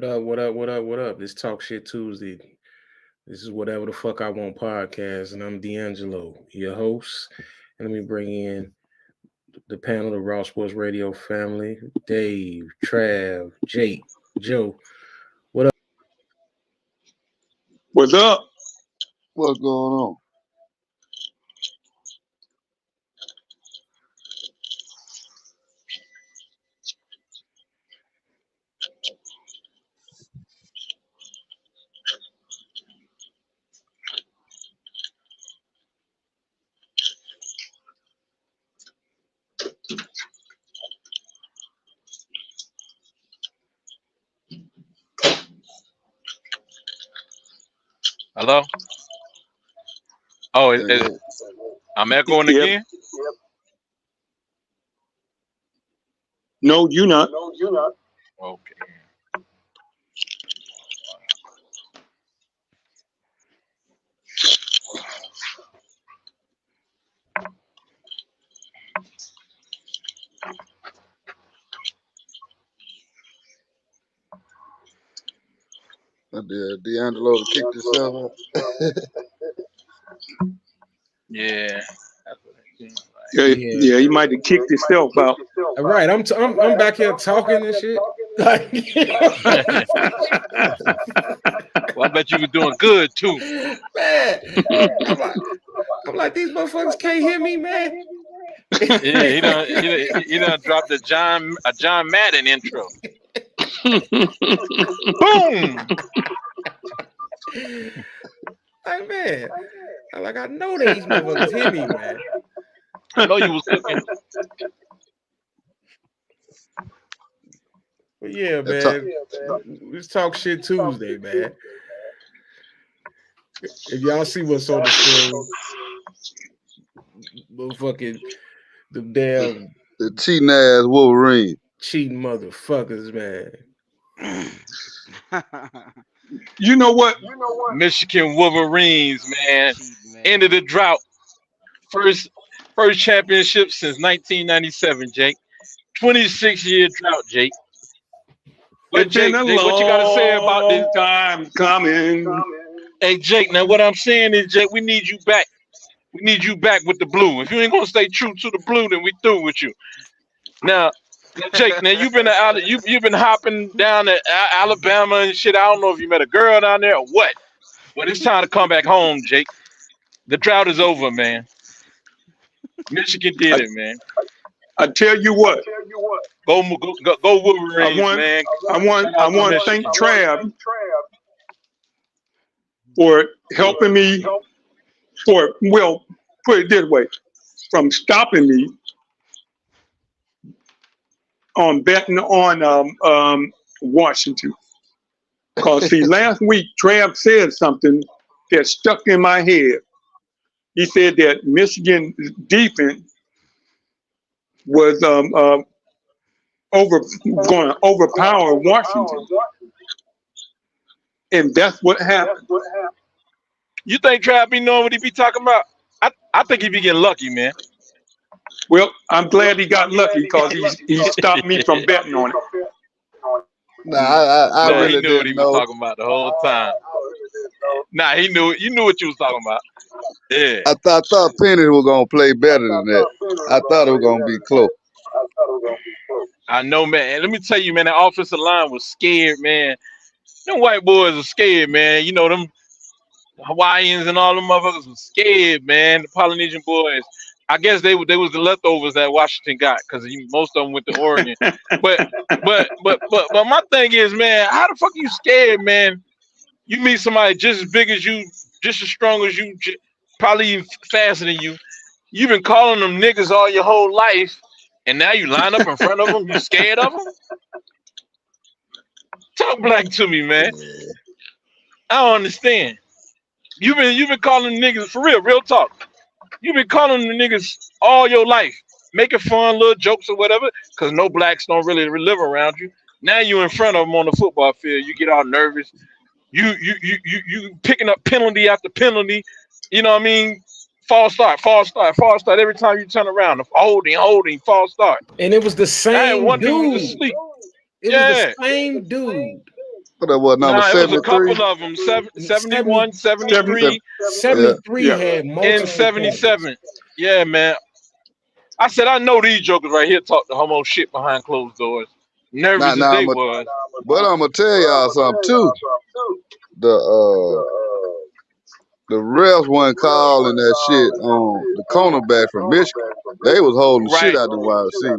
up? What up? What up? What up? This Talk Shit Tuesday. This is Whatever the Fuck I Want podcast, and I'm D'Angelo, your host. And let me bring in the panel, the Raw Sports Radio family: Dave, Trav, Jake, Joe. What up? What's up? What's going on? Hello? Oh, I'm echoing Yep. again? No, you not. Okay. D'Angelo to kick yourself out. Yeah. That's what it seems Yeah, you might have kicked yourself out. All right, I'm back here talking and shit. like. Well, I bet you were doing good too. Man, I'm like, these motherfuckers can't hear me, man. Yeah, he done dropped a John Madden intro. Boom! Like, man, I know these motherfuckers hear me, man. I know you was cooking. But yeah, man, let's talk shit Tuesday, man. If y'all see what's on the screen, motherfucking the damn The cheating ass Wolverine. cheating motherfuckers, man. You know what? Michigan Wolverines, man. End of the drought. First championship since 1997, Jake. 26-year drought, Jake. What, It's been a Jake, what you got to say about this? time coming. Hey, Jake, now what I'm saying is, Jake, we need you back. We need you back with the blue. If you ain't gonna stay true to the blue, then we through with you. Now Jake, now you've been you've been hopping down to Alabama and shit. I don't know if you met a girl down there or what. But it's time to come back home, Jake. The drought is over, man. Michigan did it, man. I tell you what. Go Wolverines, man. I want to thank Trav for helping me. Put it this way, from stopping me on betting on Washington. Because see, last week Trav said something that stuck in my head. He said that Michigan defense was going to overpower Washington, and that's what happened. You think Trav be knowing what he be talking about? I think he be getting lucky, man. Well, I'm glad he got lucky because he stopped me from betting on it. Nah, I Nah, really he knew what he didn't know. was talking about the whole time. Nah, he knew it. You knew what you was talking about. Yeah. I thought Penny was gonna play better than that. I thought it was gonna be close. I know, man. And let me tell you, man, that offensive line was scared, man. Them white boys are scared, man. You know, them Hawaiians and all them motherfuckers was scared, man. The Polynesian boys. I guess they was the leftovers that Washington got because most of them went to Oregon. but my thing is, man, how the fuck you scared, man? You meet somebody just as big as you, just as strong as you, probably even faster than you. You've been calling them niggas all your whole life, and now you line up in front of them. You scared of them? Talk black to me, man. I don't understand. You've been calling them niggas for real talk. You've been calling them niggas all your life, making fun, little jokes or whatever, because no blacks don't really live around you. Now you in front of them on the football field, you get all nervous. You picking up penalty after penalty. You know what I mean? False start every time you turn around. Holding, false start. And it was the same One dude dude. was asleep. It was the same dude. What that was, number Nah, it was a 73? couple of them. 71, 70, 73, 73 yeah. had and multiple points. 77. Yeah, man. I said, I know these jokers right here talk the homo shit behind closed doors. Nervous as Now, they was. but I'm gonna tell y'all something too. The the refs wasn't calling that shit on the cornerback from Michigan. They was holding shit Right. out the wide receiver.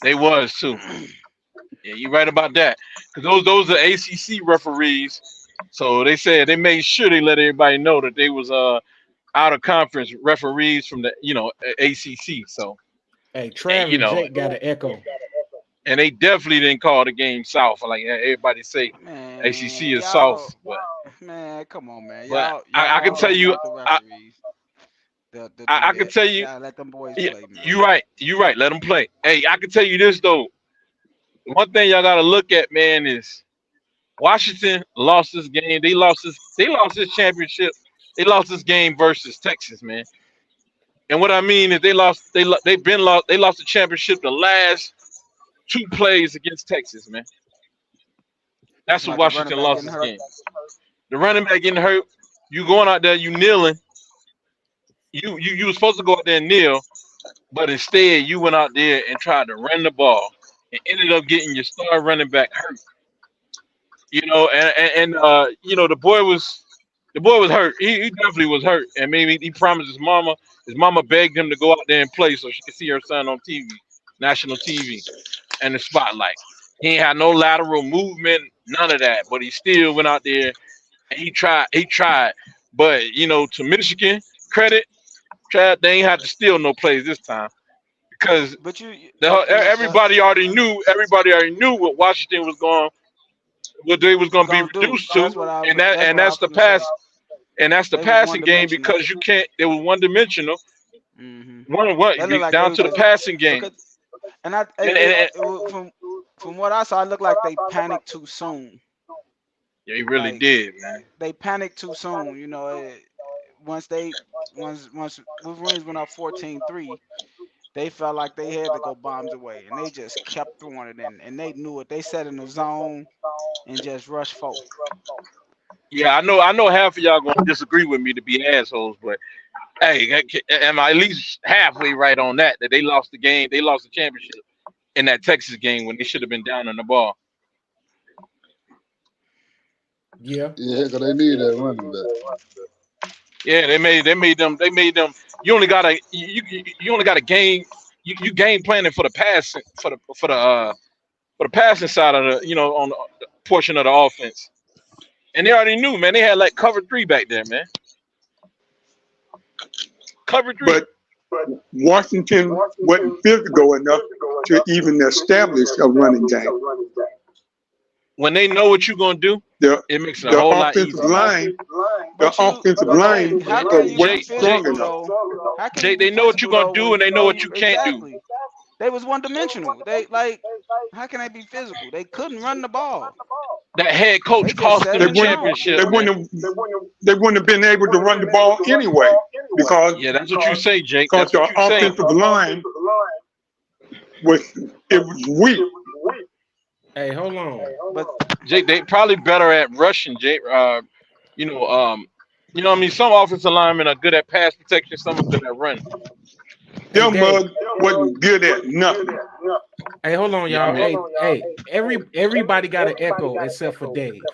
They was too. Yeah, you're right about that. Because those are ACC referees. So they said they made sure they let everybody know that they was out of conference referees from the ACC. So Hey, you Travis know, Jake got an echo. and they definitely didn't call the game South. Like everybody say, ACC Man, is South, y'all, but man, come on, man. but Y'all I can tell always you, want the I, referees to do I can that. tell you, Gotta let them boys yeah, play, man. you're right. Let them play. Hey, I can tell you this though. One thing y'all gotta look at, man, is Washington lost this game. They lost this championship. They lost this game versus Texas, man. And what I mean is they lost the championship the last two plays against Texas, man. That's what Like the running Washington back lost getting this hurt. game. The running back getting hurt. You going out there, you kneeling. You were supposed to go out there and kneel, but instead you went out there and tried to run the ball and ended up getting your star running back hurt. You know, and you know the boy was hurt. He definitely was hurt, and maybe he promised his mama. His mama begged him to go out there and play so she could see her son on TV, national TV, and the spotlight. He ain't had no lateral movement, none of that, but he still went out there and he tried. He tried, but you know, to Michigan credit, they ain't had to steal no plays this time because But okay, everybody already knew. Everybody already knew what Washington was going, what they was going to be gonna do. reduced to, That's and what I that's was the gonna say. pass. And that's the They was one passing game dimensional. because you can't. It was one dimensional. Hmm One That looked like they down was to the just passing game. because, and I And, from what I saw, it looked like they panicked too soon. yeah, he really Like did, man. they panicked too soon. You know, once Wolverines went up 14-3, they felt like they had to go bombs away, and they just kept throwing it in, and they knew it. They set in the zone and just rushed forward. Yeah, I know. I know half of y'all gonna disagree with me to be assholes, but hey, am I at least halfway right on that? That they lost the game. They lost the championship in that Texas game when they should have been down on the ball. Yeah. Yeah, because they need that running back. Yeah, they made them. You only got you only got a game. You game planning for the passing for the passing side of the on the portion of the offense. And they already knew, man. They had like cover three back there, man. Cover three. But Washington wasn't physical enough to even establish a running game. When they know what you're gonna do, The it makes it a the whole lot offensive easier. line, But line How can you be Jay, wasn't strong physical enough. though? How can Jay, you be they know what you're physical gonna though do when and you they know know what you you can't do. exactly? They was one dimensional. They like, how can they be physical? They couldn't run the ball. That head They coach just cost set them They the in wouldn't zone. championship, they man. wouldn't have, they wouldn't have been able to run the ball anyway because Yeah, that's what you say, Jake. because That's what the you say. offensive line was weak. Hey, hold on. But Jake, they probably better at rushing, Jake. You know, you know what I mean? Some offensive linemen are good at pass protection, some are good at running. Hey, Their Dave. mug wasn't good at nothing. Hey, hold on, Yeah, y'all. man. Hey, everybody got an echo except for Dave.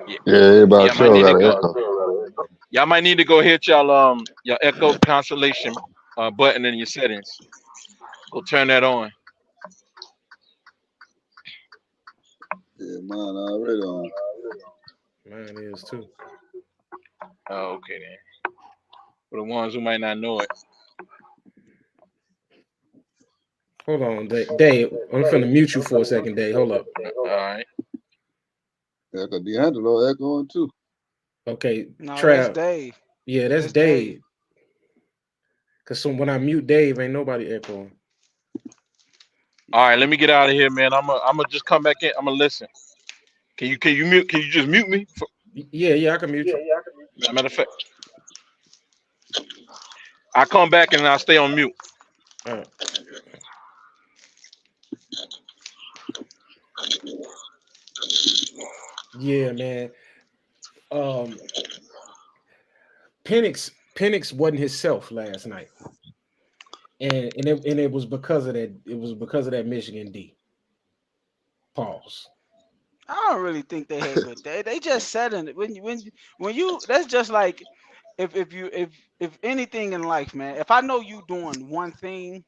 Yeah, Yeah, everybody yeah, I might sure need to got an go. echo. Y'all might need to go hit your echo cancellation button in your settings. Go turn that on. Yeah, mine already on. Mine is too. Oh, okay then. For the ones who might not know it. Hold on, Dave. I'm finna mute you for a second, Dave. Hold up. All right. Yeah, because D'Angelo echoing too. Okay, no, that's Trav. Dave. Yeah, that's That's Dave. Dave. Cause when I mute Dave, ain't nobody echoing. All right, let me get out of here, man. I'm gonna just come back in. I'm gonna listen. Can you just mute me? Yeah, I can mute you. Matter of fact, I come back and I stay on mute. All right. Yeah, man. Um, Penix wasn't himself last night, and it was because of that. It was because of that Michigan D. Pause. I don't really think they had good. They just said in it when you that's just like if anything in life, man. If I know you doing one thing,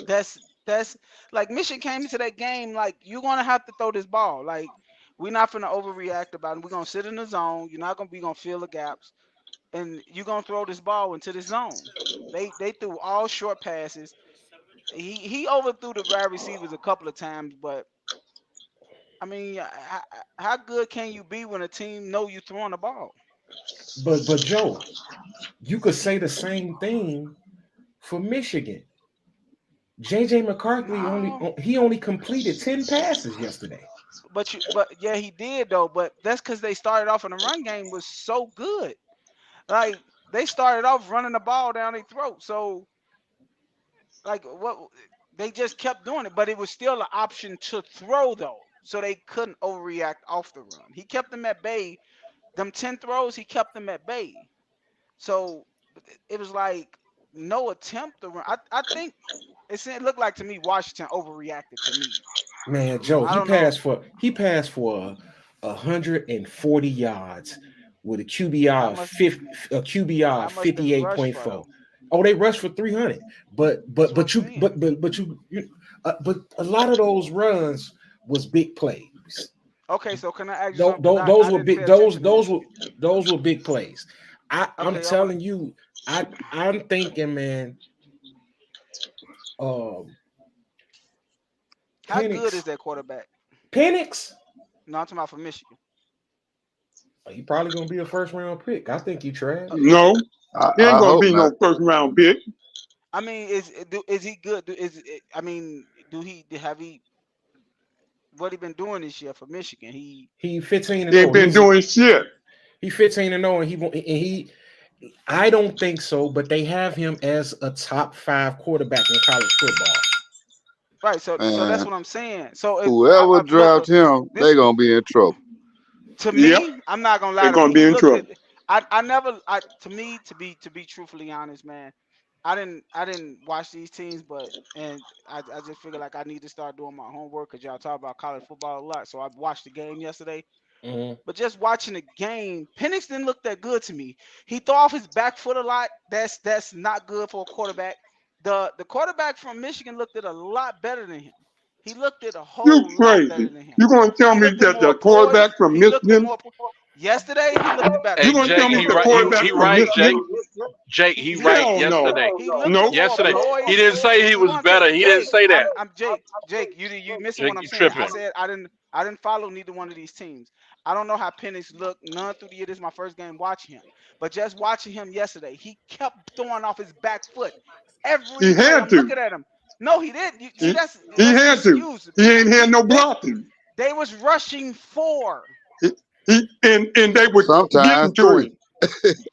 that's like Michigan came into that game like you're gonna have to throw this ball. Like we're not gonna overreact about it. We're gonna sit in the zone. You're not gonna be gonna fill the gaps, and you're gonna throw this ball into the zone. They threw all short passes. He overthrew the wide receivers a couple of times, but I mean, how good can you be when a team know you throwing the ball? But Joe, you could say the same thing for Michigan. JJ McCarthy No, only completed 10 passes yesterday. but yeah, he did though. But that's because they started off in the run game was so good. Like they started off running the ball down their throat. So like what they just kept doing it, but it was still an option to throw though. So they couldn't overreact off the run. He kept them at bay. Them 10 throws, he kept them at bay. So it was like no attempt to run. I think it looked like to me Washington overreacted to me. Man, Joe, I don't know. he passed for 140 yards with a QBR How of much 50, a QBR how of much they rush for 58.4. though? Oh, they rushed for 300. But That's but what I'm but you saying. but a lot of those runs was big plays. Okay, so can I ask you something? Because Those I were didn't pay big attention to those Michigan. were big plays. I'm Okay, I'm a, telling you, I'm thinking, man, um how good is Penix that quarterback? Penix, No, I'm talking about for Michigan. he probably gonna be a first round pick. I think he Uh, trash. No, he ain't I gonna hope be not. no first round pick. I mean, is he good? I mean, have he what he been doing this year for Michigan? He 15 and He ain't 0. been doing shit. He 15 and 0 and he I don't think so, but they have him as a top 5 quarterback in college football. Right. So that's And what I'm saying. So if whoever I draft him, this they gonna be in trouble. to Yep, me, I'm not gonna lie they're to me. gonna be He in looked at trouble. I never I to me to be truthfully honest, man. I didn't watch these teams, but and I just figured like I need to start doing my homework because y'all talk about college football a lot. So I watched the game yesterday. Mhm. But just watching the game, Penix didn't look that good to me. He threw off his back foot a lot. That's not good for a quarterback. The quarterback from Michigan looked at a lot better than him. He looked at a You whole lot better crazy. than him. You gonna tell He me looked at that the more poised. quarterback from He looked at Michigan? more. Yesterday, he looked better. You Hey, gonna tell Jake, me He he the looked right. more. quarterback He from right, Jake. Michigan? Jake, He he he right Hell no. yesterday. he looked Nope. more Yesterday, he poised. didn't say he See what was I'm saying, better. He didn't Jake? say that. I'm Jake. Jake, you missing what Jake, I'm you saying. I tripping. said I didn't follow neither one of these teams. I don't know how Penix looked none through the year. This is my first game watching him, but just watching him yesterday, he kept throwing off his back foot every He play. had I'm to. looking at him. No, he didn't. See, He, he that's an had to. excuse. He ain't had no They blocking. they was rushing four. He, and they were Sometimes getting to three. him.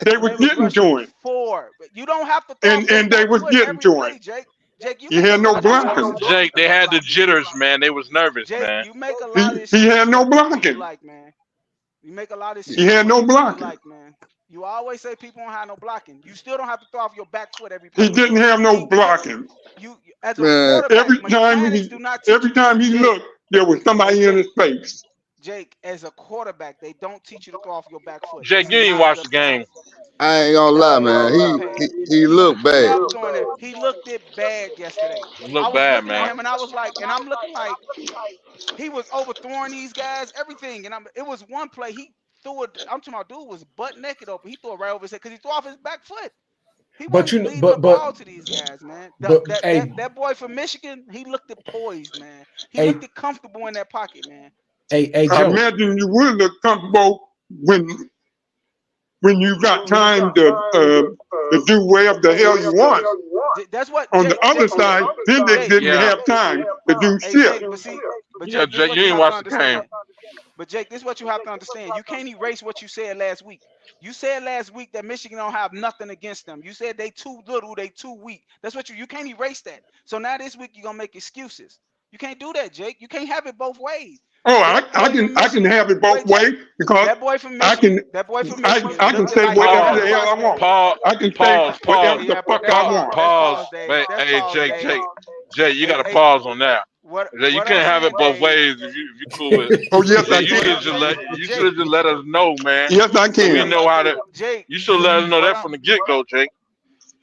They were They was getting rushing to him. four. But you don't have to throw off your And they back was foot getting every to him. play, Jake. Jake, you He make a had no lot of blocking. excuses. Jake, they had the jitters, man. They was nervous, Jake, man. you make a lot of He had excuses no every week you blocking. like, man. You make a lot of He excuses had no every week you blocking. like, man. You always say people don't have no blocking. You still don't have to throw off your back foot every He play. didn't have no He kept blocking. you as a Man, quarterback. Mechanics do not teach Every you, time he Jake. looked, there was Hey, somebody in his Jake, face. Jake, as a quarterback, they don't teach you to throw off your back foot. Jake, It's you ain't not a watched good the game. pass. I ain't gonna That's lie, not a man. good He pass. he, he He looked bad. kept throwing it. He looked it bad yesterday. He I looked was bad, looking at man. him and I was like, and I'm looking like he was overthrowing these guys, everything. And it was one play he threw it. I'm talking about dude was butt naked open. He threw it right over his head because he threw off his back foot. He But wasn't you know, leading the ball to these guys, man. hey, That boy from Michigan, he looked it poised, man. He looked hey, it comfortable in that pocket, man. hey, I Joe. imagine you would look comfortable when you got time to do whatever the hell you want. That's what On the other side, then they Jake, didn't Yeah, have time to do hey shit. Jake, but yeah, Jake, this is Jake, what you you ain't have to watched the game. understand. But Jake, this is what you have to understand. You can't erase what you said last week. You said last week that Michigan don't have nothing against them. You said they too little, they too weak. That's what you can't erase that. So now this week you're gonna make excuses. You can't do that, Jake. You can't have it both ways. Oh, That I boy from can Michigan. have it both Wait, Jake. ways because That boy from I Michigan. can That boy from I, Michigan. I can Looking say like he whatever had the a hell I bus want. day. Pause. I can say Pause. whatever Yeah, the but fuck I want. that's pause, Pause. Dave. Wait, That's hey, pause, Jake, Dave. you got to Hey, pause on that. Jay, you what can't I'm have saying, it both Dave. ways if you cool with. Oh yes, Jay, I you What should can. I'm just saying, Jake. let us know, man, Yes, I so we can. Jake. know how to. Jake. You should let us know What that I'm from the get go, Jake.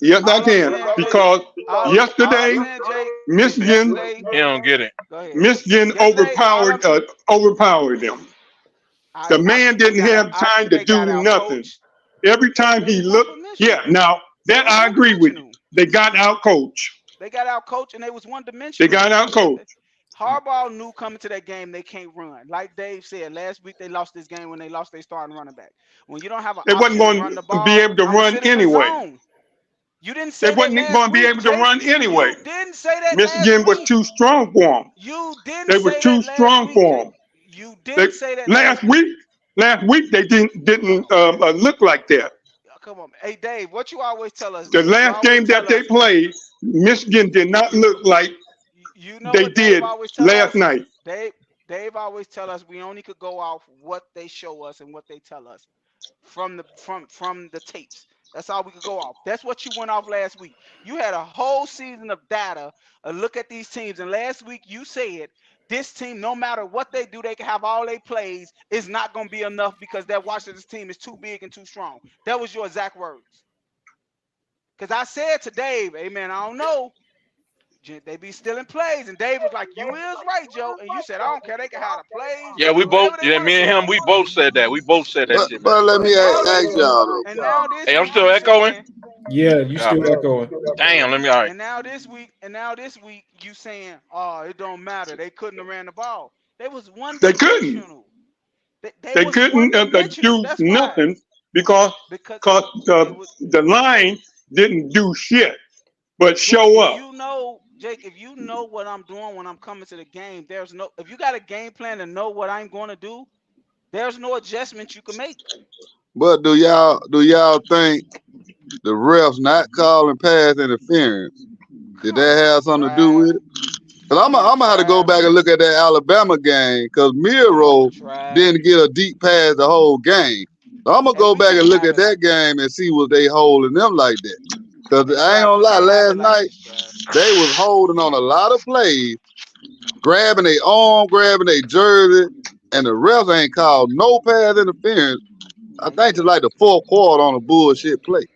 Yes, I all I'm can. saying, Jake. Because All I'm yesterday, saying, Jake, is Michigan, yesterday. He don't get it. Go ahead. Michigan Yesterday, overpowered them. The I man think they didn't got out. have I time think to they got do out nothing. coached. Every time They he was one looked, for yeah. Michigan. Now They that was I one agree with you. dimensional. They got out coached. They got out coached and they was one They dimensional. got out coached. Harbaugh knew coming to that game they can't run. Like Dave said, last week they lost this game when they lost their starting running back. When you don't have an They wasn't option to run going the to be ball, able to I'm going to run sit in the anyway. zone. You didn't They say that wasn't last going to be week, able to Jake. run anyway. You didn't say that last Michigan was week. too strong for them. You didn't They were say too that last strong week, for Jake. them. You They, didn't say that last week. last week they didn't look like that. Come on. Hey, Dave, what you always tell us, The Dave? You last always game that tell they us, played, Michigan did not look like you know they what Dave did always tell last us? night. Dave always tell us we only could go off what they show us and what they tell us from the tapes. That's all we could go off. That's what you went off last week. You had a whole season of data, a look at these teams, and last week you said this team, no matter what they do, they can have all they plays. It's not going to be enough because that Washington team is too big and too strong. That was your exact words. Because I said to Dave, hey man, I don't know. They be stealing plays, and Dave was like, "You is right, Joe." And you said, "I don't care. They can have the plays. Yeah, They can we do both. whatever they Yeah, want to me and do." him, we both said that. We both said that shit, man. But let me And now ask this, y'all though. and now this Hey, I'm week still you echoing. saying, Yeah, you Yeah. still echoing. Damn. Let me. All right. and now this week you saying, "Oh, it don't matter. They couldn't have ran the ball. They was one They couldn't. dimensional. They They was one couldn't dimensional. do That's why. nothing because Because they the was the line didn't do shit but Jake. show up. If you know what I'm doing when I'm coming to the game, if you got a game plan to know what I'm going to do, there's no adjustment you can make. But do y'all think the refs not calling pass interference, did that have something to do Trav. with it? Cause I'm gonna have to go back and look at that Alabama game because Miro didn't get a deep pass the whole game. So I'm gonna go back and look at that game and see was they holding them like that. Cause I ain't gonna lie, last night they was holding on a lot of plays, grabbing their arm, grabbing their jersey, and the refs ain't called no pass interference. I think it's like the fourth quarter on a bullshit play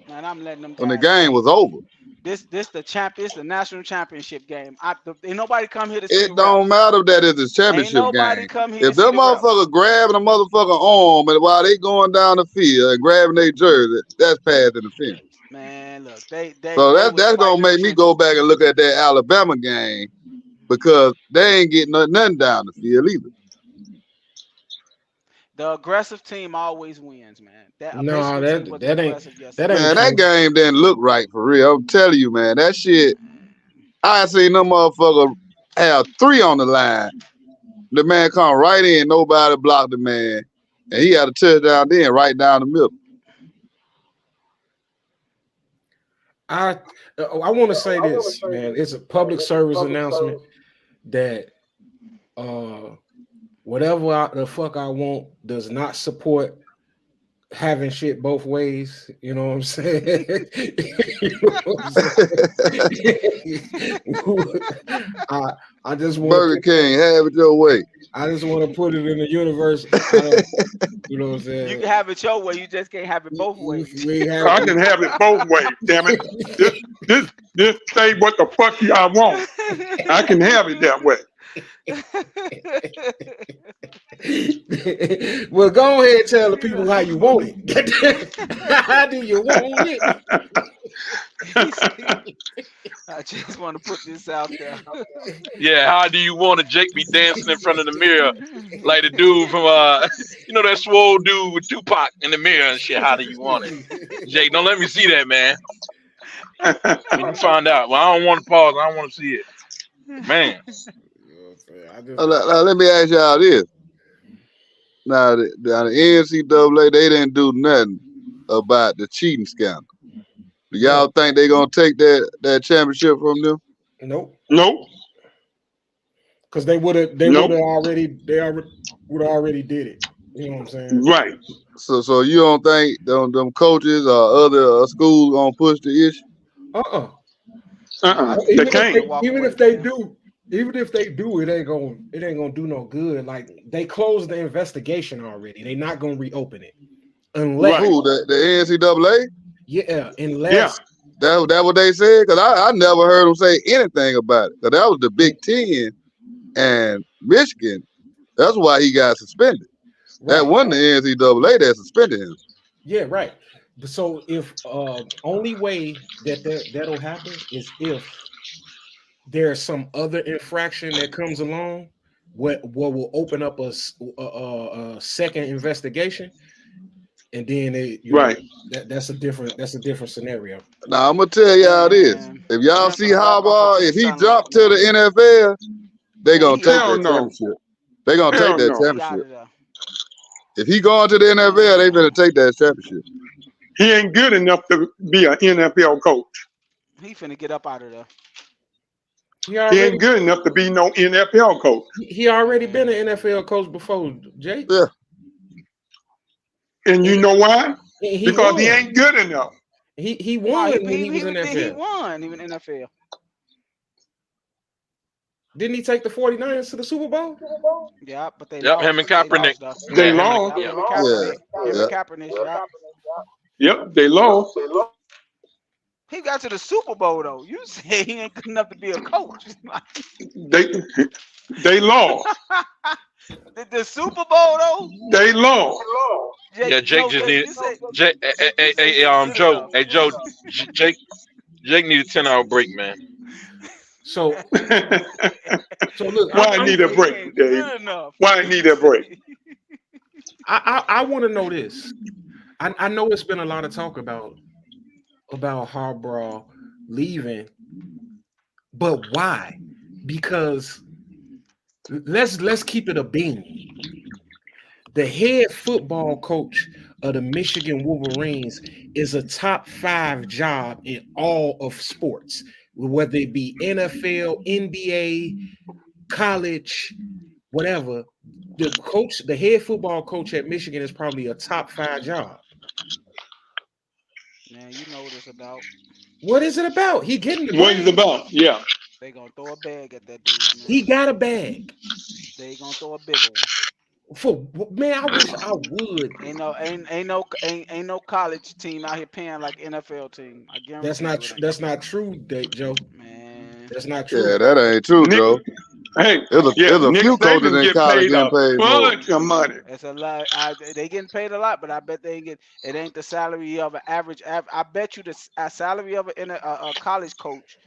And I'm letting them when the guys game play. was over. This the national championship game. Ain't nobody come here to see It the don't refs. matter that it's a Ain't championship nobody game. come here to If see them the refs. motherfuckers grabbing a motherfucker arm and while they going down the field and grabbing their jersey, that's pass interference. Man, look, they So was that's fighting gonna in the make me go trenches. back and look at that Alabama game because they ain't getting nothing down the field either. The aggressive team always wins, man. That No, Michigan team was that ain't aggressive that yesterday. ain't Man, that true. game didn't look right for real. I'm telling you, man, that shit. I seen them motherfucker have 3 on the line. The man come right in, nobody blocked the man, and he had a touchdown then right down the middle. I want to say this, man. It's a public service announcement that whatever the fuck I want does not support having shit both ways. You know what I'm saying? You know what I'm saying? I just want Burger King, have it your way. I just want to put it in the universe. You know what I'm saying? You can have it your way, you just can't have it both ways. I can have it both ways, damn it. This say what the fuck I want. I can have it that way. Well, go ahead and tell the people how you want it. How do you want it? I just want to put this out there. Yeah, how do you want to Jake be dancing in front of the mirror like the dude from that swole dude with Tupac in the mirror and shit? How do you want it, Jake? Don't let me see that, man. When you find out, well, I don't want to pause. I don't want to see it, man. Now, let me ask y'all this. Now, the NCAA, they didn't do nothing about the cheating scandal. Do y'all think they gonna take that championship from them? Nope. Nope. Because they would have Nope. would have already did it. You know what I'm saying? Right. So you don't think them coaches or other schools gonna push the issue? Uh-uh. They Even can't. if they do, it ain't gonna do no good. Like they closed the investigation already. They're not gonna reopen it unless Who the NCAA? unless That what they said? Because I never heard them say anything about it. Because that was the Big Ten and Michigan. That's why he got suspended. That wasn't the NCAA that suspended him. Yeah, right. So if only way that'll happen is if there's some other infraction that comes along, what will open up a second investigation, and then that's a different scenario. Now I'm gonna tell y'all this: if y'all see Harbaugh, if he jumped to the NFL, they gonna take that championship. They gonna take that championship. If he going to the NFL, they gonna take that championship. He ain't good enough to be an NFL coach. He finna get up out of there. He ain't good enough to be no NFL coach. He already been an NFL coach before, Jake. Yeah. And you know why? Because won. he ain't good enough. He won when he was in NFL. He won even NFL. Didn't he take the 49ers to the Super Bowl? Yeah, but they lost. Him and Kaepernick. They lost. Kaepernick. Yep, they lost. He got to the Super Bowl though. You say he ain't good enough to be a coach. They lost. The Super Bowl though. They lost. Jake just needed. Joe. Hey, Joe. Jake need a 10-hour break, man. So look, why I need a break, Dave? Why I need a break? I want to know this. I know it's been a lot of talk about Harbaugh leaving, but why? Because let's keep it a bean. The head football coach of the Michigan Wolverines is a top 5 job in all of sports, whether it be NFL, NBA, college, whatever. The head football coach at Michigan is probably a top 5 job. Man, you know what it's about. What is it about? He getting the What is it about? Yeah. They gonna throw a bag at that dude, man. He got a bag. They gonna throw a bigger one. Man, I wish I would. Ain't no college team out here paying like NFL team. I guarantee. That's not true, Joe. Man, that's not true. Yeah, that ain't true, Joe. Hey, there's a few coaches in college getting paid bunch of money. It's a lot. They getting paid a lot, but I bet they get. It ain't the salary of an average. I bet you the salary of a college coach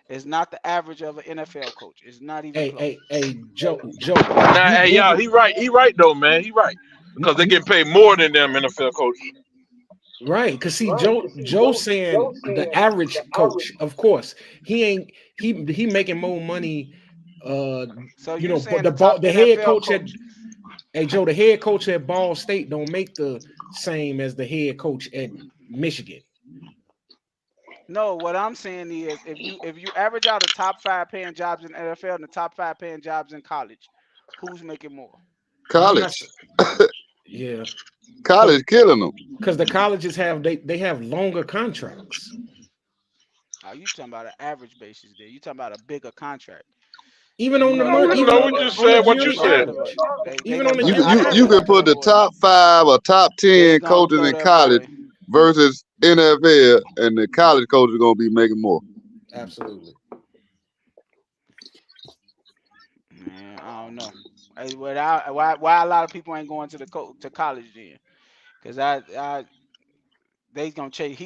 is not the average of an NFL coach. It's not even close. Hey, Joe. Y'all, he right though, man. He right because they get paid more than them NFL coaches. Right, because see, Joe saying the average coach, of course, he making more money. So but the head coach at Joe, the head coach at Ball State don't make the same as the head coach at Michigan. No, what I'm saying is if you average out the top 5 paying jobs in NFL and the top 5 paying jobs in college, who's making more? College. Yeah. College killing them. Because the colleges have longer contracts. Are you talking about an average basis there? You talking about a bigger contract? Even on the money, you said. Even on the you can put the top 5 or top 10 coaches in college versus NFL, and the college coach is gonna be making more. Absolutely. Man, I don't know. Why a lot of people ain't going to college then? Because he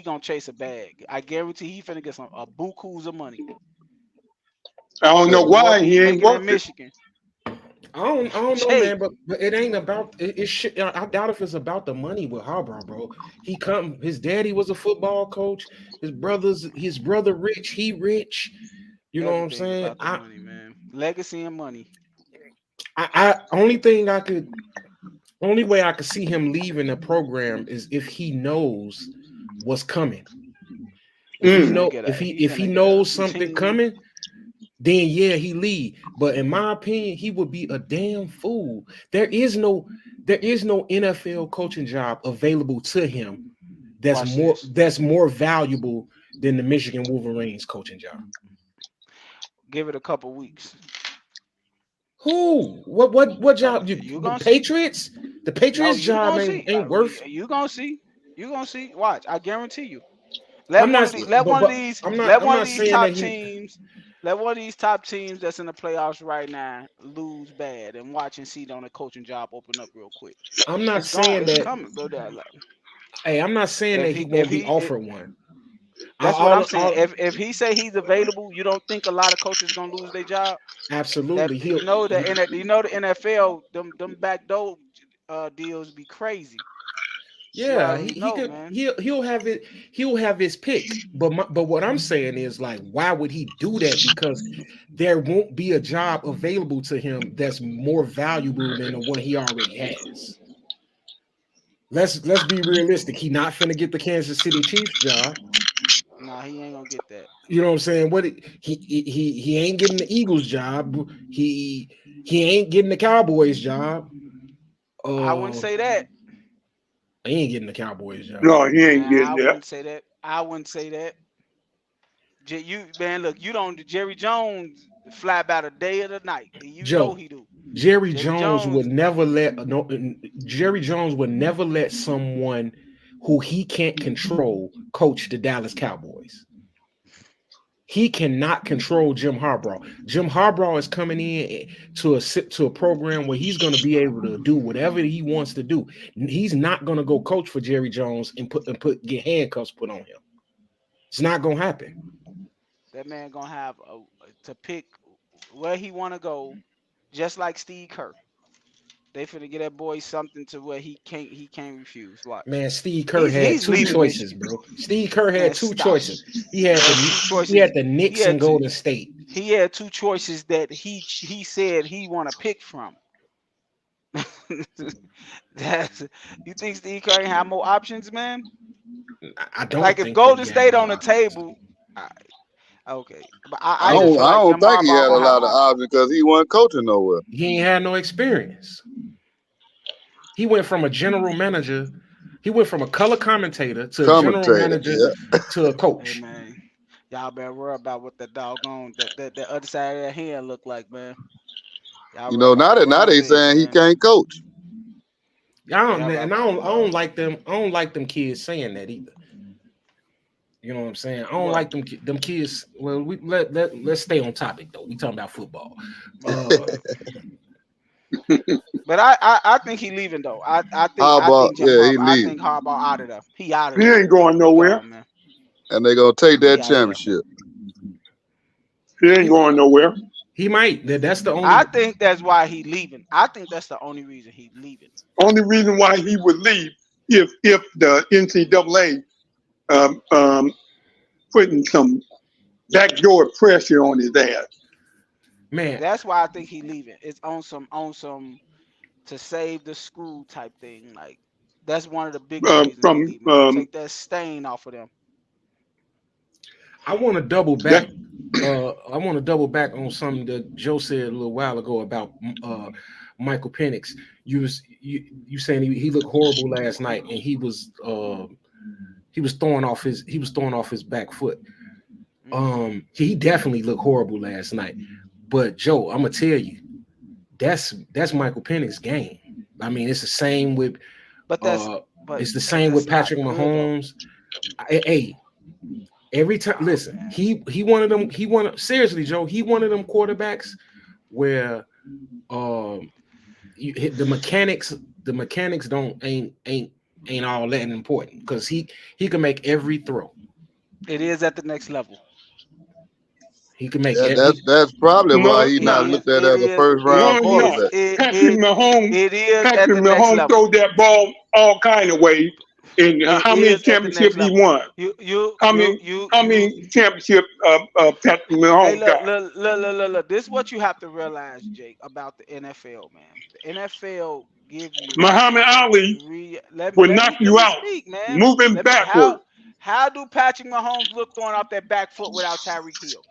gonna chase a bag. I guarantee he finna get a bukus of money. I don't know why he ain't working. Michigan. I don't know, man, but it ain't about it. I doubt if it's about the money with Harbaugh, bro. His daddy was a football coach. His brother rich. He rich. You know what I'm saying? About the money, man. Legacy and money. Only way I could see him leaving the program is if he knows what's coming. If he knows something coming, then yeah, he lead. But in my opinion, he would be a damn fool. There is no NFL coaching job available to him that's Watch more this. that's more valuable than the Michigan Wolverines coaching job. Give it a couple weeks. Who? What job? You The gonna see. Patriots? The No, Patriots you job gonna ain't see. ain't worth. You gonna see. You gonna see. Watch. I guarantee you. I'm not, but I'm not. Let I'm one of not these saying that top he. teams, let one of these top teams that's in the playoffs right now lose bad and watch and see on a coaching job open up real quick. I'm not It's gone. saying It's that. coming, bro. Hey, I'm not saying that he If won't be he offered one. that's what I'm saying. All If he say he's available, you don't think a lot of coaches gonna lose their job? That absolutely. you know that in you know the NFL them backdoor deals be crazy. You Yeah, already he know, could man. he'll have it. He'll have his pick. But what I'm saying is like, why would he do that? Because there won't be a job available to him that's more valuable than the one he already has. Let's be realistic. He not finna get the Kansas City Chiefs job. Nah, he ain't gonna get that. You know what I'm saying? He ain't getting the Eagles job. He ain't getting the Cowboys job. I wouldn't Uh, say that. he ain't getting the Cowboys job. No, he ain't Nah, I getting that. wouldn't say that. I wouldn't say that. You man, look, you don't. Jerry Jones fly by the day of the night. You know Joe, he do. Jerry Jerry Jones would Jones, never let no. Jerry Jones would never let someone who he can't control coach the Dallas Cowboys. He cannot control Jim Harbaugh. Jim Harbaugh is coming in to a program where he's going to be able to do whatever he wants to do. He's not going to go coach for Jerry Jones and get handcuffs put on him. It's not going to happen. that man gonna have to pick where he want to go, just like Steve Kerr. They finna get that boy something to where he can't refuse. Watch. Man, Steve Kerr had He's two leaving choices, Michigan. bro. Steve Kerr had Man, two stop. choices. He had two He choices. had the He Knicks and had two. Golden State. He had two choices that he said he want to pick from. That's, you think Steve Kerr ain't have more options, man? I don't Like if think that Golden he had State more on the options. table, I, okay, but I I just don't feel I like don't Jim think he Harbaugh had a gonna have lot of options. options because he wasn't coaching nowhere. He ain't had no experience. He went from a general manager. He went from a color commentator to a general Commentator, manager yeah. to a Hey coach. man, y'all better worry about what that doggone that other side of that hand look like, man. Y'all You worry know, about now the now wrong they thing, saying he man. can't coach. Y'all better, I don't like them. I don't like them kids saying that either. You know what I'm saying? I don't what? like them kids. Well, let's stay on topic though. We talking about football. Right, right. But I think he leaving though. I Harbaugh, think Jim yeah, he Harbaugh. I leaving. think Harbaugh out of there. He out of He there. ain't going He nowhere. gone, man. And they gonna take He that out of there. championship. He ain't He going nowhere. he might. That's the I only. think that's why he leaving. I think that's the only reason he leaving. Only reason why he would leave if the NCAA um, um, putting some backdoor pressure on his ass. Man, That's why I think he leaving. It's on some to save the school type thing. Like that's one of the biggest reasons he From leaving. Take that stain off of them. I want to double that, back. I want to double back on something that Joe said a little while ago about Michael Penix. You saying he looked horrible last night, and he was throwing off his back foot. He definitely looked horrible last night. But Joe, I'm gonna tell you, that's Michael Penix's game. I mean, it's the same with But that's uh, but it's the but same with that's not Patrick good though. Mahomes. Hey, every time, Oh listen, man. he one of them. He one seriously, Joe. He one of them quarterbacks where um the mechanics don't ain't all that important because he can make every throw. It is at the next level. He can make Yeah, every. that's probably why no, he It not no, is. looked at It as a is. first It round no, no. is. quarterback. Patrick Mahomes, It is at Patrick the next Mahomes level. throw that ball all kind of ways. And It how many is at the next championships he level. won? You you How you many you how you. many championships Patrick Hey, Mahomes look, got? look, look, look, look, look. This is what you have to realize, Jake, about the NFL, man. The NFL give you Muhammad Ali let will let knock me let you me out, speak, man. moving Let me backwards. how do Patrick Mahomes look throwing off that back foot without Tyreek Hill?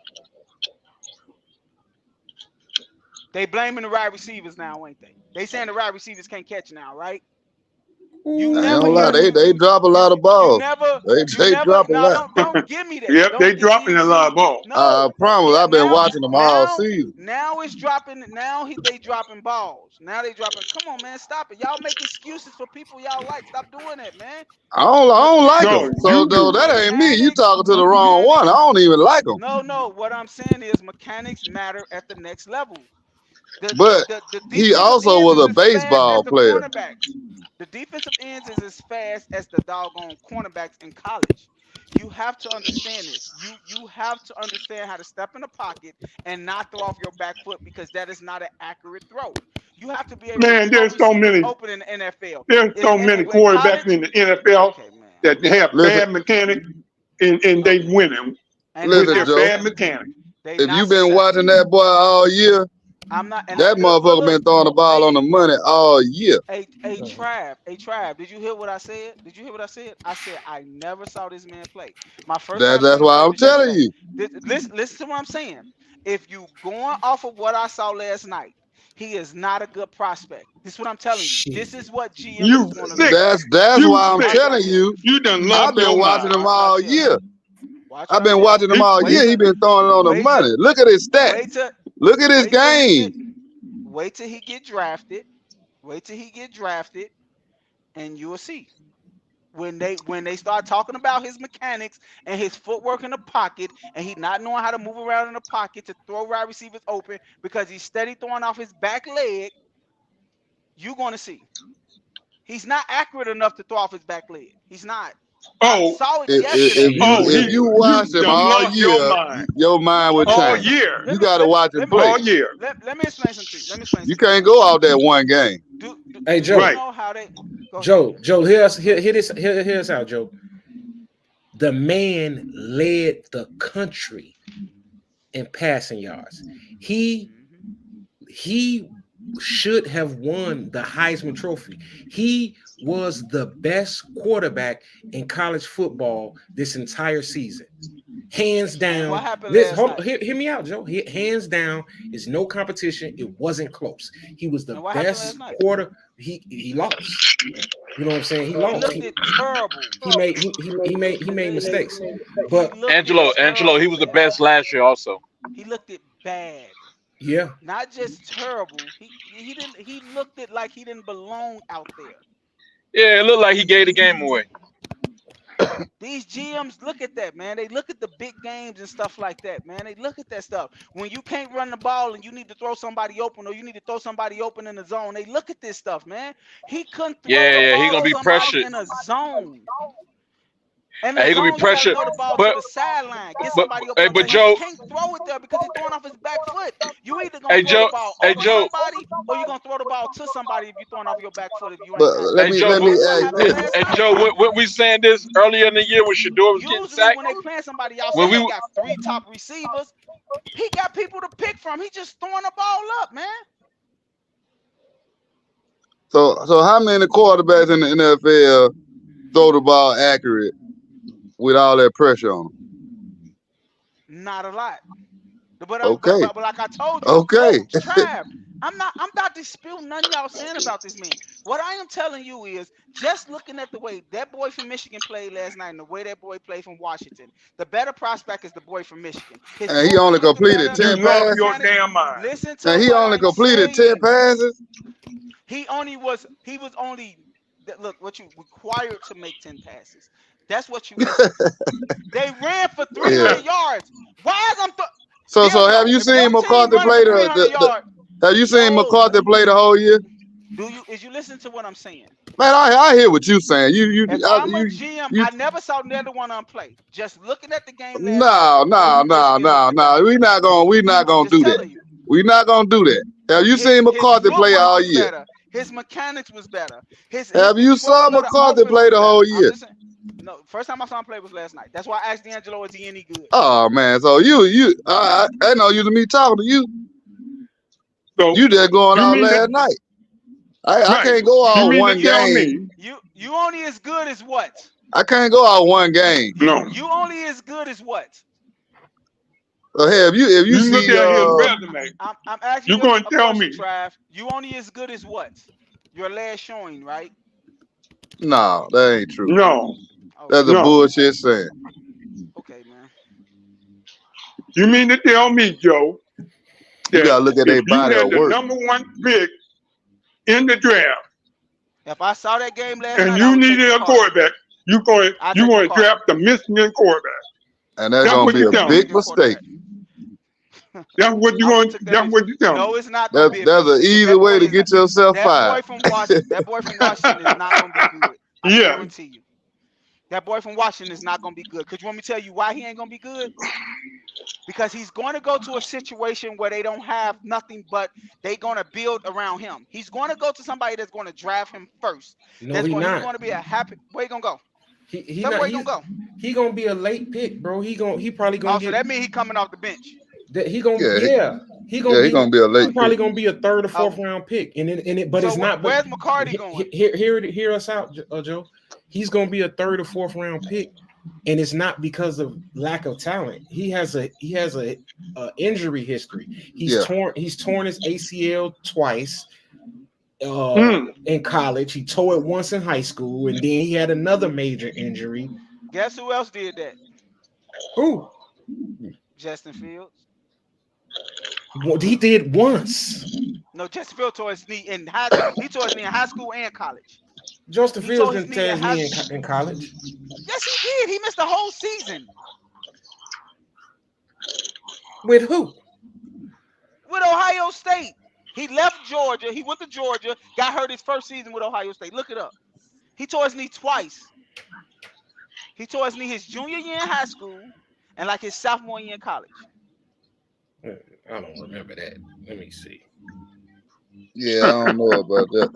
They blaming the wide receivers now, ain't they? They saying the wide receivers can't catch now, right? You I ain't never gonna lie, hear they drop a lot of you balls. never They drop a no, lot. don't give me that. Yep, they Don't dropping a lot of balls. I no. promise, Yeah, I've been watching them all season. now it's dropping. Now they dropping balls. Now they dropping. Come on, man, stop it. Y'all make excuses for people y'all like. Stop doing that, man. I don't like No, them. So you though, do. that ain't me. You Mechanics, talking to the wrong one. I don't even like them. No. What I'm saying is mechanics matter at the next level. But The he defensive also ends was is a as fast as baseball the player. cornerbacks. The defensive ends is as fast as the doggone cornerbacks in college. You have to understand this. You have to understand how to step in the pocket and not throw off your back foot because that is not an accurate throw. You have to be able to Man, throw receivers open in the NFL. there's so many quarterbacks in the NFL Okay, man. that have Listen, bad mechanics and they winning And they with listen, their not Joe. bad successful. mechanics. They If not you been successful. watching that boy all year, I'm not. And that motherfucker been throwing the ball on the money all year. A Trav, did you hear what I said? Did you hear what I said? I said I never saw this man play. My first time That's seeing him why play I'm was telling yesterday. you. Listen to what I'm saying. If you going off of what I saw last night, he is not a good prospect. This is what I'm telling you. Shit. This is what GMs You is going to sick. look. That's You why I'm sick. telling you. You done I've lost been your watching mind. him Watch what I all tell you. year. Watch I've what I been tell watching you. him all Wait year. He till been throwing it on the wait money. till Look at his stats. wait till Look at his wait till he get game. wait till he get drafted. Wait till he get drafted, and you will see. When they start talking about his mechanics and his footwork in the pocket and he not knowing how to move around in the pocket to throw wide receivers open because he's steady throwing off his back leg, you're going to see. He's not accurate enough to throw off his back leg. He's not. I Oh, saw it If, yesterday. if you watch him done all lost your year, mind your mind will all change. year. You got to watch him play. All year. Let me explain something to you. Let me explain You something to can't you. go out that one game. Hey, Do Joe. you Right. know how they go ahead? Joe, hear this out, Joe. The man led the country in passing yards. He should have won the Heisman Trophy. He was the best quarterback in college football this entire season. Hands And down. what happened last night? Hear me out, Joe. Hands down, is no competition. It wasn't close. He was the And what happened best last night? quarter. He lost. You know what I'm saying? He He lost. looked it terrible. He made mistakes. He But looked Angelo, it terrible, he was the man. best last year also. He looked it bad. yeah, Not just terrible. He didn't. He looked it like he didn't belong out there. Yeah, it looked like he gave the game away. These GMs look at that, man. They look at the big games and stuff like that, man. They look at that stuff. When you can't run the ball and you need to throw somebody open or you need to throw somebody open in the zone, they look at this stuff, man. He couldn't throw the Yeah, he ball gonna to be somebody pressured. in a zone. And He the gonna be zone, you got to pressured. throw the ball to But the sideline, get but somebody open hey, up but there. He Joe, can't throw it there because he's throwing off his back foot. You either gonna hey throw the Joe, ball hey over Joe, somebody or you're gonna throw the ball to somebody if you're throwing off your back foot if you But ain't accurate. let hey me Joe, let me That's what ask happened this. last hey night. Joe, what we saying this earlier in the year when Shador was getting Usually sacked? when they playing somebody When outside, he we got 3 top receivers. He got people to pick from. He just throwing the ball up, man. So how many quarterbacks in the NFL throw the ball accurate with all that pressure on them? Not a lot. But Okay. like I told you, Okay. Trav, I'm not disputing nothing y'all saying about this man. What I am telling you is just looking at the way that boy from Michigan played last night and the way that boy played from Washington, the better prospect is the boy from Michigan. His And he only footwork looking completed better. 10 You His lost passes. your mechanics. damn mind. Listen to And he what only I'm completed 10 saying. passes. He was only look what you required to make 10 passes. That's what you missing. They ran for 300 Yeah. yards. Why is I'm So have D'Angelo, you if your seen team McCarthy running play for 300 yards, have you seen no. McCarthy play the whole year? Is you listen to what I'm saying? Man, I hear what you saying. If I'm a GM, I never saw neither one of them play. Just looking at the game last night. No. We not gonna Just do that. telling you. We not gonna do that. Have you seen His McCarthy play footwork all was year? better. His mechanics was better. His Have you control saw of the McCarthy offense play was the whole better. I'm year? just saying. No, first time I saw him play was last night. That's why I asked D'Angelo, is he any good? Oh man, so I know you to me talking to you. So You just going you out mean last that night. I right? can't go You out mean one to tell game. me You only as good as what? I can't go out one game. no? You only as good as what? Hey, if you You look see at his resume. I'm asking You're you going a to tell question, me. Trav. You only as good as what? Your last showing, right? nah, that ain't true. No, That's Okay. a no. bullshit saying. Okay, man. You mean to tell me, Joe, You that gotta look at if their you body had of the work. #1 pick in the draft If I saw that game last and night, I you would take needed a McCarthy. quarterback, you I want take to McCarthy. draft the Michigan quarterback? And that's That's gonna what be you a tell me. big Michigan mistake. quarterback. That's what you I would want. have took that That's what you tell me. No, it's not gonna be a big That's an mistake. easy That way boy to is get yourself that fired. boy from Washington. That boy from Washington is not gonna be good. I Yeah. guarantee you. That boy from Washington is not gonna be good. Cause you want me to tell you why he ain't gonna be good? Because he's going to go to a situation where they don't have nothing, but they're going to build around him. He's going to go to somebody that's going to draft him first. No, He's not. going to be a happy. Where he gonna go? He Tell me not. where he gonna go. He gonna be a late pick, bro. He probably gonna Oh, so get that means he coming off the bench. that. He gonna Yeah, he gonna he be gonna be a late he pick. probably gonna be a third or Oh, fourth round pick, and it but so it's not. But where's McCarty going? hear us out, Joe. He's gonna be a third or fourth round pick, and it's not because of lack of talent. He has a injury history. Yeah. He's torn his ACL twice. Hmm. In college, he tore it once in high school, and then he had another major injury. Guess who else did that? Who? Justin Fields. Well, he did once. No, Justin Fields tore his knee in high. He tore his knee in high school and college. Justin He Fields tore his didn't tear knee in his high knee school. in college. Yes, he did. He missed the whole season. With who? With Ohio State. He left Georgia. He went to Georgia. Got hurt his first season with Ohio State. Look it up. He tore his knee twice. He tore his knee his junior year in high school and like his sophomore year in college. I don't remember that. Let me see. Yeah, I don't know about that.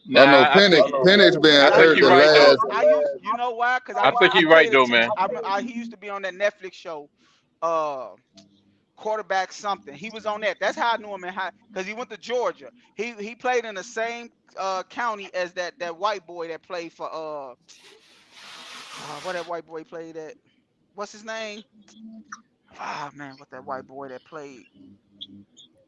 Nah, I know I think Penix been I think hurt you're the right though. last. You know why? Because I think he's right paid though, attention. man. He used to be on that Netflix show, quarterback something. He was on that. That's how I knew him in high, because he went to Georgia. He played in the same county as that white boy that played for what that white boy played at? What's his name? Man, what that white boy that played?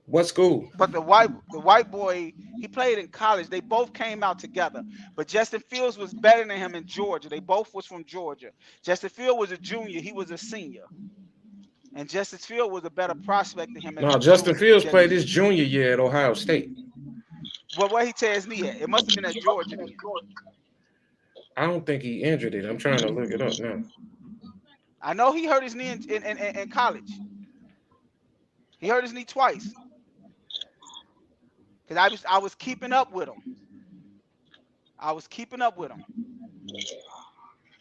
What school? But the white boy, he played in college. They both came out together. But Justin Fields was better than him in Georgia. They both was from Georgia. Justin Fields was a junior. He was a senior. And Justin Fields was a better prospect than him as No, a Justin junior. Fields played his junior year at Ohio State. Well, where he tear his knee at? It must have been at Georgia then. I don't think he injured it. I'm trying to look it up now. I know he hurt his knee in college. He hurt his knee twice. Because I was keeping up with him.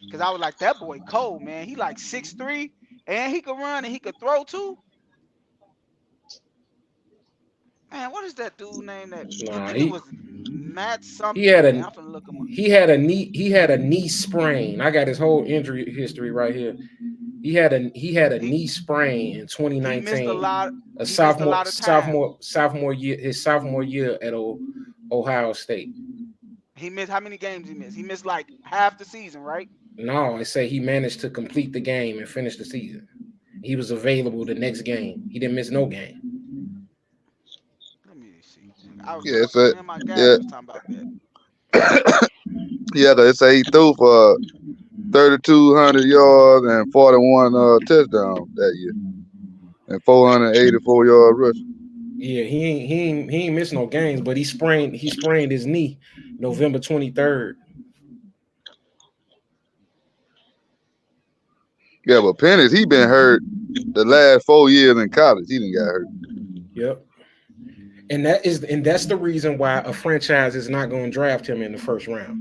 Because I was like, that boy cold, man. He like 6'3", and he could run and he could throw too. Man, what is that dude name? That Nah, it was Matt something. He had I'm gonna look him up. He had a knee sprain. I got his whole injury history right here. He had a knee sprain in 2019. He missed a lot. Sophomore year, his sophomore year at Ohio State. He missed how many games he missed? He missed like half the season, right? No, I say he managed to complete the game and finish the season. He was available the next game. He didn't miss no game. Let me see. My guy was talking about that. Yeah, they say he threw for 3,200 yards and 41 touchdowns that year, and 484 yard rush. Yeah, he ain't missed no games, but he sprained his knee November 23rd. Yeah, but Penix, he been hurt the last 4 years in college. He didn't get hurt. Yep. And that's the reason why a franchise is not going to draft him in the first round.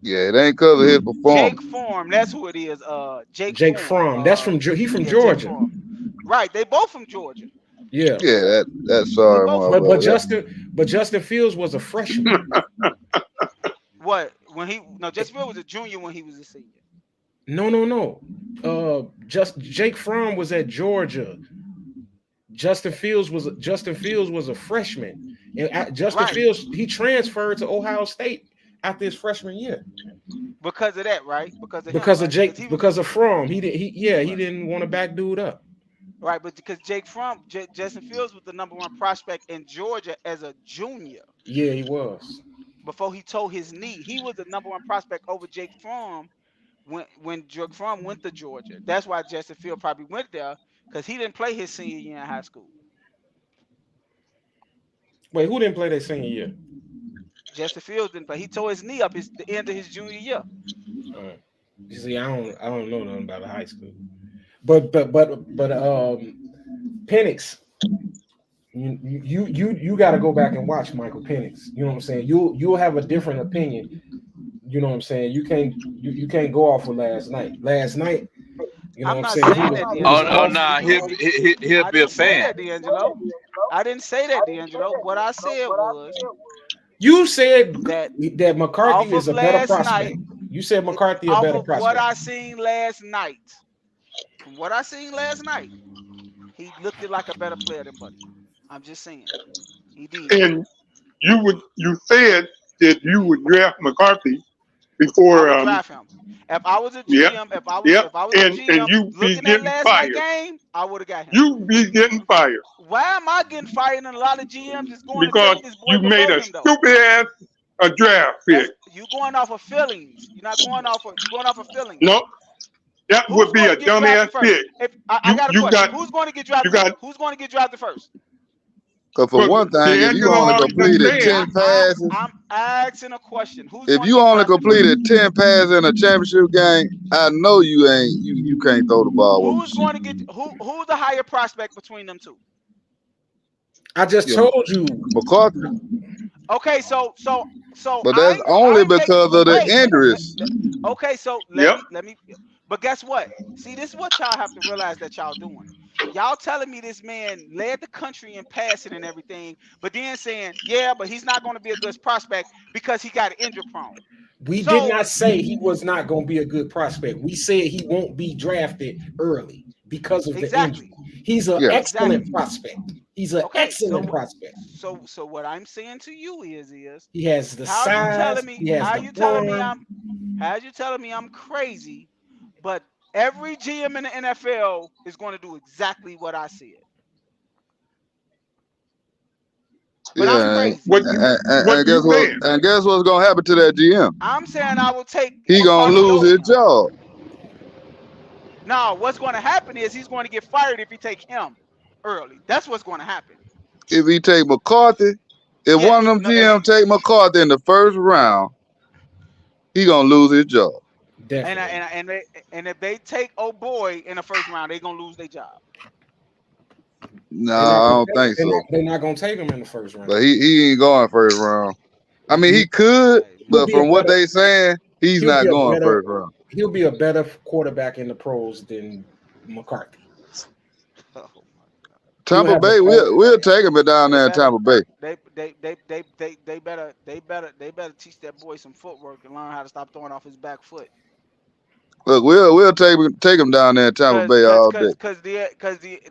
Yeah, it ain't because of his performance. Jake Fromm, that's who it is. Jake Fromm. That's from Georgia. Right, they both from Georgia. Yeah. Yeah, that's sorry. But Justin Fields was a freshman. What? Justin Fields was a junior when he was a senior. No. Jake Fromm was at Georgia. Justin Fields was a freshman. And Justin Fields, he transferred to Ohio State after his freshman year because of that, right? Because of him, because of right? Jake, He was because of Fromm. He right, didn't want to back dude up. right, but because Justin Fields was the #1 prospect in Georgia as a junior Yeah, he was. before he tore his knee. He was the #1 prospect over Jake Fromm when Jake Fromm went to Georgia. That's why Justin Fields probably went there because he didn't play his senior year in high school. Wait, who didn't play that senior year? Justin Fields didn't play. He tore his knee up the end of his junior year. You see, I don't know nothing about a high school, but Penix. You got to go back and watch Michael Penix. You know what I'm saying? You'll have a different opinion. You know what I'm saying? You can't go off with last night. Last night, you know I'm what I'm not saying? saying that, He was D'Angelo. Oh, off. nah, he'll I be a didn't say fan. that, D'Angelo. I didn't say that, D'Angelo. What I said was You said that that McCarthy off is of a better last night, prospect. You said McCarthy a off better of what prospect. I seen last night, from what I seen last night, he looked like a better player than Buddy. I'm just saying, he did. And you said that you would draft McCarthy I before would draft him. If I was a yep, GM, yep, if I was a and GM you be looking at getting last night fired. game, I would have got him. You be getting fired Why am I getting fired and a lot of GMs is going to because take this boy you made before a him though? stupid ass a draft That's pick. you going off of feelings. You're not going off of you going off of feelings. No, that Who's would be going to a get drafted dumbass first? pick. If I You got a you question, got who's going to get you drafted first? got Who's going to get drafted first? Cause for but one thing, if you D'Angelo only already done completed said 10 passes, I'm asking a question. Who's if going to you get only drafted first? completed 10 passes in a championship game, I know you can't throw the ball with Who's going to machine. get who's the higher prospect between them two? I just You know, told you. McCarthy. Okay, so But that's only I'm making because of the wait. injuries. Okay, so yep. let me but guess what? See, this is what y'all have to realize that y'all doing. Y'all telling me this man led the country in passing and everything, but then saying, yeah, but he's not going to be a good prospect because he got injury prone. We did So not say he was not going to be a good prospect. We said he won't be drafted early because of the injury. exactly, He's an Yeah. excellent exactly. prospect. He's an Okay, excellent prospect. so what I'm saying to you is He has the how you size. telling me He has how the you telling me arm. I'm crazy, but every GM in the NFL is going to do exactly what I said. But I'm Yeah. crazy. What And you guess what? saying? And guess what's gonna happen to that GM? I'm saying I will take He gonna McCarthy lose over his him. job. Now, what's going to happen is he's going to get fired if he take him early. That's what's going to happen. If he take McCarthy, if one of Yes. them No. If GM he take McCarthy in the first round, he gonna lose his job. Definitely. and if they take oh boy in the first round, they're gonna lose their job. No, They're not I gonna don't take, think so. they're not gonna take him in the first round. But he ain't going first round. I mean, he could, Hey, He'll but be a from what better they saying, he's he'll be not a going better first round. he'll be a better quarterback in the pros than McCarthy. oh my God. He'll Tampa have a Bay, better we'll take him down They there in better Tampa Bay. they better teach that boy some footwork and learn how to stop throwing off his back foot. Look, we'll take him down there in Tampa Bay all day.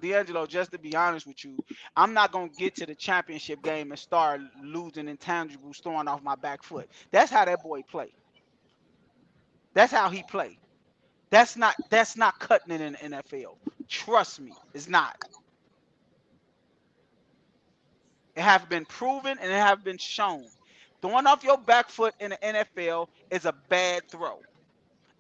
D'Angelo, just to be honest with you, I'm not gonna get to the championship game and start losing intangibles throwing off my back foot. That's how that boy play. That's how he play. That's not cutting it in the NFL. Trust me, it's not. It have been proven and it have been shown. Throwing off your back foot in the NFL is a bad throw.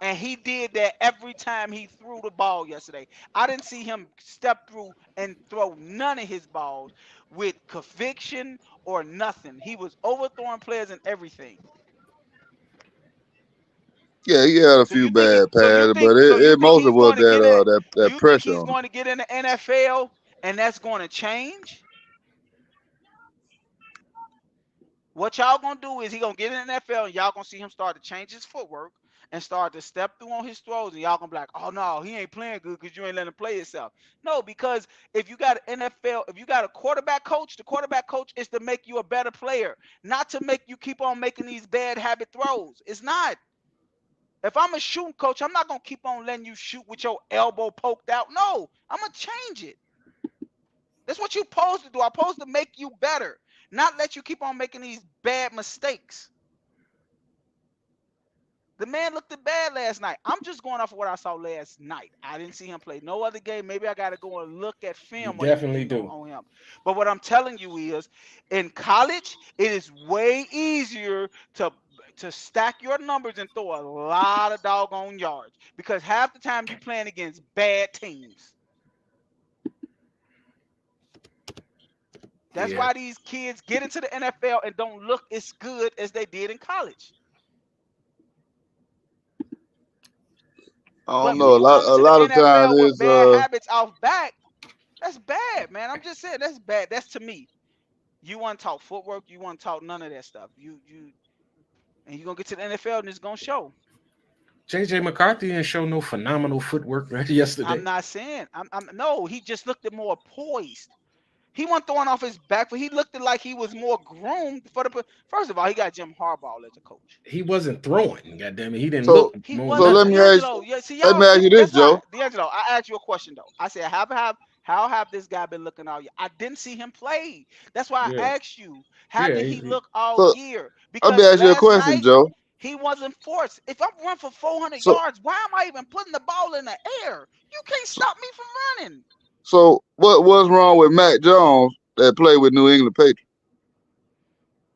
And he did that every time he threw the ball yesterday. I didn't see him step through and throw none of his balls with conviction or nothing. He was overthrowing players and everything. Yeah, he had a So few you think bad passes, but you it think mostly he's was going to get in? that You think pressure he's on him. going to get in the NFL and that's going to change? What y'all gonna do is he gonna get in the NFL and y'all gonna see him start to change his footwork and start to step through on his throws and y'all gonna be like, oh no, he ain't playing good because you ain't letting him play himself. No, because if you got an NFL, if you got a quarterback coach, the quarterback coach is to make you a better player, not to make you keep on making these bad habit throws. It's not. If I'm a shooting coach, I'm not gonna keep on letting you shoot with your elbow poked out. No, I'm gonna change it. That's what you're supposed to do. I'm supposed to make you better, not let you keep on making these bad mistakes. The man looked bad last night. I'm just going off of what I saw last night. I didn't see him play no other game. Maybe I got to go and look at You film or definitely anything do. on him. But what I'm telling you is, in college, it is way easier to stack your numbers and throw a lot of doggone yards because half the time you playing against bad teams. That's Yeah. why these kids get into the NFL and don't look as good as they did in college. I But don't when know. you come A into the lot of times NFL with it's bad habits off back, that's bad, man. I'm just saying that's bad. That's to me. You want to talk footwork, you want to talk none of that stuff. You and you're gonna get to the NFL and it's gonna show. JJ McCarthy didn't show no phenomenal footwork yesterday. I'm not saying I'm no, he just looked more poised. He wasn't throwing off his back, but he looked like he was more groomed for the. First of all, he got Jim Harbaugh as a coach. He wasn't throwing. Goddamn it, he didn't so look He more so wasn't let nothing. me ask D'Angelo. Yeah, see let y'all. me ask you this, That's why Joe. D'Angelo. I asked you a question though. I said, how have this guy been looking all year? I didn't see him play. That's why I Yeah, asked you, how yeah. did he look all So year? let me Because ask you a last question, night Joe. he wasn't forced. If I'm running for 400 So yards, why am I even putting the ball in the air? You can't stop me from running. so what's wrong with Mac Jones that played with New England Patriots?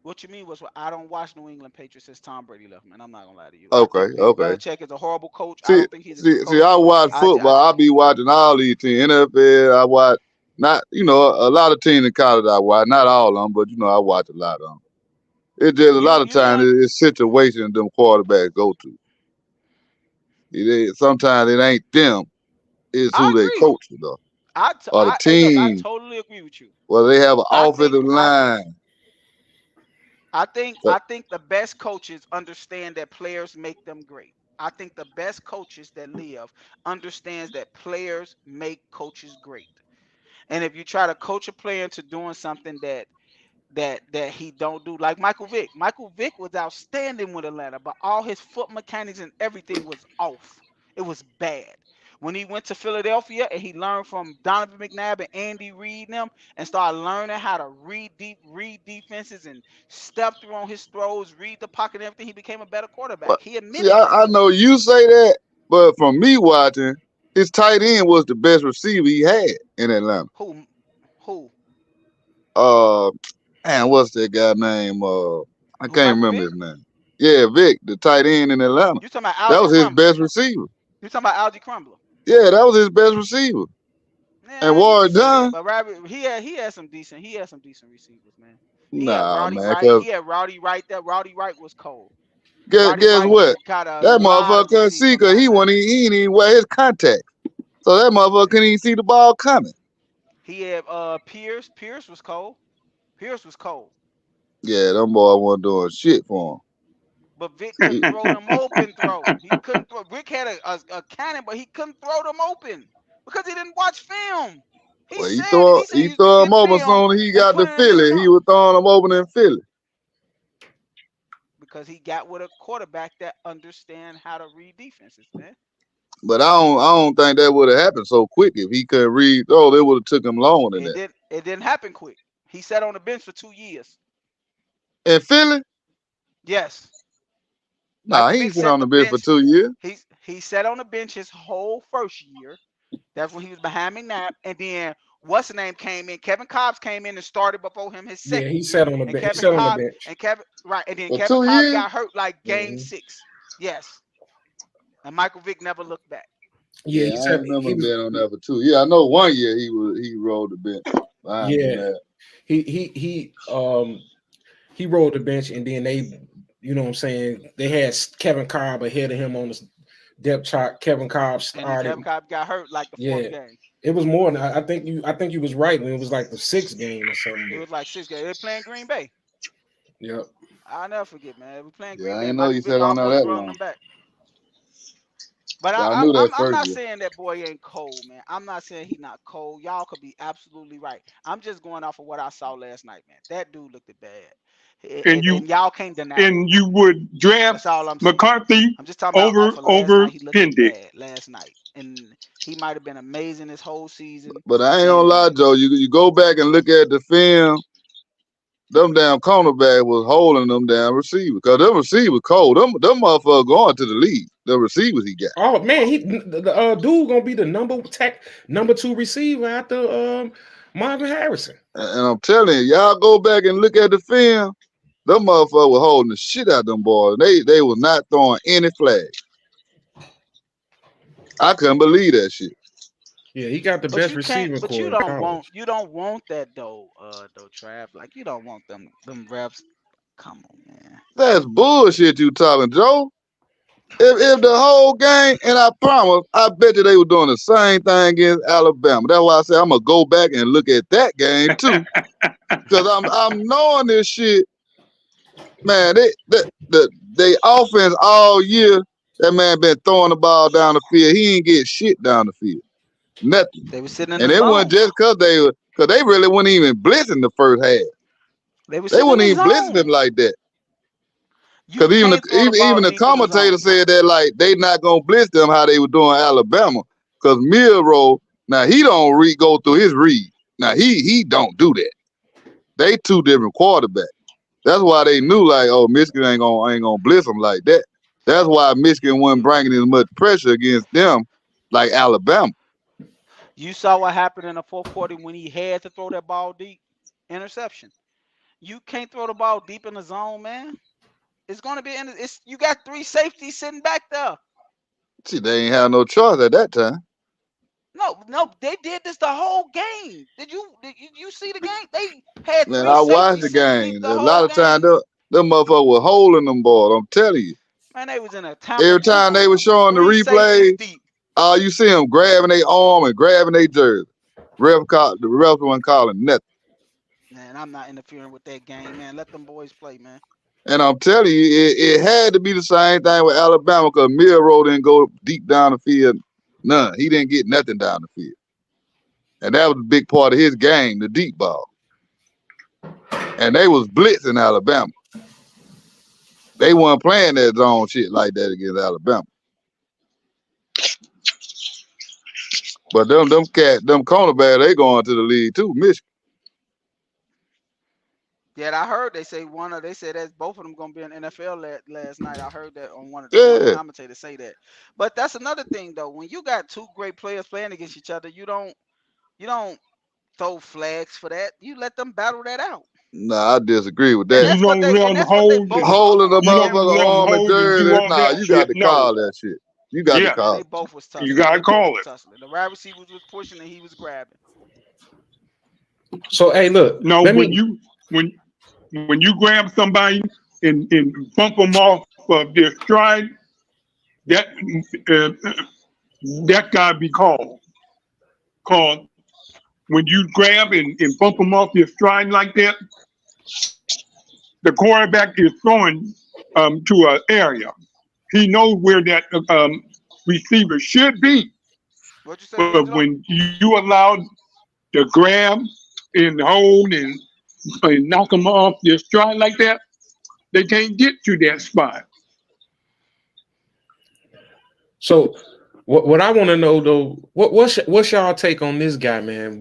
What you mean was I don't watch New England Patriots since Tom Brady left, man. I'm not gonna lie to you. I Okay, think Bill okay. Belichick is a horrible coach. I See, don't think he's a good coach. I watch I, I, football. I be watching all these teams. NFL. I watch not a lot of teams in college. I watch not all of them, but I watch a lot of them. It's just a lot of you times want it's situations them quarterbacks go to. Sometimes it ain't them. It's I who they agree. coach, though, or the Hey, look, I team. totally agree with you. Well, they have an I think offensive line. I think the best coaches understand that players make them great. I think the best coaches that live understands that players make coaches great. And if you try to coach a player into doing something that he don't do, like Michael Vick. Michael Vick was outstanding with Atlanta, but all his foot mechanics and everything was off. It was bad. When he went to Philadelphia and he learned from Donovan McNabb and Andy Reid and them and started learning how to read defenses and step through on his throws, read the pocket and everything, he became a better quarterback. But He see, admitted that. I know you say that, but from me watching, his tight end was the best receiver he had in Atlanta. Who? Who? Uh, man, what's that guy name? I Who? can't Michael remember Vick? his name. Yeah, Vic, the tight end in Atlanta. You talking about That Algie was his Crumbler? best receiver. You talking about Algie Crumbler? Yeah, that was his best receiver. And Yeah, you can Warren say that, Dunn, but Rabbit, he had some decent receivers, man. He had nah, Rowdy man, Wright. cause He had Rowdy Wright there. Rowdy Wright was cold. Rowdy guess Wright what? got a That lot motherfucker of couldn't receivers see from because Atlanta. he ain't even wear his contact. So that motherfucker couldn't even see the ball coming. He had Pierce. Pierce was cold. Pierce was cold. Yeah, them boy wasn't doing shit for him. But Vic couldn't He, throw them open. He couldn't throw. Vic had a cannon, but he couldn't throw them open because he didn't watch film. He well, said he he throw him get over film soon as he and got put to it in his Philly. He trunk was throwing him open in Philly. because he got with a quarterback that understand how to read defenses, man. But I don't think that would have happened so quick if he couldn't read. Oh, it would have took him longer than that. It didn't happen quick. He sat on the bench for 2 years. In Philly, Yes. nah, Michael he Vick ain't been sat on the the bench for bench. 2 years. He sat on the bench his whole first year. That's when he was behind McNabb. And then what's the name came in? Kevin Cobbs came in and started before him his Yeah, second he year. sat on the And bench. He Kevin sat on the Cobb bench. and Kevin right. And then For Kevin two Cobbs years? got hurt like game Mhm. 6. Yes. And Michael Vick never looked back. Yeah, Yeah, he I said ain't remember he him was. being on that for 2 years. I know 1 year he rolled the bench behind Yeah, McNabb. he rolled the bench, and then they, you know what I'm saying, they had Kevin Cobb ahead of him on the depth chart. Kevin Cobb And then started. Kevin Cobb got hurt like the 4th Yeah, game. it was more than I think you was right when it was like the 6th game or something. It But was like 6 games. They playing Green Bay. yep. I'll never forget, man. We playing Yeah, Green I Bay. ain't know Michael you Vick sat on there almost that brung long. them back. But But I knew that I'm first not year. saying that boy ain't cold, man. I'm not saying he not cold. Y'all could be absolutely right. I'm just going off of what I saw last night, man. That dude looked bad, and you and y'all can't deny that. would draft That's all I'm saying. McCarthy I'm just talking about off of last over night. He looked Pendick. bad last night, and he might have been amazing this whole season. But I ain't gonna lie, And Joe. You go back and look at the film. them damn cornerback was holding them damn receivers. Cause them receivers cold. Them motherfuckers going to the league. The receivers he got. Oh man, the dude gonna be the number 2 receiver after Marvin Harrison. And I'm telling you, y'all go back and look at the film. Them motherfuckers were holding the shit out of them boys. They was not throwing any flag. I couldn't believe that shit. Yeah, he got the best receiving core. But you in don't college. want that though, Trav. Like you don't want them reps. Come on, man. That's bullshit you talking, Joe. If the whole game, and I promise, I bet you they were doing the same thing against Alabama. That's why I say I'm gonna go back and look at that game too, because I'm knowing this shit, man. They offense all year. That man been throwing the ball down the field. He ain't get shit down the field. Nothing. They were sitting in And the it zone. wasn't just because they really wasn't even blitzing the first half. They wasn't even blitzing them like that. Because even the commentator said that like they not gonna blitz them how they were doing Alabama. Because Milroe, now he don't go through his read. Now he don't do that. They two different quarterbacks. That's why they knew like, oh, Michigan ain't gonna blitz them like that. That's why Michigan wasn't bringing as much pressure against them like Alabama. You saw what happened in the fourth quarter when he had to throw that ball deep. Interception. You can't throw the ball deep in the zone, man. It's gonna be you got 3 safeties sitting back there. See, they ain't have no choice at that time. No, they did this the whole game. Did you see the game? They had Man, 3 I watched the game. A lot of times them motherfuckers were holding them boys. I'm telling you. Man, they was in a time. Every time they were showing the replay, you see them grabbing their arm and grabbing their jersey. The ref wasn't calling nothing. Man, I'm not interfering with that game, man. Let them boys play, man. And I'm telling you, it had to be the same thing with Alabama because Milroe didn't go deep down the field. None. He didn't get nothing down the field. And that was a big part of his game, the deep ball. And they was blitzing Alabama. They weren't playing that zone shit like that against Alabama. But them cornerbacks, they going to the league too, Michigan. Yeah, I heard they said that both of them gonna be in NFL last night. I heard that on one of the commentators say that. But that's another thing though. When you got 2 great players playing against each other, you don't throw flags for that. You let them battle that out. Nah, I disagree with that. You don't let them holding the motherfucker arm and jersey. Nah, you got to call that shit. You got to call. They both was tussling. You got to call it. The wide receiver was pushing and he was grabbing. So hey, look. No, when you grab somebody and bump them off of their stride, that gotta be called. When you grab and bump them off your stride like that, the quarterback is throwing to an area. He knows where that receiver should be. What you say, but when you allow the grab and hold and knock them off their stride like that, they can't get to that spot. So what I want to know though, what's y'all take on this guy, man?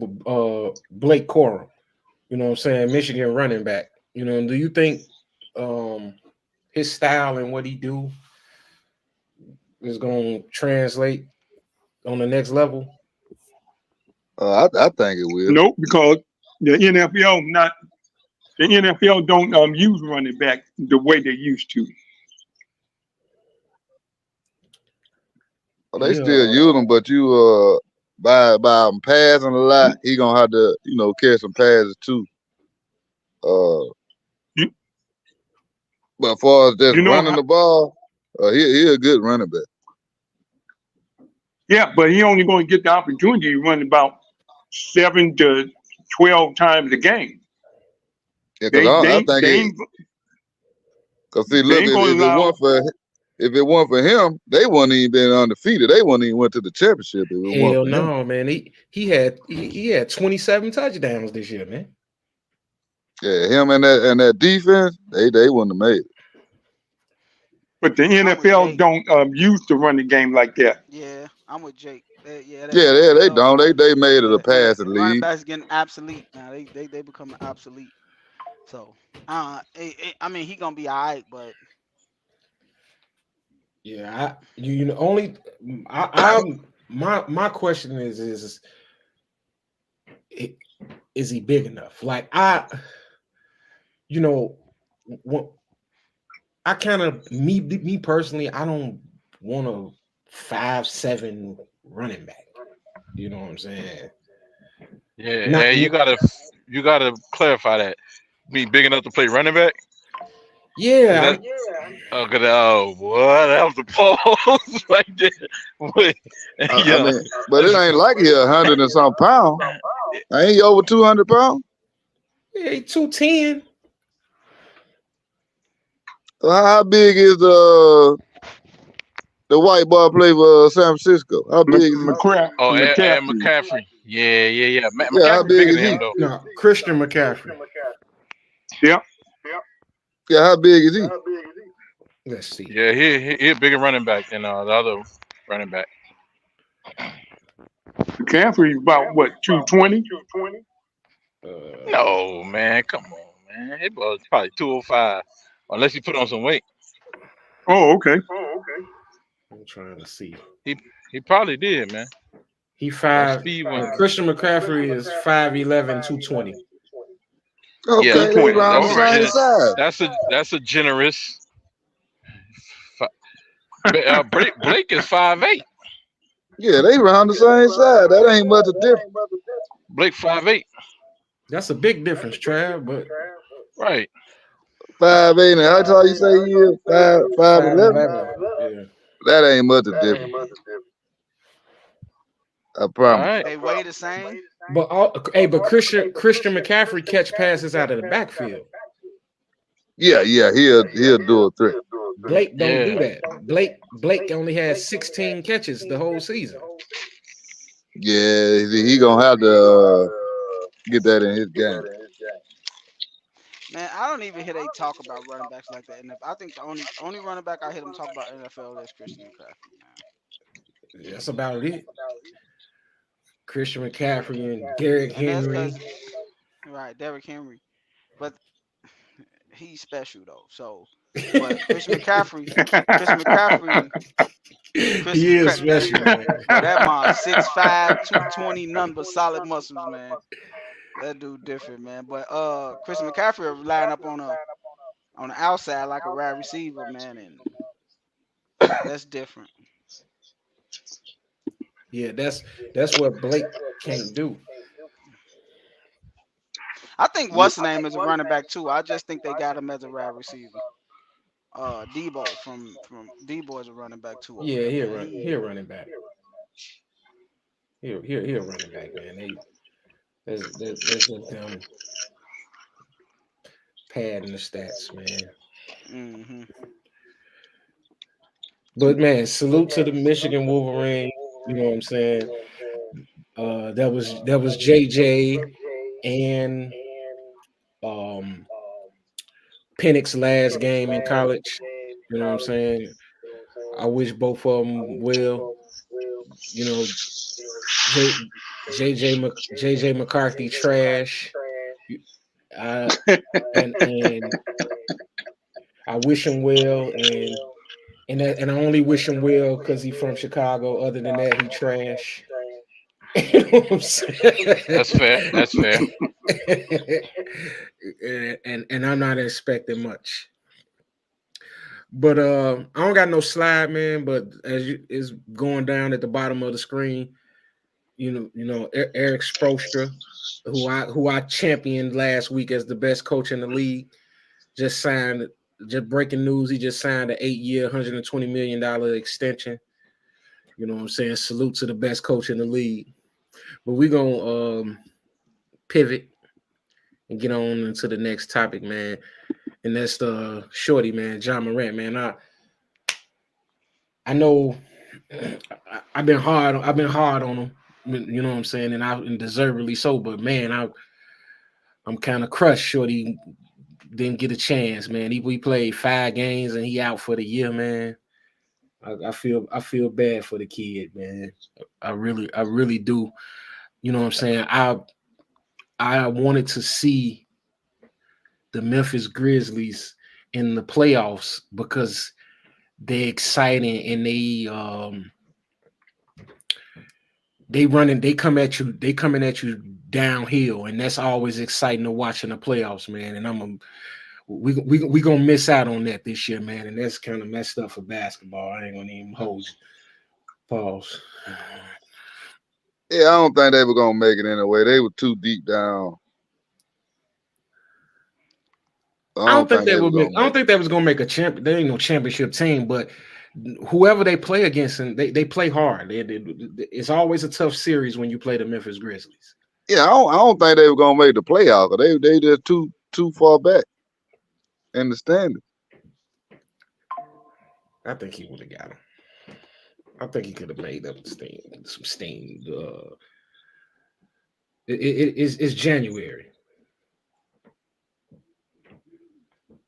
Blake Corum. You know what I'm saying? Michigan running back. You know, do you think his style and what he do is going to translate on the next level? I think it will. Nope, because the NFL don't use running back the way they used to. Well, they still use them, but you by him passing a lot, he gonna have to catch some passes too. But as far as just running the ball, he a good running back. Yeah, but he only going to get the opportunity to run about 7 to 12 times a game. Yeah, because I think because see, look, if it weren't for him, they wouldn't even been undefeated. They wouldn't even went to the championship. Hell no, man. He had 27 touchdowns this year, man. Yeah, him and that defense, they wouldn't have made it. But the NFL don't use the running game like that. Yeah, I'm with Jake. They don't. They made it a passing league. Running backs getting obsolete now. They become obsolete. So, I mean, he gonna be all right, but Yeah, you know, only I'm my question i- is he big enough? Like you know, what I kind of me personally, I don't want a 5'7" running back. You know what I'm saying? Yeah, Not yeah, you gotta clarify that. Be big enough to play running back? Is yeah, that oh boy, that was a pause right there. Wait, I yeah. mean, but it ain't like he 100 and some pounds. Ain't he over 200 pounds? he 210. So how big is the white boy play for San Francisco? How big is he? Oh, and McCaffrey. McCaffrey. Yeah, yeah, yeah. Yeah, how McCaffrey big bigger is than he? him though. No, Christian McCaffrey. Yep. Yeah, how big is he? Let's see. Yeah, he a bigger running back than the other running back. McCaffrey's about what, 220? Uh, No, man, come on, man. He was probably 205, unless he put on some weight. Oh, okay. I'm trying to see. He he probably did, man. He That five. speed one. Christian McCaffrey is 5'11", 220. Yeah, Okay, they 220. around the All right. same size. That's a generous. Blake is 5'8". Yeah, they around the same size. That ain't much of a difference. Blake 5'8". That's a big difference, Trav. But Right. 5'8", and how tall you say he is? 5'11". 5'11". Yeah. That ain't much of a difference. I All promise. right. they weigh the same. But Christian McCaffrey catch passes out of the backfield. Yeah, he'll do a threat. Blake don't do Yeah. that. Blake only has 16 catches the whole season. Yeah, he gonna have to get that in his game. Man, I don't even hear they talk about running backs like that. And I think the only running back I hear them talk about in NFL is Christian McCaffrey, man. That's about it. Christian McCaffrey and Derrick And that's Henry. because Derrick Henry, but he's special though. So, but Christian McCaffrey, He is special, man. bro, that man 6'5", 220, none but solid muscles, man. That dude different, man. But Christian McCaffrey line up on the outside like a wide receiver, man, and that's different. Yeah, that's what Blake can't do. I think what's the name is a running back too. I just think they got him as a wide receiver. Debo from Debo is a running back too over Yeah, there, he'll man. run. He'll running back. He'll running back, man. There's just them padding the stats, man. Mm-hmm. But man, salute to the Michigan Wolverine. You know what I'm saying? That was JJ and um Penix's last game in college. You know what I'm saying? I wish both of them well. You know, JJ McCarthy trash. Uh, and I wish him well, and I only wish him well because he's from Chicago. Other than that, he trash. You know what I'm saying? That's fair. That's fair. and I'm not expecting much. But I don't got no slide, man. But as you is going down at the bottom of the screen, Eric Spoelstra, who I championed last week as the best coach in the league, just signed. Just breaking news, he just signed an 8-year, $120 million extension. You know what I'm saying? Salute to the best coach in the league. But we're gonna pivot and get on into the next topic, man. And that's the shorty, man, John Morant, man. I know I've been hard on him, you know what I'm saying, and deservedly so, but man, I'm kind of crushed. Shorty didn't get a chance, man. We played 5 games and he out for the year, man. I feel bad for the kid, man. I really do. You know what I'm saying? I wanted to see the Memphis Grizzlies in the playoffs because they're exciting and they coming at you downhill, and that's always exciting to watch in the playoffs, man. And we gonna miss out on that this year, man, and that's kind of messed up for basketball. I ain't gonna even hold you. Pause. Yeah, I don't think they were gonna make it anyway. They were too deep down. I don't think they were would make. gonna I don't think they was gonna make a champ. There ain't no championship team, but whoever they play against, and they play hard. It's always a tough series when you play the Memphis Grizzlies. Yeah, I don't think they were gonna make the playoff. They just too far back in the standings. I think he would have got him. I think he could have made up some steam. It's January.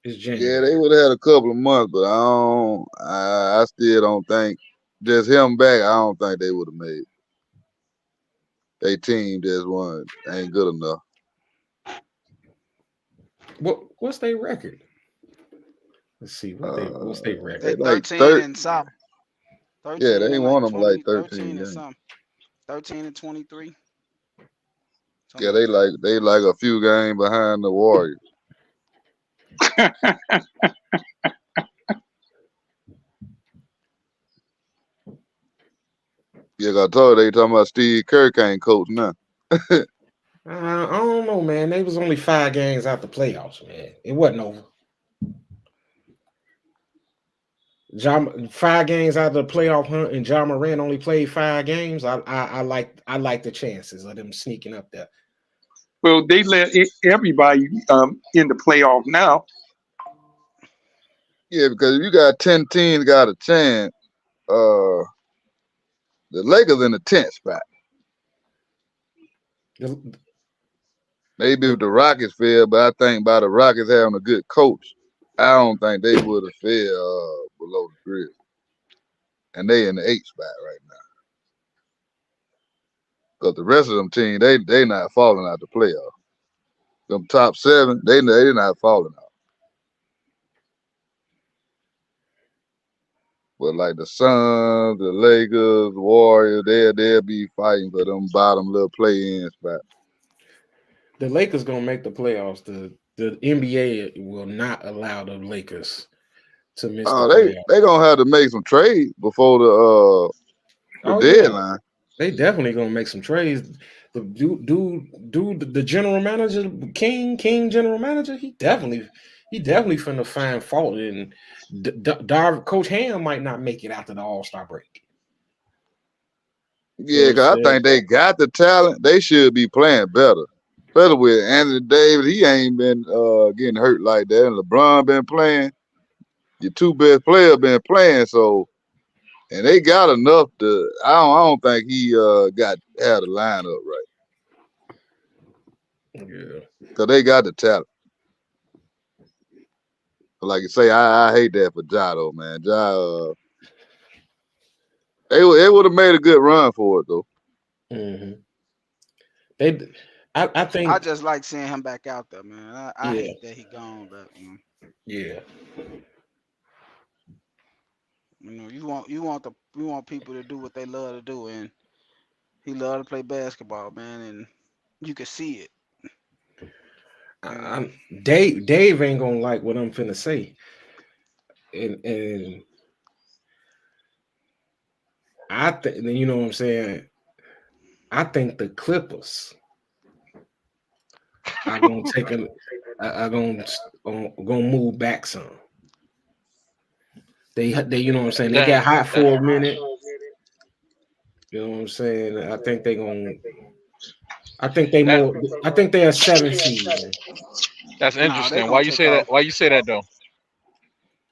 It's January. Yeah, they would have had a couple of months, but I still don't think just him back. I don't think they would have made it. They team just ain't good enough. What's their record? Let's see what's their record. They like 13 and some. 13 Yeah, they and won them 20, like 13 and games. some. 13 and 23. Yeah, they like a few games behind the Warriors. Yeah, I told you, they talking about Steve Kerr can't coach now. I don't know, man. They was only 5 games out the playoffs, man. It wasn't over. 5 games out of the playoff hunt, and Ja Morant only played 5 games. I like the chances of them sneaking up there. Well, they let everybody in the playoff now. Yeah, because if you got 10 teams got a chance, the Lakers in the 10th spot. Maybe if the Rockets fail, but I think by the Rockets having a good coach, I don't think they would have failed below the Grizzlies. And they in the 8th spot right now. Because the rest of them teams, they not falling out the playoff. Them top 7, they not falling out. But like the Suns, the Lakers, the Warriors, they'll be fighting for them bottom little play-in spot. The Lakers gonna make the playoffs. The NBA will not allow the Lakers to miss the playoffs. They gonna have to make some trades before the deadline. Yeah. They definitely gonna make some trades. The dude, the general manager, King general manager, he definitely finna find fault, and Coach Ham might not make it after the All-Star break. Yeah, because I think they got the talent. They should be playing better. Better with Anthony Davis. He ain't been getting hurt like that. And LeBron been playing. Your 2 best players been playing. So, and they got enough to. I don't think he had the lineup right. Yeah, because they got the talent. But like you say, I hate that for Ja though, man. Ja, they would have made a good run for it though. Mm-hmm. I think I just like seeing him back out there, man. I hate that he gone, but yeah. You know, you want people to do what they love to do, and he love to play basketball, man, and you can see it. Dave ain't gonna like what I'm finna say, and I think, you know what I'm saying. I think the Clippers are gonna gonna move back some. They you know what I'm saying. They got hot for a minute. You know what I'm saying. I think they're a 7 seed. That's interesting. Why you say that? Why you say that though?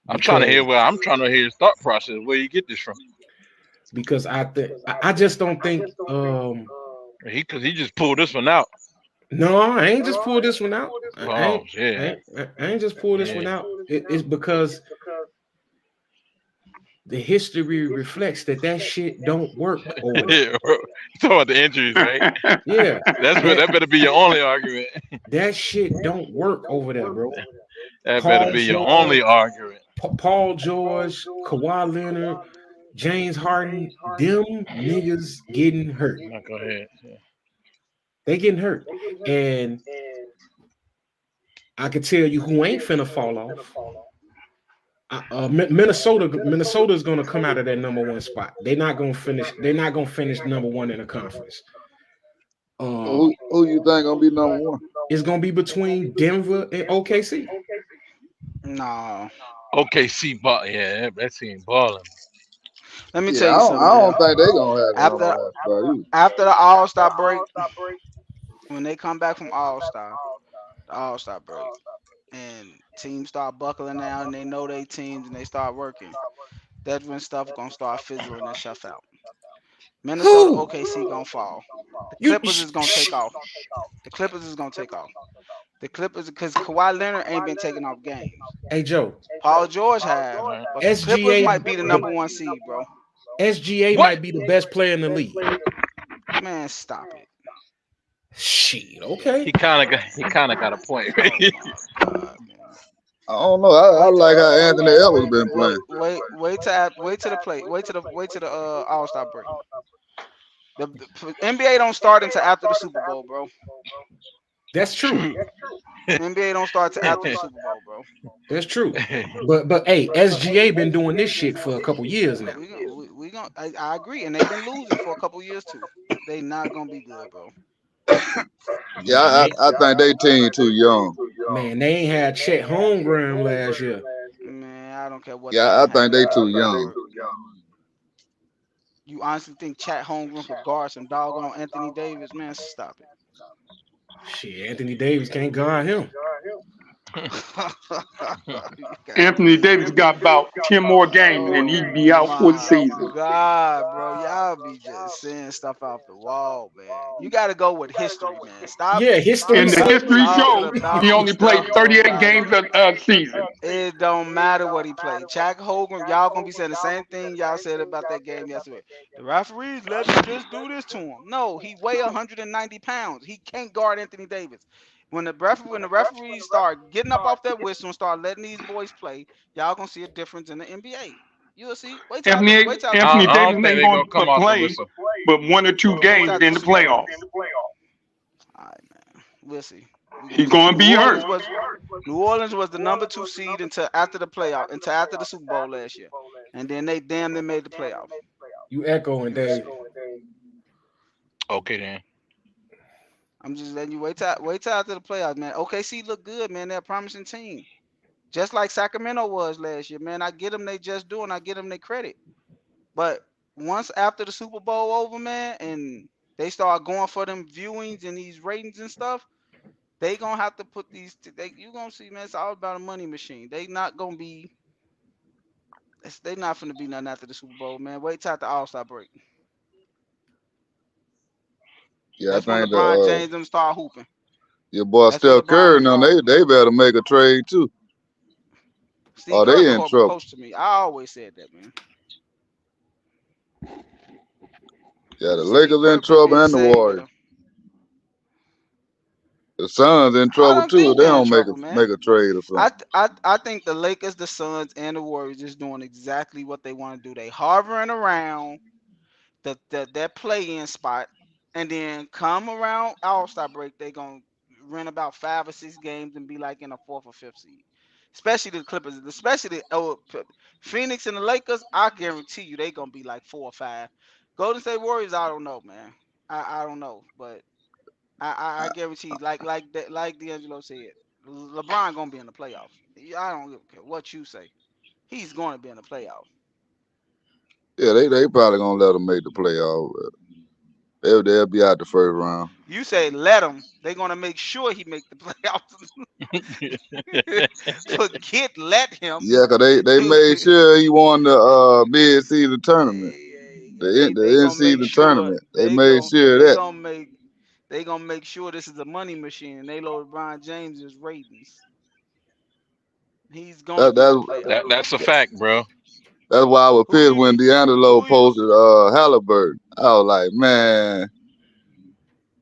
I'm trying to hear his thought process. Where you get this from? Because I just don't think he just pulled this one out. No, I ain't just pulled this one out. I ain't just pulled this one out. It's because the history reflects that shit don't work over there. Yeah, bro. You talking about the injuries, right? Yeah, That better be your only argument. that shit don't work over there, bro. That better Paul be your George, only argument. Paul George, Kawhi Leonard, James Harden, them niggas getting hurt. Now go ahead. Yeah. They getting hurt, and I can tell you who ain't finna fall off. Minnesota is going to come out of that number one spot. They're not going to finish. They're not going to finish number one in the conference. Who you think gonna be number one? It's going to be between Denver and OKC. No. OKC ball, yeah, that team balling. Let me Yeah, tell you something. I don't Man. think they gonna have the After number one spot either. after the All-Star break, when they come back from the All-Star break, and teams start buckling down and they know they teams and they start working, that's when stuff gonna start fizzling and stuff out. Minnesota, Who? OKC gonna fall. The You, Clippers is gonna take off. The Clippers is gonna take off. The Clippers, because Kawhi Leonard ain't been taking off games. hey Joe, Paul George have, Right. but the Clippers SGA, might be the number one seed, bro. SGA What? might be the best player in the league. Man, stop it. Shit, okay. He kind of got a point. Oh my God, man. I don't know. I like how Anthony Edwards been playing. Wait to the play. Wait to the All-Star break. The NBA don't start until after the Super Bowl, bro. That's true. NBA don't start till after the Super Bowl, bro. That's true. But hey, SGA been doing this shit for a couple years now. I agree, and they've been losing for a couple years too. They not gonna be good, bro. Yeah, I think they team too young. Man, they ain't had Chet Holmgren last year. Man, I don't care what. Yeah, I team think they has. too young. You honestly think Chat Holmgren could guard some doggone Anthony Davis? Man, stop it. Shit, Anthony Davis can't guard him. Anthony Davis got about 10 more games and he'd be out for the season. God, bro, y'all be just saying stuff off the wall, man. You got to go with history, man. Stop. Yeah, history. And the sucks. history talking shows about he only played stuff 38 about games a season. It don't matter what he played. Jack Hogan, y'all gonna be saying the same thing y'all said about that game yesterday. The referees let him just do this to him. No, he weigh 190 pounds. He can't guard Anthony Davis. When the referees start getting up off that whistle and start letting these boys play, y'all gonna see a difference in the NBA. You'll see. Wait till Anthony wait till Davis I don't ain't think they're going gonna come to off the play whistle. but 1 or 2 games in the playoffs. All right, man. We'll see. He's going to be hurt. New Orleans was the number 2 seed until after the playoff, until after the Super Bowl last year, and then they made the playoff. You echoing, Dave. Okay then. I'm just letting you wait till after the playoffs, man. OKC look good, man. They're a promising team, just like Sacramento was last year, man. I get them, they just do, and I get them their credit. But once after the Super Bowl over, man, and they start going for them viewings and these ratings and stuff, they gonna have to put these. You gonna see, man. It's all about a money machine. They not gonna be. They not finna be nothing after the Super Bowl, man. Wait till the All-Star break. Yeah, That's I when think LeBron James them start hooping. your boy That's when Steph Curry, LeBron now start. they better make a trade too. Steve Oh, Kerr's they a in horrible trouble. coach to me. I always said that, man. Yeah, the Steve Lakers Kerr in trouble and the saying Warriors. that. The Suns in I trouble don't too. think They they're in don't trouble, man. make a trade or something. I think the Lakers, the Suns, and the Warriors is doing exactly what they want to do. They hovering around that play-in spot, and then come around All-Star break, they gonna run about 5 or 6 games and be like in a 4th or 5th seed. Especially the Clippers, especially Phoenix and the Lakers. I guarantee you they gonna be like 4 or 5. Golden State Warriors, I don't know, man. I don't know, but I guarantee, like D'Angelo said, LeBron gonna be in the playoffs. I don't care what you say. He's going to be in the playoffs. Yeah, they probably gonna let them make the playoff. They'll be out the first round. You say let him. They're gonna make sure he make the playoffs. Forget let him. Yeah, 'cause they made sure he won the mid-season tournament, the Gonna make in-season sure tournament. They made sure of that. they gonna make sure this is a money machine. They know LeBron James's ratings. He's gonna That be in the that playoffs. That's a fact, bro. That's why I was Who pissed when you D'Angelo who you posted Halliburton. I was like, man,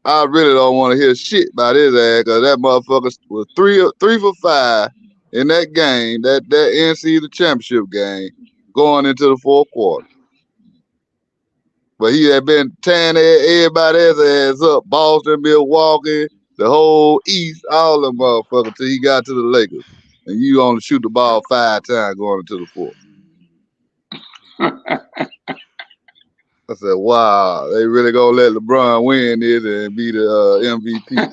I really don't want to hear shit about his ass because that motherfucker was three for 5 in that game, that NC the championship game, going into the fourth quarter. But he had been tearing everybody's ass up, Boston, Milwaukee, the whole East, all them motherfuckers till he got to the Lakers. And you only shoot the ball 5 times going into the fourth. I said, wow, they really gonna let LeBron win this and be the MVP.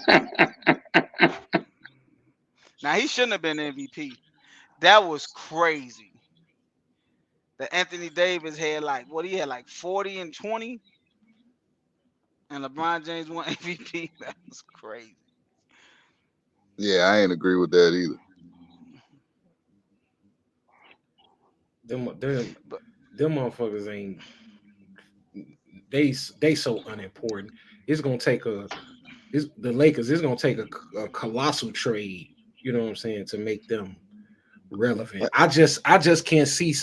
now he shouldn't have been MVP. That was crazy. That Anthony Davis had like what he had like 40 and 20, and LeBron James won MVP. That was crazy. Yeah, I ain't agree with that either. But Them motherfuckers ain't. They so unimportant. It's gonna take the Lakers. It's gonna take a colossal trade. You know what I'm saying, to make them relevant. I just can't see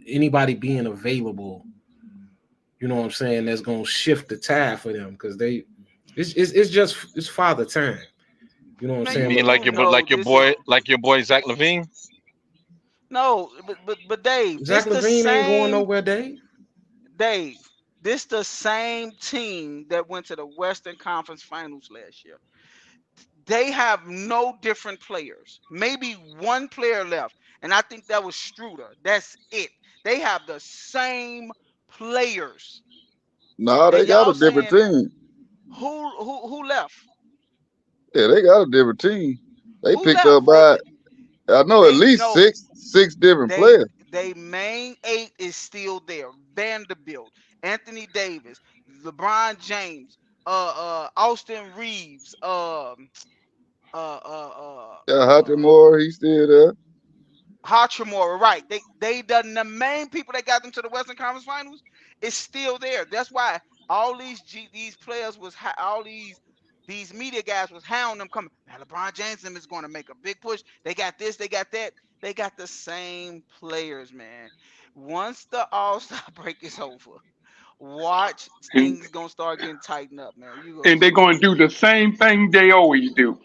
anybody being available. You know what I'm saying? That's gonna shift the tide for them because it's father time. You know what I'm man, You saying? mean you know this is like your boy Zach LaVine? no, but Dave, Zach this the Levine ain't going same nowhere, Dave. Dave. This the same team that went to the Western Conference Finals last year. They have no different players. Maybe one player left, and I think that was Struder. That's it. They have the same players. No, they And got a y'all different saying team. who left? Yeah, they got a different team. They Who picked up left? by, I know, at They least no six different they players. they main 8 is still there. Vanderbilt, Anthony Davis, LeBron James, Austin Reeves, Yeah, uh Hachimura, he's still there. Hachimura, right? They done the main people that got them to the Western Conference Finals is still there. That's why all these players was all these media guys was hounding them coming. Now LeBron James them is going to make a big push. They got this, they got that. They got the same players, man. Once the All Star break is over, watch and, things gonna start getting tightened up, man. You gonna and they're see. going to do the same thing they always do.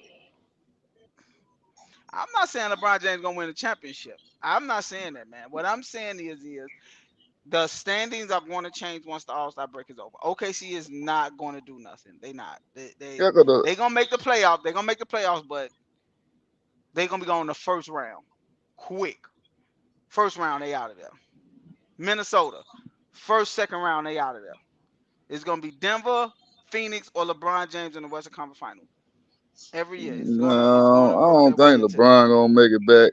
I'm not saying LeBron James gonna win a championship. I'm not saying that, man. What I'm saying is the standings are going to change once the All Star break is over. OKC is not going to do nothing. They not. Yeah, 'cause They gonna make the playoff. They gonna make the playoffs, but they gonna be going the first round, quick. First round they out of there. Minnesota, first second round they out of there. It's gonna be Denver, Phoenix, or LeBron James in the Western Conference Final. Every year it's no, gonna I work don't their way think into that. LeBron gonna make it back.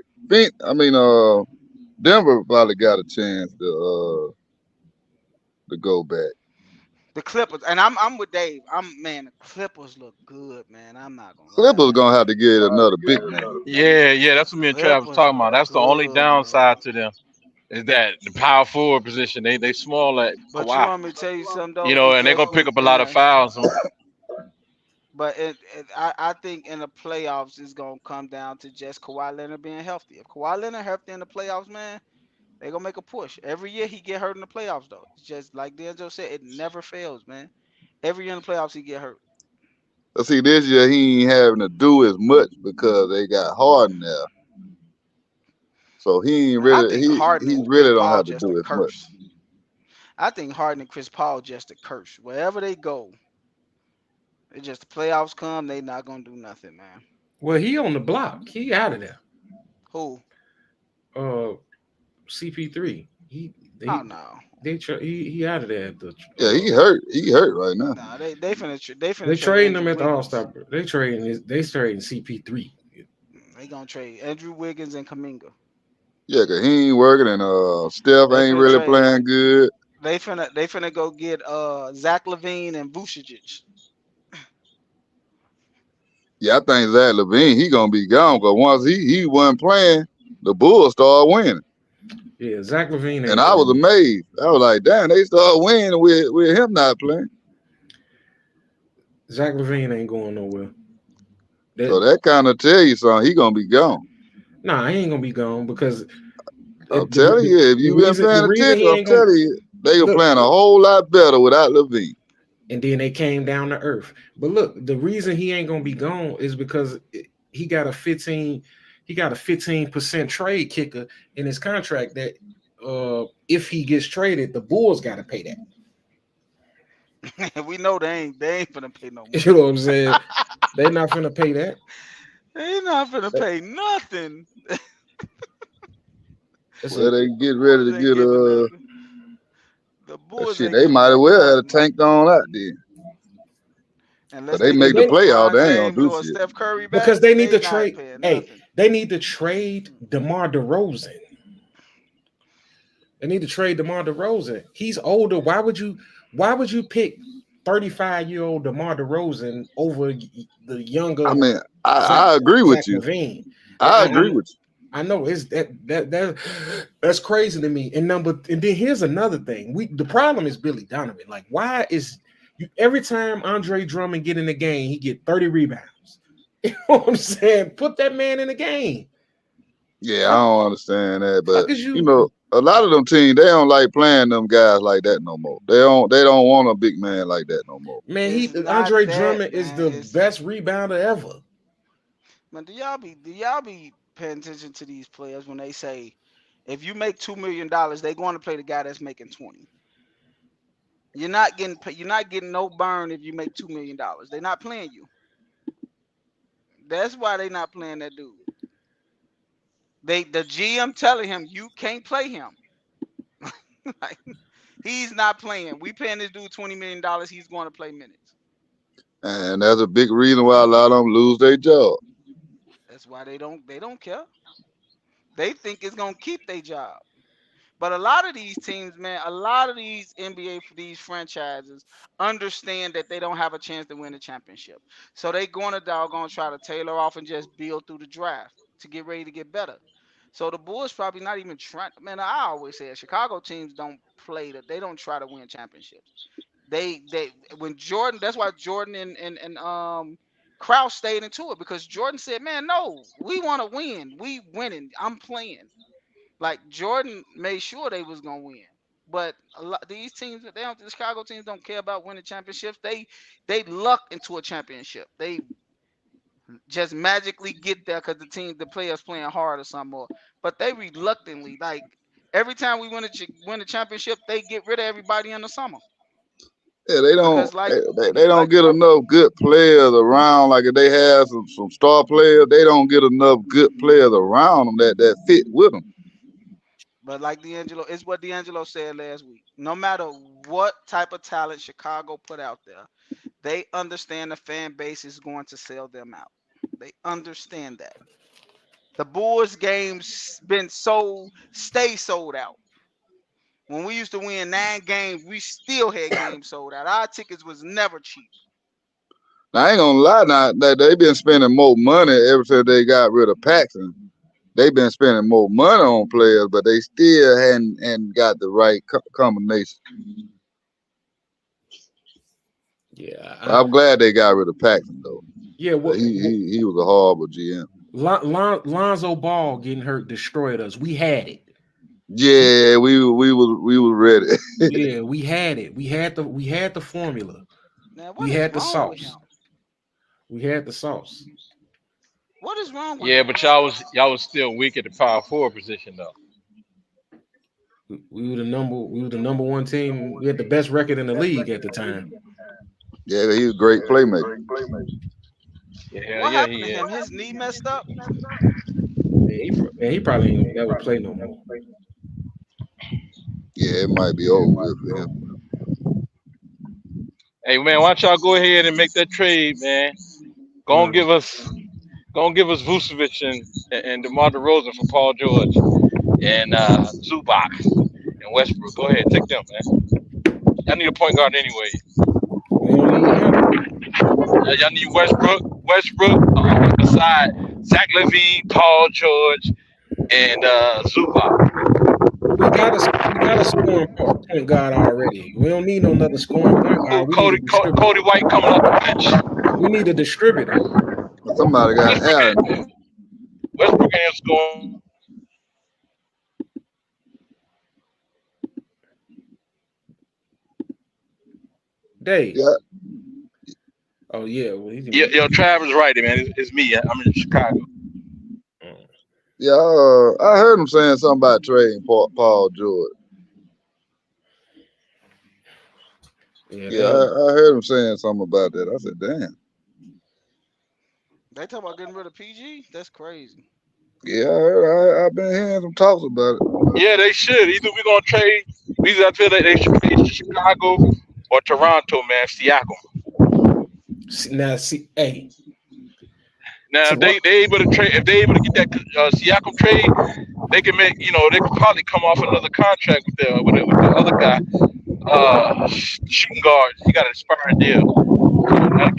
Denver probably got a chance to go back. The Clippers, and I'm with Dave. The Clippers look good, man. I'm not gonna lie, Clippers man. gonna have to get another big man. Yeah, that's what me and Trav was Clippers talking look about. That's the only good, man. downside to them is that the power forward position. They small at But you Kawhi, want me to tell you something you though? know, It's and they're just gonna pick with up a lot of fouls. but I think in the playoffs it's gonna come down to just Kawhi Leonard being healthy. If Kawhi Leonard healthy in the playoffs, man, they gonna make a push. Every year he get hurt in the playoffs though. It's just like D'Angelo said, it never fails, man. Every year in the playoffs he get hurt. But see, this year he ain't having to do as much because they got Harden there. So he ain't Man, I really think Harden he and Chris really don't Paul have to just a do as much. curse. I think Harden and Chris Paul just a curse. Wherever they go, it's just the playoffs come, they not gonna do nothing, man. Well, he on the block. He out of there. Who? Uh, CP3. Oh no. He out of there. Yeah, he hurt. He hurt right now. Nah, they finna They trade trading him Andrew at the All Wiggins. Star. They trading CP3. They gonna trade Andrew Wiggins and Kaminga. Yeah, 'cause he ain't working and Steph They ain't finna really trade. playing good. They finna go get Zach LaVine and Vucevic. Yeah, I think Zach LaVine, he gonna be gone because once he wasn't playing, the Bulls started winning. Yeah, Zach Levine And ain't I was going. amazed. I was like, damn, they started winning with him not playing. Zach Levine ain't going nowhere. So that kind of tell you something. He gonna be gone. Nah, he ain't gonna be gone because I'm telling you, if you've been paying the reason attention, he I'm ain't gonna telling you, they were look, playing a whole lot better without Levine. and then they came down to earth. But look, the reason he ain't gonna be gone is because he got a 15% trade kicker in his contract that if he gets traded, the Bulls gotta pay that. We know they ain't finna pay no You money. know what I'm saying? They're not finna pay that. They ain't not finna pay nothing. Well, they get ready Bulls to ain't get giving them. The Bulls shit. ain't They giving might as them well have nothing. tanked on out there. But Unless they they make get the They, playoff, LeBron they ain't gonna James do or shit. Steph Curry back, because they need they to not trade. paying Hey, nothing. they need to trade DeMar DeRozan. They need to trade DeMar DeRozan. He's older. Why would you pick 35-year-old DeMar DeRozan over the I younger mean, Zach I agree with you. LaVine? I agree with you. I know it's that's crazy to me. And then here's another thing. The problem is Billy Donovan. Like, why is every time Andre Drummond get in the game, he get 30 rebounds? You know what I'm saying? Put that man in the game. Yeah, I don't understand that, but Is you? you know, a lot of them teams they don't like playing them guys like that no more. They don't want a big man like that no more. Man, It's not Andre that, Drummond is man. the It's best rebounder ever. man. Do y'all be paying attention to these players when they say if you make $2 million, they going to play the guy that's making 20. You're not getting no burn if you make $2 million. They're not playing you. That's why they not playing that dude. The GM telling him you can't play him. Like, he's not playing. We paying this dude $20 million. He's going to play minutes. And that's a big reason why a lot of them lose their job. That's why they don't care. They think it's gonna keep their job. But a lot of these teams, man, a lot of these NBA for these franchises understand that they don't have a chance to win the championship. So they gonna try to tailor off and just build through the draft to get ready to get better. So the Bulls probably not even trying. Man, I always say Chicago teams don't play that. They don't try to win championships. They when Jordan. That's why Jordan and Krause stayed into it because Jordan said, "Man, no, we want to win. We winning. I'm playing." Like Jordan made sure they was gonna win. But a lot these teams, the Chicago teams don't care about winning championships. They luck into a championship. They just magically get there because the players playing hard or something more. But they reluctantly, like every time we win a championship, they get rid of everybody in the summer. Yeah, they don't Because like they don't get enough good players around. Like if they have some star players, they don't get enough good players around them that fit with them. But like D'Angelo, it's what D'Angelo said last week. No matter what type of talent Chicago put out there, they understand the fan base is going to sell them out. They understand that. The Bulls games stay sold out. When we used to win 9 games, we still had games sold out. Our tickets was never cheap. Now, I ain't gonna lie, now that they been spending more money ever since they got rid of Paxson. They've been spending more money on players, but they still hadn't got the right combination. Yeah, I'm glad they got rid of Paxson though. Yeah, he was a horrible GM. Lonzo Ball getting hurt destroyed us. We had it. Yeah, we was ready. Yeah, we had it. We had the formula. Now, We had the sauce. We had the sauce. What is wrong with Yeah, him? but y'all was still weak at the power forward position though. We were the number one team. We had the best record in the league at the time. Yeah, he was a great playmaker. Yeah, What yeah, happened to him? His knee messed up? He probably ain't gonna never play no more. Yeah, it might be over with for him. Hey man, why don't y'all go ahead and make that trade, man? Go and give us Vucevic and DeMar DeRozan for Paul George and Zubac and Westbrook. Go ahead, take them, man. Y'all need a point guard anyway. We don't need him. Y'all need Westbrook beside Zach LaVine, Paul George, and Zubac. We got a scoring point guard already. We don't need no another scoring point guard. Cody White coming off the bench. We need a distributor. Somebody got Aaron. Westbrook ain't scoring. Dave. Yeah. Oh yeah. Well, Yo, Travis right, man. It's me. I'm in Chicago. Yeah, I heard him saying something about trading Paul George. Yeah, I heard him saying something about that. I said, damn. They talk about getting rid of PG. That's crazy. Yeah, I've been hearing some talks about it. Yeah, they should. Either we're gonna trade. I feel that they should trade Chicago or Toronto, man. Siakam. Now, see, hey. Now, if they able to trade, if they able to get that Siakam trade, they can make. They could probably come off another contract with the other guy, shooting guard. He got an expiring deal.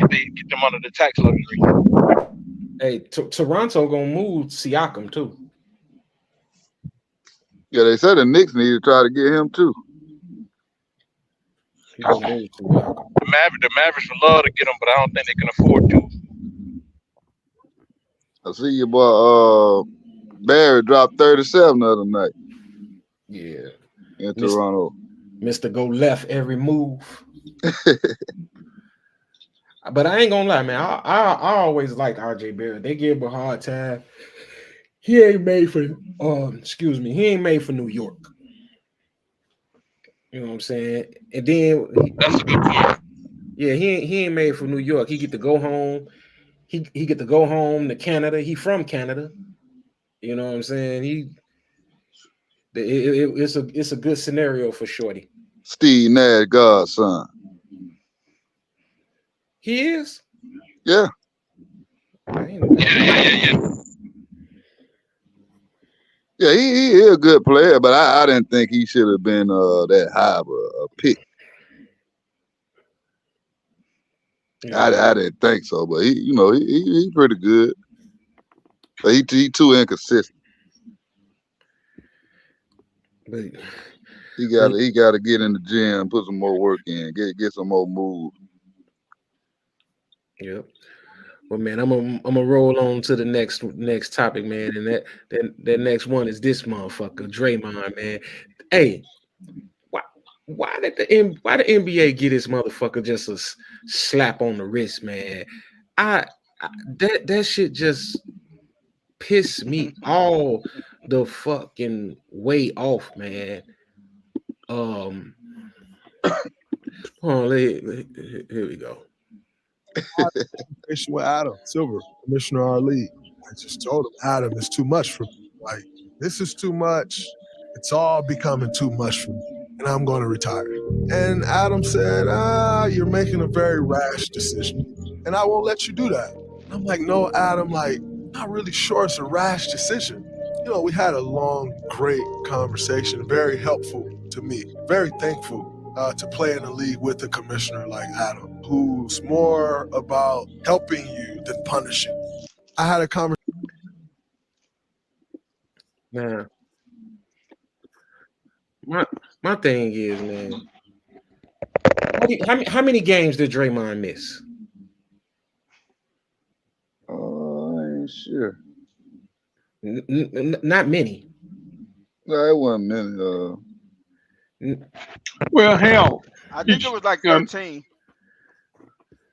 Get them under the tax luxury. Hey, Toronto gonna move Siakam too. Yeah, they said the Knicks need to try to get him too. He gonna move Siakam. The Mavericks would love to get him, but I don't think they can afford to. I see your boy Barry dropped 37 the other night. Yeah. In Toronto. Mr. Go left every move. But I ain't gonna lie, man. I always like RJ Barrett. They give him a hard time. He ain't made for he ain't made for New York. You know what I'm saying? And then that's a good point. Yeah, he ain't made for New York. He get to go home. He get to go home to Canada. He from Canada. You know what I'm saying? It's a good scenario for Shorty. Steve Nash godson. He is? Yeah. Yeah, he is a good player, but I didn't think he should have been that high of a pick. Yeah. I didn't think so, but he's pretty good. But he too inconsistent. But he got to get in the gym, put some more work in, get some more moves. Yep. Well, man, I'm gonna roll on to the next topic, man, and that next one is this motherfucker, Draymond, man. Hey, why did the NBA get this motherfucker just a slap on the wrist, man? That shit just pissed me all the fucking way off, man. Hold on, here we go. With Adam Silver, Commissioner of our league. I just told him, Adam, it's too much for me. Like, this is too much. It's all becoming too much for me, and I'm going to retire. And Adam said, you're making a very rash decision, and I won't let you do that. I'm like, no, Adam, like, not really sure it's a rash decision. We had a long, great conversation, very helpful to me, very thankful to play in a league with a commissioner like Adam, who's more about helping you than punishing. I had a conversation. Nah. My thing is, man, how many games did Draymond miss? I ain't sure. Not many. No, it wasn't many. Well, hell, I think it was like 13.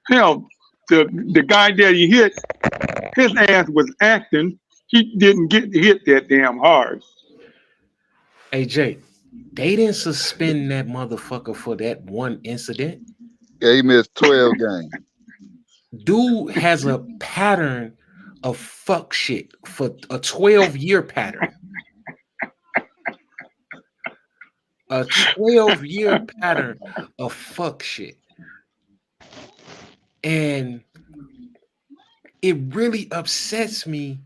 Hell, the guy that he hit, his ass was acting. He didn't get hit that damn hard. Hey, Jay, they didn't suspend that motherfucker for that one incident. Yeah, he missed 12 games. Dude has a pattern of fuck shit for a 12-year pattern. A 12-year pattern of fuck shit. And it really upsets me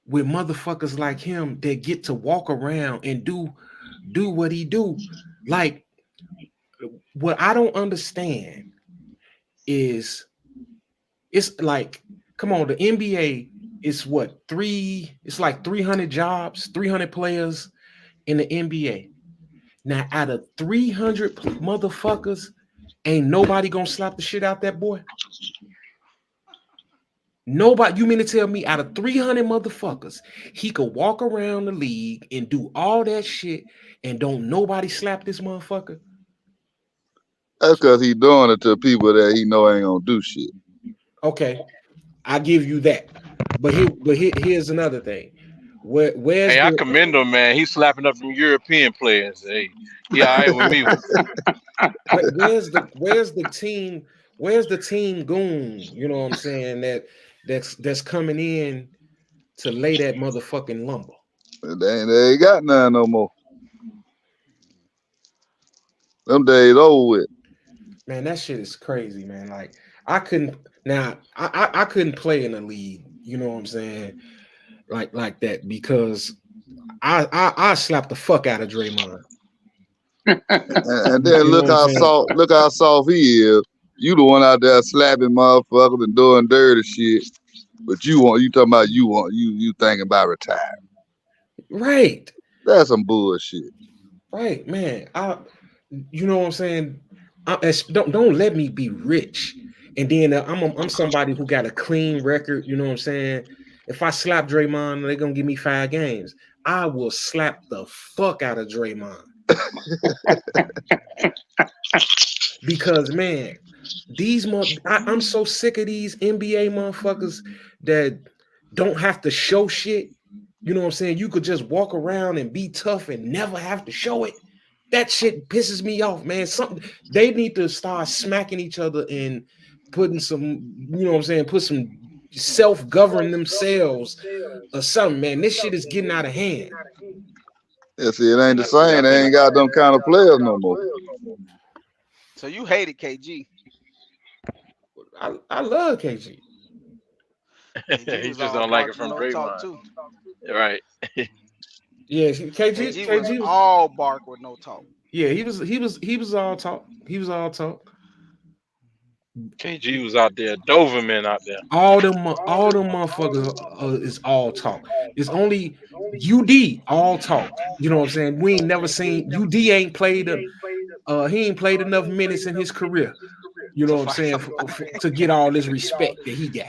with motherfuckers like him that get to walk around and do what he do. Like, what I don't understand is, it's like, come on, the NBA is what, it's like 300 jobs, 300 players in the NBA. Now, out of 300 motherfuckers, ain't nobody gonna slap the shit out that boy? Nobody. You mean to tell me out of 300 motherfuckers, he could walk around the league and do all that shit and don't nobody slap this motherfucker? That's because he doing it to people that he know ain't gonna do shit. Okay, I give you that. But here's another thing. Where's Hey, I the commend him, man. He's slapping up them European players. Hey, he all right with me. where's the team? Where's the team goon? You know what I'm saying? That's coming in to lay that motherfucking lumber. They ain't got none no more. Them days over with. Man, that shit is crazy, man. Like I couldn't I couldn't play in a league, you know what I'm saying? Like that because I slapped the fuck out of Draymond. And then You know look what I'm how saying? soft he is. You the one out there slapping motherfuckers and doing dirty shit. But you talking about you thinking about retiring. Right. That's some bullshit. Right, man. You know what I'm saying? Don't let me be rich. And then I'm somebody who got a clean record, you know what I'm saying? If I slap Draymond, they're gonna give me 5 games. I will slap the fuck out of Draymond. Because man, I'm so sick of these NBA motherfuckers that don't have to show shit. You know what I'm saying? You could just walk around and be tough and never have to show it. That shit pisses me off, man. They need to start smacking each other and putting some, you know what I'm saying, put some self-govern themselves or something, man. This shit is getting out of hand. Yeah, see, it ain't the same. They ain't got them kind of players no more. So you hated KG. I love KG. He just don't like it from Draymond. Too. Right. Yeah, KG was all bark with no talk. Yeah, he was all talk. He was all talk. KG was out there, Doverman out there. All them motherfuckers is all talk. It's only UD all talk. You know what I'm saying? We ain't never seen UD ain't played he ain't played enough minutes in his career. You know what I'm saying? To get all this respect that he got.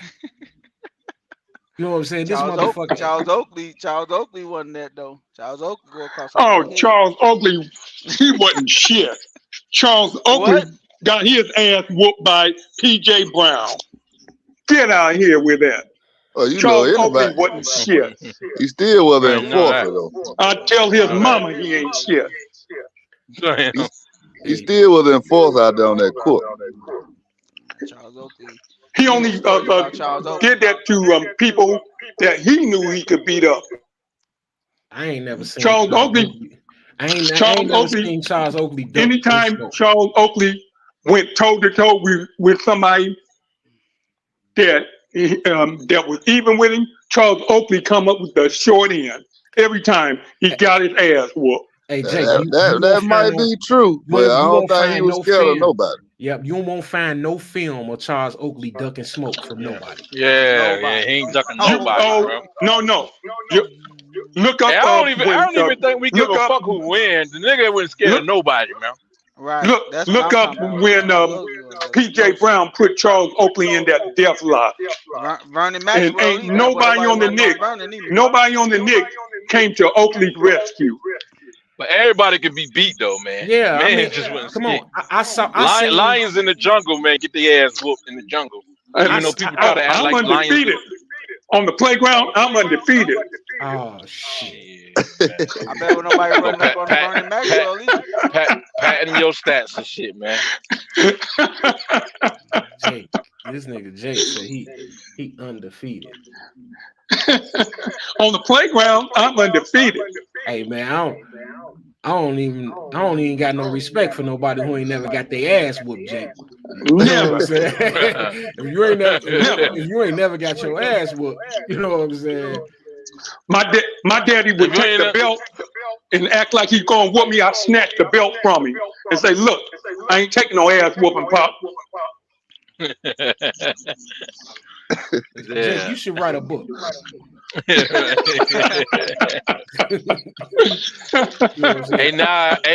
You know what I'm saying? This motherfucker. Charles Oakley wasn't that though. Charles Oakley go across. Charles Oakley, he wasn't shit. Charles Oakley got his ass whooped by PJ Brown. Get out of here with that. Oh, you Charles know anybody. Oakley wasn't shit. He still was an enforcer though. I tell his mama he ain't shit. He still was an enforcer out there on that court. Charles Oakley. He only did that to people that he knew he could beat up. I ain't never seen Charles Oakley. I ain't never seen Charles Oakley. Anytime Charles Oakley went toe to toe with somebody that was even with him, Charles Oakley come up with the short end every time he got his ass whooped. Hey Jake, that might be true, but I don't think he was scared of nobody. Yep, you won't find no film of Charles Oakley ducking smoke from nobody. Yeah, he ain't ducking nobody, bro. No. Look up. Hey, I don't even think we give a fuck who wins. The nigga wasn't scared of nobody, man. Right. Look up when PJ Brown put Charles Oakley in that death lock. Vernon Maxwell, and ain't nobody on the Knicks came to Oakley's rescue. But everybody can be beat though, man. Yeah, man, I mean, just wouldn't come on. I seen lions in the jungle, man. Get their ass whooped in the jungle. Even though people try to act I'm like undefeated. Lions. On the playground, I'm undefeated. Oh shit! I bet when nobody running up on Vernon Maxwell either. Patting your stats and shit, man. Jake, this nigga Jake said he undefeated. On the playground, I'm undefeated. Hey man, I don't even got no respect for nobody who ain't never got their ass whooped, Jake. You know what I'm saying? if you ain't never got your ass whooped, you know what I'm saying? My daddy would take the belt and act like he's gonna whoop me. I snatch the belt from him and say, "Look, I ain't taking no ass whooping, Pop." Jake, you should write a book.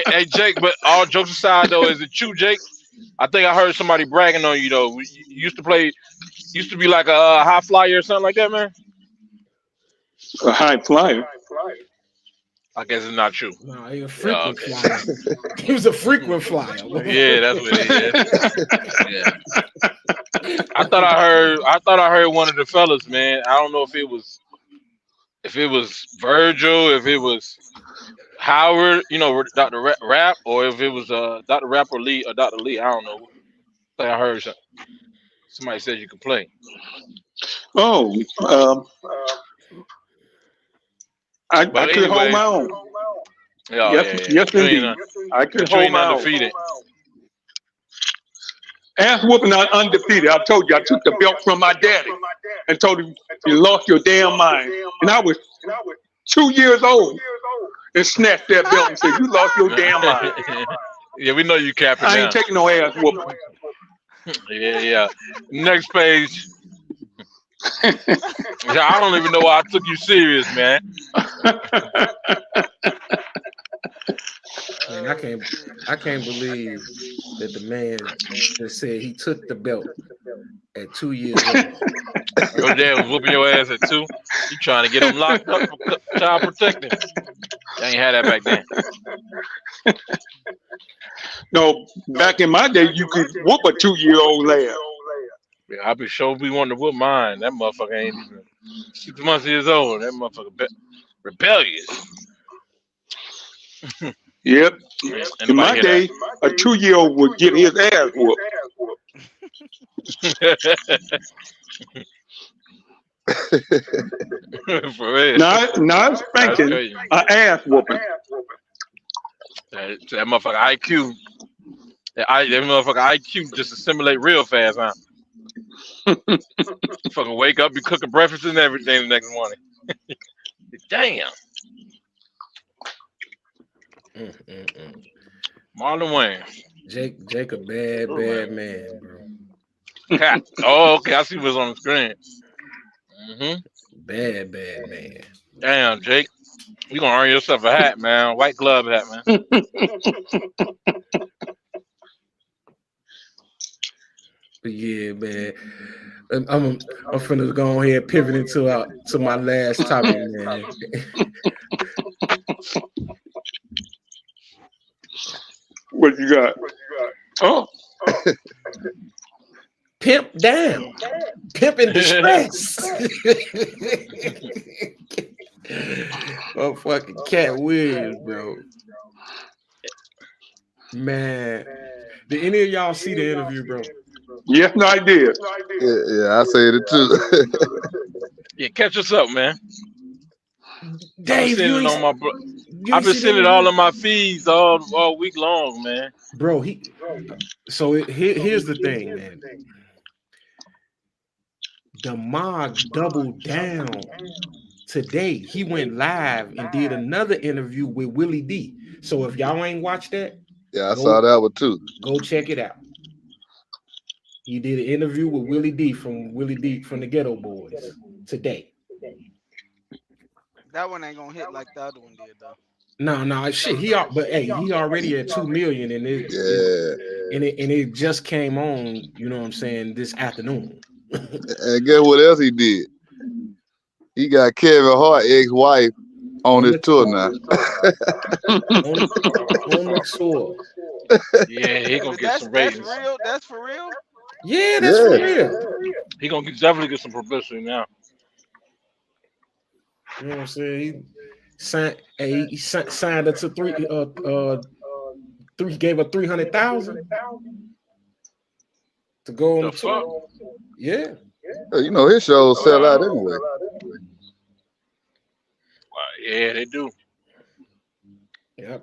Hey Jake, but all jokes aside though, is it true, Jake? I think I heard somebody bragging on you though. You used to be like a high flyer or something like that, man. A high flyer. I guess it's not true. No, he was a Yeah, frequent okay. flyer. He was a frequent flyer. Yeah, that's what it is. Yeah. I thought I heard one of the fellas, man. I don't know if it was Virgil, if it was Howard, Dr. Rap, or if it was Dr. Rap or Lee or Dr. Lee. I don't know. I heard somebody said you could play. Oh, I But could hold anyway, my own. yeah, Yes, yeah. indeed. I could But you hold ain't my own. undefeated. Ass whooping not undefeated. I told you, I took the belt from my daddy and told him, you lost your damn mind. And I was 2 years old and snatched that belt and said, you lost your damn mind. Yeah, we know you capping I now. ain't taking no ass whooping. Yeah. Next page. I don't even know why I took you serious, man. Man, I can't believe that the man that said he took the belt at 2 years old. Your dad was whooping your ass at 2. You trying to get him locked up for child protecting. They ain't had that back then. No, back in my day, you could whoop a 2-year-old ass. Yeah, I be sure we wanted to whoop mine. That motherfucker ain't even 6 months years old. That motherfucker rebellious. Yep. Ain't In my nobody day, a 2-year-old would get his ass whooped. For real. Not That's spanking, crazy. an ass whooping. That motherfucker IQ. That motherfucker IQ just assimilate real fast, huh? Fucking wake up, be cooking breakfast and everything the next morning. Damn. Marlon Wayne. Jake a bad man, bro. Oh, okay. I see what's on the screen. Bad man. Damn, Jake. You gonna earn yourself a hat, man. White glove hat, man. But yeah, man. I'm finna go ahead and pivot into to my last topic, man. What you got? Oh. Pimp down. Pimp in distress. Oh, fucking Cat Williams, bro. Man. Did any of y'all see the interview, bro? Yes, no, I did. Yeah, I said it too. Yeah, catch us up, man. Dave, I've been sending it all on my feeds all week long, man. Bro, here's the thing, man. The Mog doubled down today. He went live and did another interview with Willie D. So if y'all ain't watched that, yeah, I saw that one too. Go check it out. He did an interview with Willie D from the Ghetto Boys today. That one ain't gonna hit like the other one did, though. No, shit. He already at 2 million, and it just came on. You know what I'm saying, this afternoon. And guess what else he did? He got Kevin Hart ex-wife on his tour now. on the tour. Yeah, he gonna get some ratings. That's real. That's for real. Yeah, that's for real. He gonna definitely get some publicity now. You know what I'm saying? He signed her to three. Gave her 300,000 to go on the tour. Yeah. You know his shows sell out anyway. Yeah, they do. Yeah,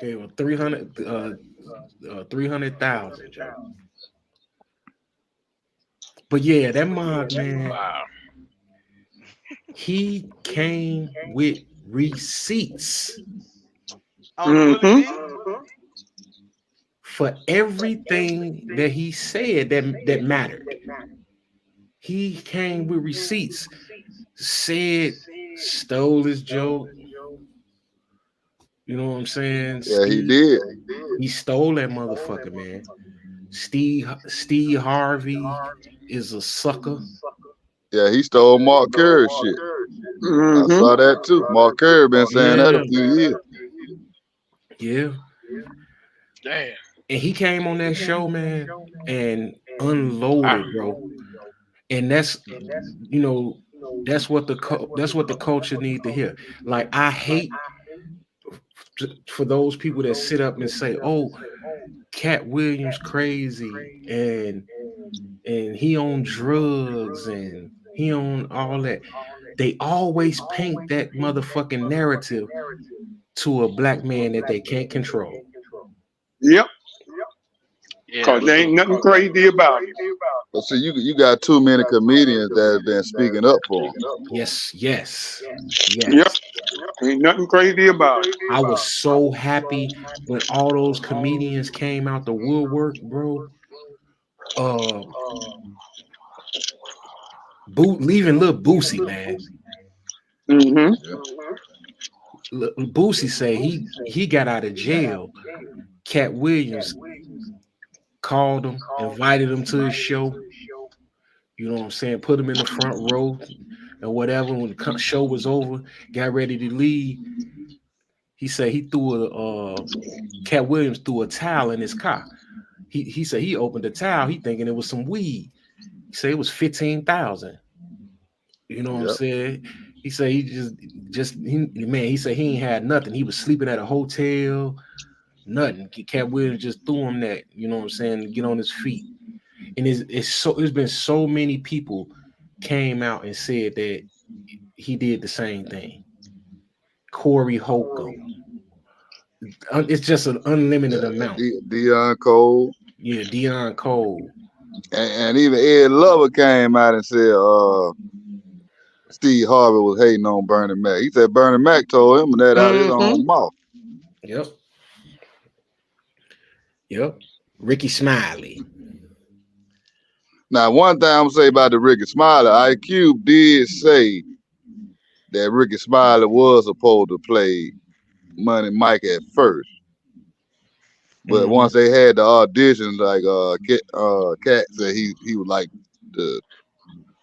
gave her 300,000. But yeah, that Mog, man. Wow. He came with receipts for everything that he said that mattered. He came with receipts. Said stole his joke. You know what I'm saying? Yeah, he did. He stole that motherfucker, man. Steve Harvey is a sucker. Yeah, he stole Mark Curry shit. I saw that too. Mark Curry been saying that a few years. Yeah. Damn. And he came on that show, man, and I, unloaded, bro. And that's that's what that's what the culture need to hear. Like, I hate for those people that sit up and say, "Oh, Cat Williams crazy and he on drugs and he on all that." They always paint that motherfucking narrative to a black man that they can't control. Yep. yeah. Cause there ain't nothing crazy about it. But see, you got too many comedians that have been speaking up for him. Yes, yes, Yep. yes. Ain't nothing crazy about it. I was so happy when all those comedians came out the woodwork, bro. Uh, leaving little Boosie, man. Mm-hmm. Boosie say he got out of jail. Cat Williams called him, invited him to his show. You know what I'm saying? Put him in the front row and whatever. When the show was over, got ready to leave. He said he threw Cat Williams threw a towel in his car. He said he opened the towel. He thinking it was some weed. He said it was 15,000. You know what I'm saying? He said he he said he ain't had nothing. He was sleeping at a hotel, nothing. Cat Williams just threw him that, you know what I'm saying, to get on his feet. And it's been so many people came out and said that he did the same thing. Corey Holcomb. It's just an unlimited amount. Deion Cole. Yeah, Deion Cole. And even Ed Lover came out and said Steve Harvey was hating on Bernie Mac. He said Bernie Mac told him that out of his own mouth. Yep. Ricky Smiley. Now, one thing I'm gonna say about the Ricky Smiley, IQ did say that Ricky Smiley was supposed to play Money Mike at first. But once they had the auditions, like Cat said he was like the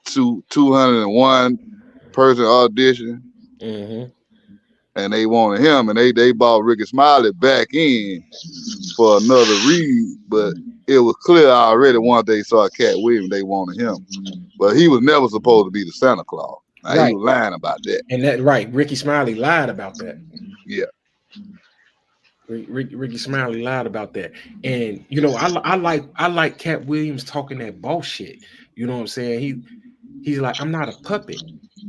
201 person audition, and they wanted him, and they brought Ricky Smiley back in for another read. But it was clear already once they saw Cat Williams, they wanted him. But he was never supposed to be the Santa Claus. Now, Right. he was lying about that. And that Ricky Smiley lied about that. Yeah. Ricky Smiley lied about that. And I like Cat Williams talking that bullshit. You know what I'm saying? He's like, I'm not a puppet.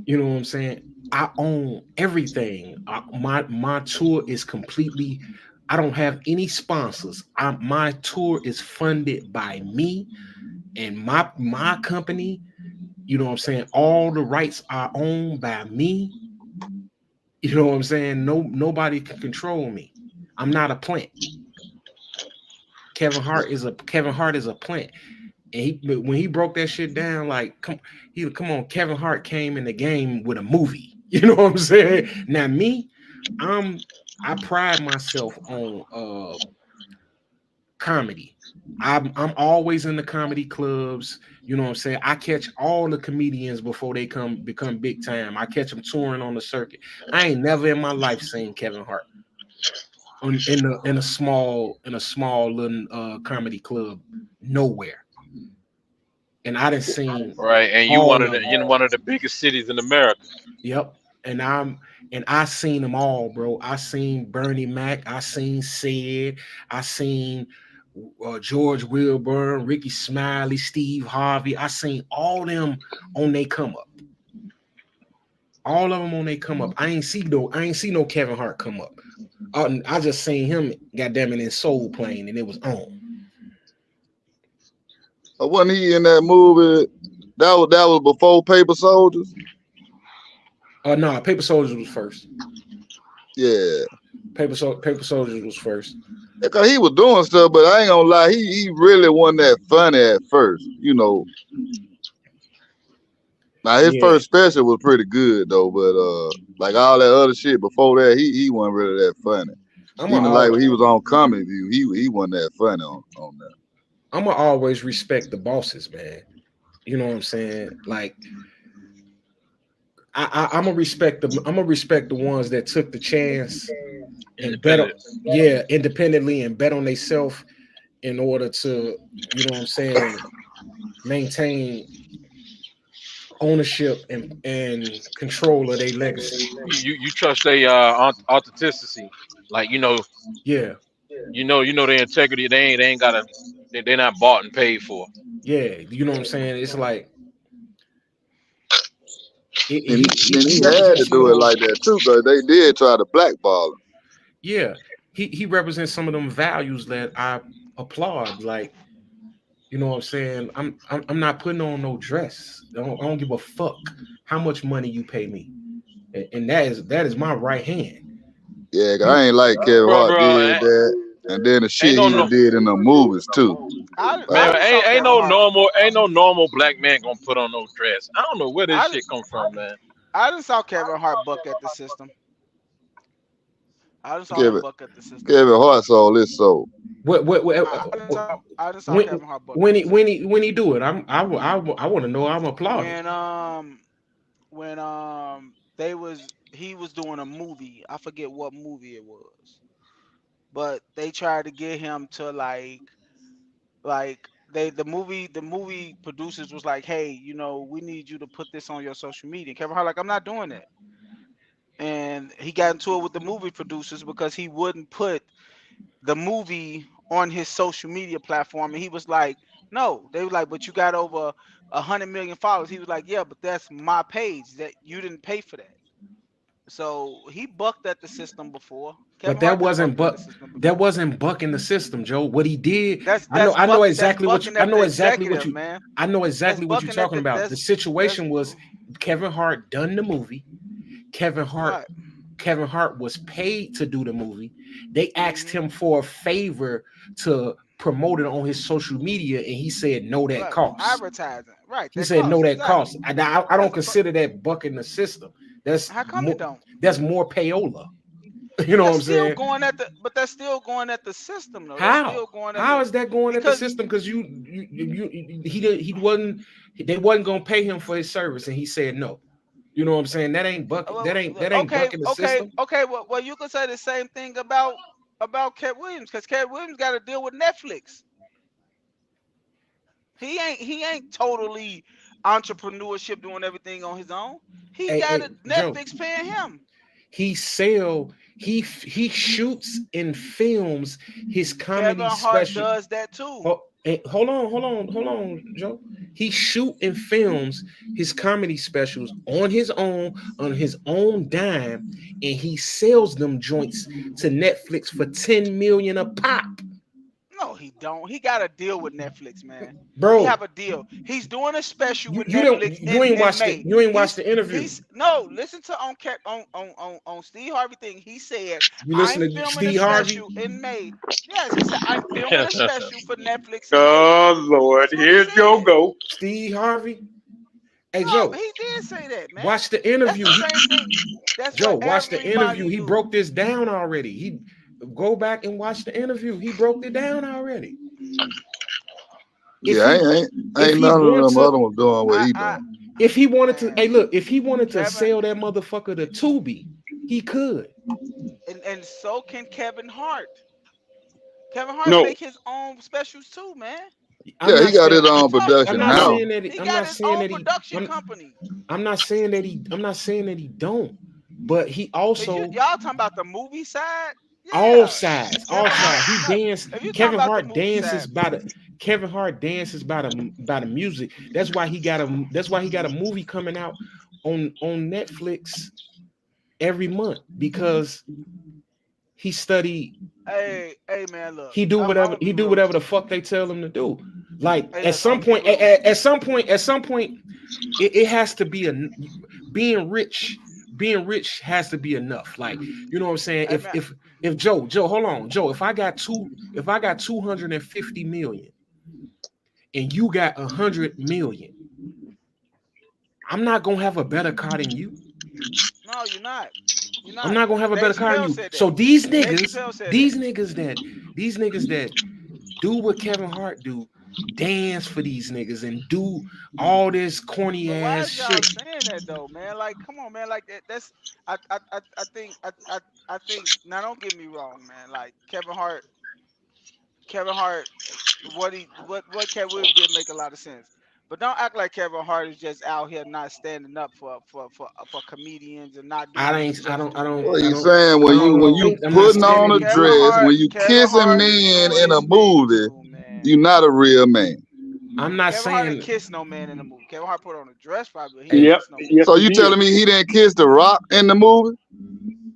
You know what I'm saying? I own everything. My tour is completely, I don't have any sponsors. My tour is funded by me and my company. You know what I'm saying? All the rights are owned by me. You know what I'm saying? Nobody can control me. I'm not a plant. Kevin Hart is a plant. And when he broke that shit down, like, come on, Kevin Hart came in the game with a movie. You know what I'm saying? Now me, I pride myself on comedy. I'm always in the comedy clubs. You know what I'm saying? I catch all the comedians before they become big time. I catch them touring on the circuit. I ain't never in my life seen Kevin Hart in a small little comedy club nowhere. And I done seen right, and you one of the biggest cities in America. Yep. And I seen them all, bro. I seen Bernie Mac, I seen Sid, I seen George Wilburn, Ricky Smiley, Steve Harvey. I seen all them on they come up. All of them on they come up. I ain't see no Kevin Hart come up. I just seen him, goddamn it, in Soul Plane, and it was on. Wasn't he in that movie? That was before Paper Soldiers. No, Paper Soldiers was first. Yeah, Paper Soldiers was first. Because he was doing stuff, but I ain't gonna lie, he really wasn't that funny at first, you know. Now his first special was pretty good though, but like all that other shit before that, he wasn't really that funny. Even like when he was on Comedy View, he wasn't that funny on that. I'ma always respect the bosses, man. You know what I'm saying? Like, I'm gonna respect the ones that took the chance and bet on, Independent. yeah, independently and bet on themselves in order to, you know what I'm saying, maintain ownership and control of their legacy. You trust their authenticity, like Yeah, their integrity. They ain't gotta. They're not bought and paid for. yeah, you know what I'm saying. It's like And he he had represents to some of do it those. like that too, because they did try to blackball him. Yeah, he represents some of them values that I applaud. Like, you know what I'm saying. I'm not putting on no dress. I don't give a fuck how much money you pay me, and that is my right hand. Yeah, 'cause You I ain't like Kevin Bro, Hart bro, did that. And then the ain't shit no, he done no did in the movies too. I Like, man, just saw ain't Kevin no Hart. normal black man gonna put on no dress. I don't know where this I shit come from, man. I just saw Kevin Hart buck at the system. I just saw him Kevin buck at the system. Kevin Hart sold his soul. I just saw when Kevin Hart buck when at he the system. when he do it, I want to know. I'm applauding. When he was doing a movie. I forget what movie it was, but they tried to get him to like the movie producers was like, hey, we need you to put this on your social media. Kevin Hart like, I'm not doing that. And he got into it with the movie producers because he wouldn't put the movie on his social media platform. And he was like, no. They were like, but you got over 100 million followers. He was like, yeah, but that's my page. That you didn't pay for that. So he bucked at the system before. But Kevin Hart done bucked at the system that before. wasn't bucking the system, Joe. What he did, That's I know that's I know buck that's exactly bucking at the executive, you man. I know That's exactly what you're bucking at talking the about. The that's situation was Kevin Hart done the movie. Kevin Hart right. Kevin Hart was paid to do the movie. They asked Hmm. him for a favor to promote it on his social media, and he said no, that Right. costs. Advertising. Right. He That said no, costs. that Exactly. costs. I don't That's consider that bucking the system. That's how come it more don't? that's more payola. You know what I'm saying? That's still going at the system though. That's How? still going at How the is that going at the because system? Because he wasn't, they wasn't gonna pay him for his service, and he said no. You know what I'm saying? That ain't bucking. well, That ain't okay, bucking the okay, system. okay. Well, you can say the same thing about Cat Williams because Cat Williams got to deal with Netflix. He ain't totally entrepreneurship doing everything on his own. He got Hey, a Joe. Netflix paying him. He shoots and films his Kevin comedy Hart special. does that too. Oh, hold on, Joe. He shoot and films his comedy specials on his own dime, and he sells them joints to Netflix for 10 million a pop. No, he don't. He got a deal with Netflix, man. He Bro, have a deal. He's doing a special with you don't Netflix you in ain't in watched it. May. You ain't watched He's the interview. he's no. Listen to on Steve Harvey thing. He said, You listen I'm to filming a Steve Harvey. special in May. Yes, he said I'm filming a special for Netflix in May. Oh Lord, That's what he here Joe said. go. Steve Harvey. Hey No, Joe, he did say that, man. watch the That's interview. the same thing. That's Joe, what watch the interview. everybody He do. broke this down already. He go back and watch the interview. He broke it down already. If Yeah, he if ain't he none of wanted them to other ones doing what he I doing. if he wanted to, man, hey look, if he wanted to Kevin sell that motherfucker to Tubi, he could. and so can Kevin Hart. Kevin Hart No, make his own specials too, man. I'm Yeah, he not got saying his What you own talking I'm production not about? house. saying that He got his own production company. I'm not saying that he don't, but he also Y'all talking about the movie side? all Yeah. sides, all Kevin Hart. sides. He dance. If you talking about the movie side, Kevin Hart dances by the music. That's why he got a movie coming out on Netflix every month because he studied. hey man, look, He do I'm whatever gonna be real with whatever the you. fuck they tell him to do. Like Hey, at look, I'm some gonna be point, real with you. at some point, it has to be being rich. Being rich has to be enough. Like, you know what I'm saying? Hey man, If Joe, hold on, Joe. If I got 250 million and you got 100 million, I'm not gonna have a better car than you. no, you're not. You're I'm not. not gonna have a Dave better car than Chappelle you. said So that. Dave Chappelle said that. these niggas that do what Kevin Hart do, dance for these niggas and do all this corny But why ass is y'all shit. saying that though, man? Like, come on, man. Like that's I think now don't get me wrong, man. Like Kevin Hart, what Cat Williams did make a lot of sense. But don't act like Kevin Hart is just out here not standing up for comedians and not doing I what he's ain't. I supposed to don't. I do, don't. What man. I you don't. saying I don't. when I you don't I'm not putting on standing a behind Kevin him. dress, Hart, when you Kevin kissing Hart is men doing in a his thing movie, too, man. you not a real man. I'm not Kevin Hart didn't saying. kiss no man in the movie. Kevin Hart put on a dress probably, but he didn't Hey, Yep. kiss no man. Yes, So he you did. telling me he didn't kiss the Rock in the movie?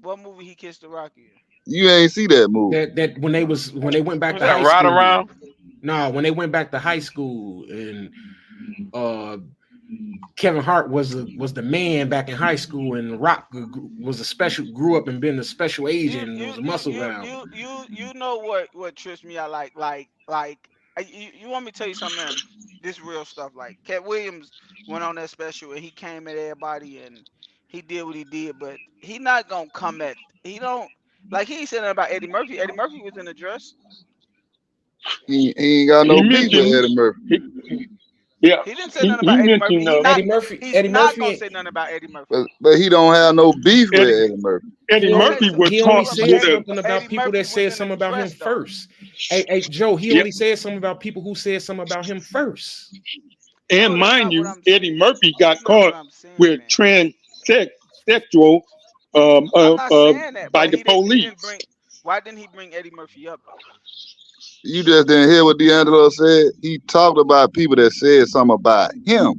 What movie he kissed the Rock in? You ain't see that movie. that when they went back Was to that high right school. around? No, when they went back to high school and uh Kevin Hart was the man back in high school, and Rock was a special, grew up and been a special You agent and you was a you muscle you bound. you you know what trips me out you want me to tell you something, man? This real stuff. Like Cat Williams went on that special and he came at everybody and he did what he did, but he not gonna come at he don't like he ain't saying nothing about Eddie Murphy. Eddie Murphy was in the dress. He ain't got He no beef with mentioned, Eddie Murphy. he, yeah, He didn't say nothing he about Eddie Murphy. mentioned He's Eddie not Murphy, gonna say nothing about Eddie Murphy. But he don't have no beef with Eddie, Eddie Murphy. Eddie Okay, Murphy so was he only caught said with a, something about Eddie people Murphy that was said in the something about him dress though. first. Hey, Joe, he yep. only said something about people who said something about him first. And No, that's mind not what you, I'm Eddie Murphy got that's not what caught I'm saying, with man. transsexual I'm not saying that, by but the he didn't police. bring why didn't he bring Eddie Murphy up though? You just didn't hear what D'Angelo said. He talked about people that said something about him.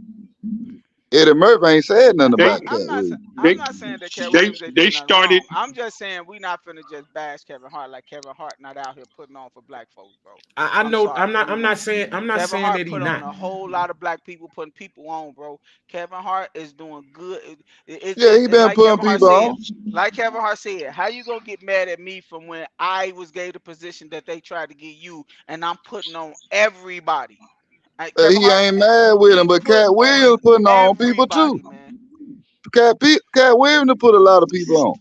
Eddie Murphy ain't said nothing They about Cat Williams. I'm they not saying that Cat they Williams ain't they doing nothing started. wrong. I'm just saying we not finna just bash Kevin Hart like Kevin Hart not out here putting on for black folks, bro. I I'm know. sorry, we I'm not not. saying. I'm not Kevin saying Hart that he put on not. a whole lot of black people putting people on, bro. Kevin Hart is doing good. Yeah, he been Like putting Kevin Hart people said. on. Like Kevin Hart said, how you gonna get mad at me from when I was gave the position that they tried to get you, and I'm putting on everybody. Kevin He Hart, ain't mad with him, he but put Cat on Williams putting on people too. everybody, man. Cat Williams done put a lot of people on.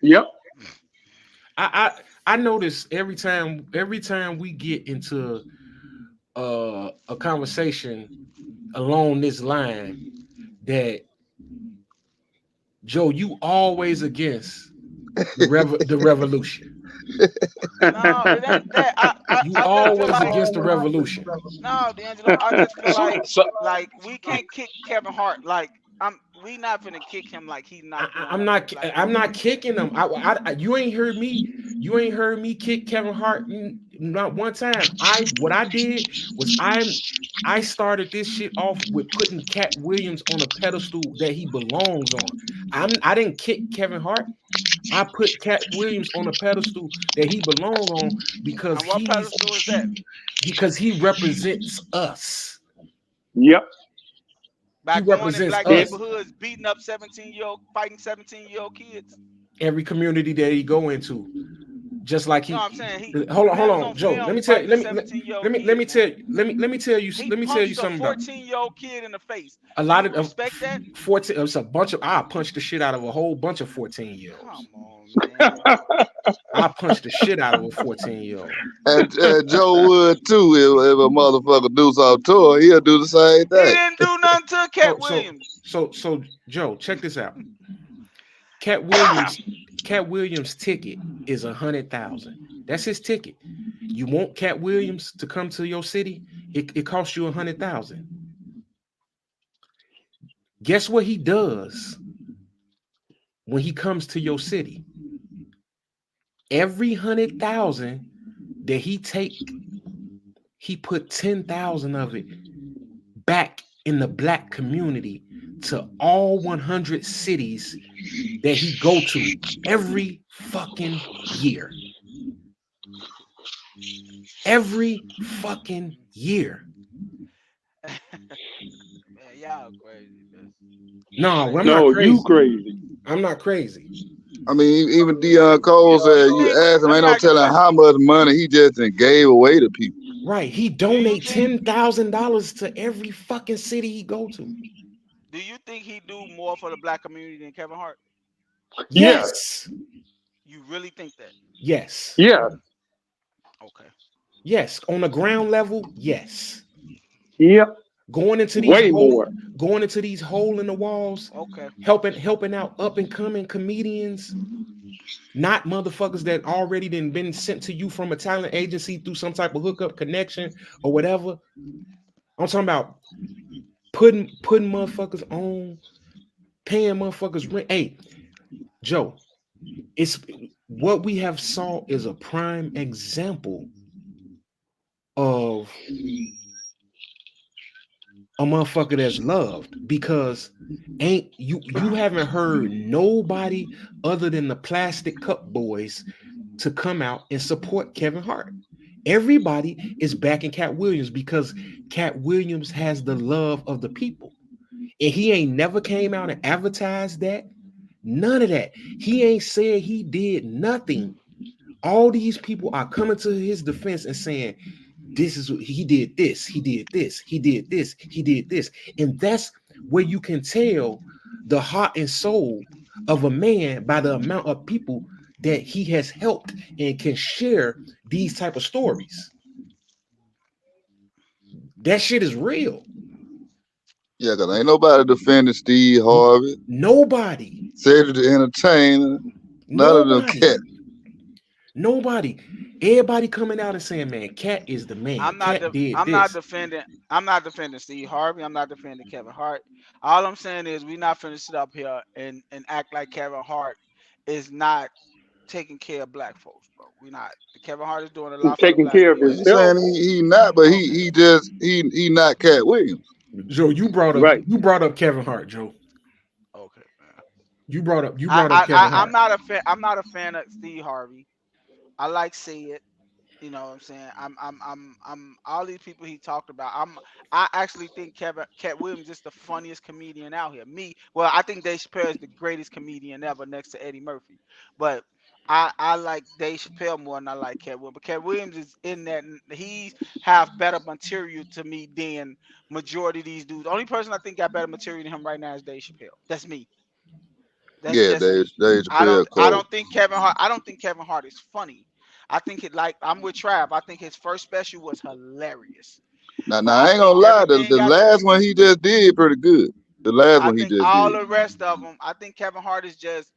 Yep. I notice every time we get into a conversation along this line that Joe, you always against the revolution. No, it ain't that. You I just feel always like against the revolution. no, D'Angelo. I just feel So, like so we can't kick Kevin Hart. Like we not finna kick him like he's not doing I'm nothing for the not. black I'm not community. kicking them. You ain't heard me. You ain't heard me kick Kevin Hart not one time. What I did was I started this shit off with putting Cat Williams on a pedestal that he belongs on. I didn't kick Kevin Hart. I put Cat Williams on a pedestal that he belongs on And what pedestal is that? because he represents us. Yep. He By going in represents black And us. neighborhoods, beating up 17-year-old, fighting 17-year-old kids. Every community that he go into, just like No, he. I'm saying Hold the man was on, on Joe. Let film me tell you. fighting 17-year-old Let me kids, tell man. you. Let me tell you. He Let me tell you punched a something about 14-year-old kid in the face. a Do lot you of respect that? 14. It's a bunch of. I punched the shit out of a whole bunch of 14-year-olds. Come on, man. I punched the shit out of a 14-year-old. And Joe would too if a motherfucker do something to him, he'll do the same He thing. didn't do nothing to So Cat so Williams. so Joe, check this out. Cat Williams, Cat Williams' ticket is 100,000. That's his ticket. You want Cat Williams to come to your city? It costs you 100,000. Guess what he does when he comes to your city? Every 100,000 that he take, he put 10,000 of it back in the black community to all 100 cities that he go to every fucking year. Every fucking year. Man, y'all crazy, man. No, Like I'm not no, you crazy. crazy. I'm not crazy. I mean, even Deion Cole do said you you think? ask him, Let ain't me no ask you a telling question. how much money he just done gave away to people. Right. He Do you donate think? $10,000 to every fucking city he go to. Do you think he do more for the black community than Kevin Hart? Yes. Yes. You really think that? Yes. Yes. Okay. Yes, on the ground level, yes. Yep. Going into these Way more. hole in the walls, Okay. helping out up and coming comedians, not motherfuckers that already been sent to you from a talent agency through some type of hookup connection or whatever. I'm talking about putting motherfuckers on, paying motherfuckers rent. Hey, Joe, it's what we have saw is a prime example of a motherfucker that's loved, because ain't you haven't heard nobody other than the Plastic Cup Boys to come out and support Kevin Hart. Everybody is backing Cat Williams because Cat Williams has the love of the people. And he ain't never came out and advertised that. None of that. He ain't said he did nothing. All these people are coming to his defense and saying, this is he did this, he did this, he did this, he did this. And that's where you can tell the heart and soul of a man by the amount of people that he has helped and can share these type of stories. That shit is real. Yeah, because ain't nobody defending Steve Harvey, Nobody. Cedric the Entertainer, none of them cats. Nobody. Everybody coming out and saying, man, Cat is the man. I'm not. Cat did I'm this. not defending. I'm not defending Steve Harvey. I'm not defending Kevin Hart. All I'm saying is we not finna sit up here and act like Kevin Hart is not taking care of black folks, bro. We not. Kevin Hart is doing a He's lot for the taking black care of I community. ain't himself. saying he not, but Okay. he not Cat Williams. Joe, you brought Right. up Kevin Hart, Joe. Okay, man. You brought up I, Kevin I Hart. I'm not a fan. I'm not a fan of Steve Harvey. I like Sid. You know what I'm saying? I'm all these people he talked about. I actually think Cat Williams is the funniest comedian out here. Well, I think Dave Chappelle is the greatest comedian ever next to Eddie Murphy. But I like Dave Chappelle more than I like Cat Williams. But Cat Williams is in that he's have better material to me than majority of these dudes. The only person I think got better material than him right now is Dave Chappelle. That's me. That's Yeah, just Dave me. Chappelle I cold. don't think Kevin Hart. I don't think Kevin Hart is funny. I think it like I'm with Trav. I think his first special was hilarious. Now, But I I ain't gonna think lie, everything the after last one he just did pretty good. The last I one he think just all did. the rest of them, I think Kevin Hart is just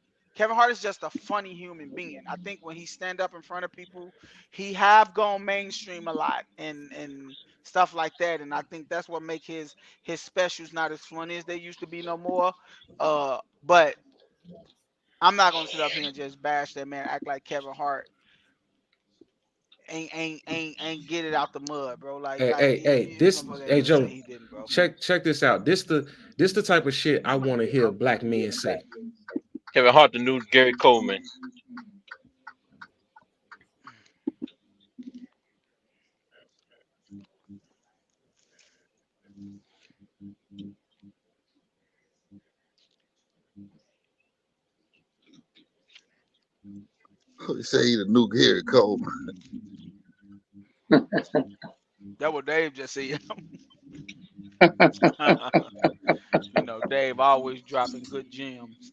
a funny human being. I think when he stand up in front of people, he have gone mainstream a lot and stuff like that. And I think that's what make his specials not as funny as they used to be no more. But I'm not gonna sit up here and just bash that man, act like Kevin Hart ain't get it out the mud, bro. These motherfuckers ain't gonna say Joe, he didn't, bro. check this out. This the type of shit I want to hear black men say. Kevin Hart, the new Gary Coleman. He say he the new Gary Coleman. That what Dave just said. You know, Dave always dropping good gems.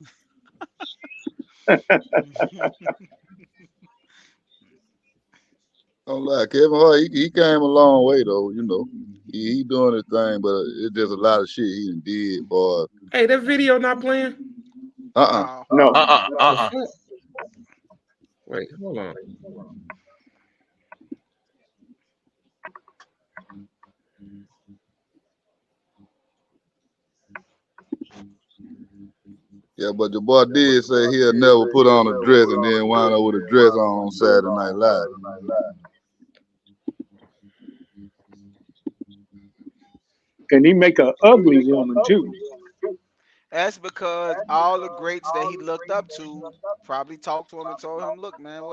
Don't lie, Kevin Hart, he came a long way though. You know, he doing his thing, but it's just a lot of shit he done did, boy. Hey, that video not playing? No. No. The fuck? Wait, hold on. Yeah, but the boy did say he'll never put on a dress and then wind up with a dress on Saturday Night Live. And he make a ugly woman too. That's because all the greats that he looked up to probably talked to him and told him, "Look, man,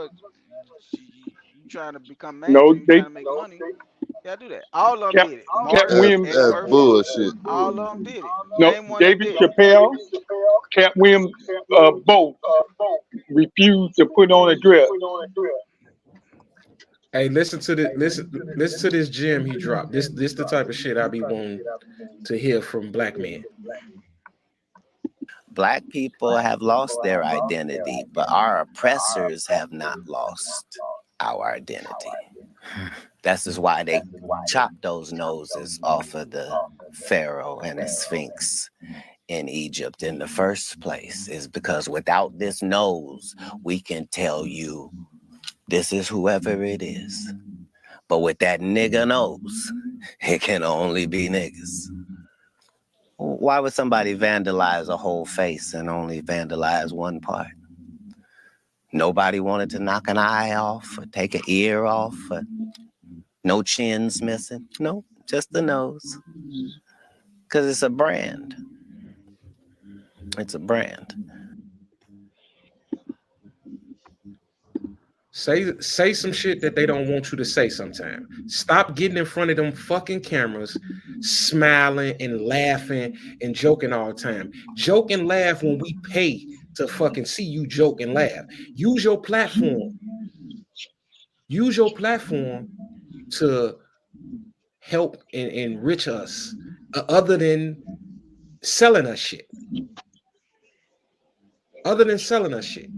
you trying to become No, mainstream? You they trying to make money? Yeah, do that." All of them Cat did it. Cat Martin, Williams. Eddie That's Murphy, bullshit. all of them did it. No, Name one that David didn't. Chappelle, Cat Williams, both refused to put on a dress. Hey, listen to this gem he dropped. This the type of shit I be wanting to hear from black men. Black people have lost their identity, but our oppressors have not lost our identity. That's just why they chopped those noses off of the pharaoh and the sphinx in Egypt in the first place, is because without this nose, we can tell you this is whoever it is. But with that nigga nose, it can only be niggas. Why would somebody vandalize a whole face and only vandalize one part? Nobody wanted to knock an eye off or take an ear off or no chins missing. No, just the nose. Because it's a brand. It's a brand. Say some shit that they don't want you to say sometimes. Stop getting in front of them fucking cameras, smiling and laughing and joking all the time. Joke and laugh when we pay to fucking see you joke and laugh. Use your platform. Use your platform to help and enrich us, other than selling us shit. Other than selling us shit.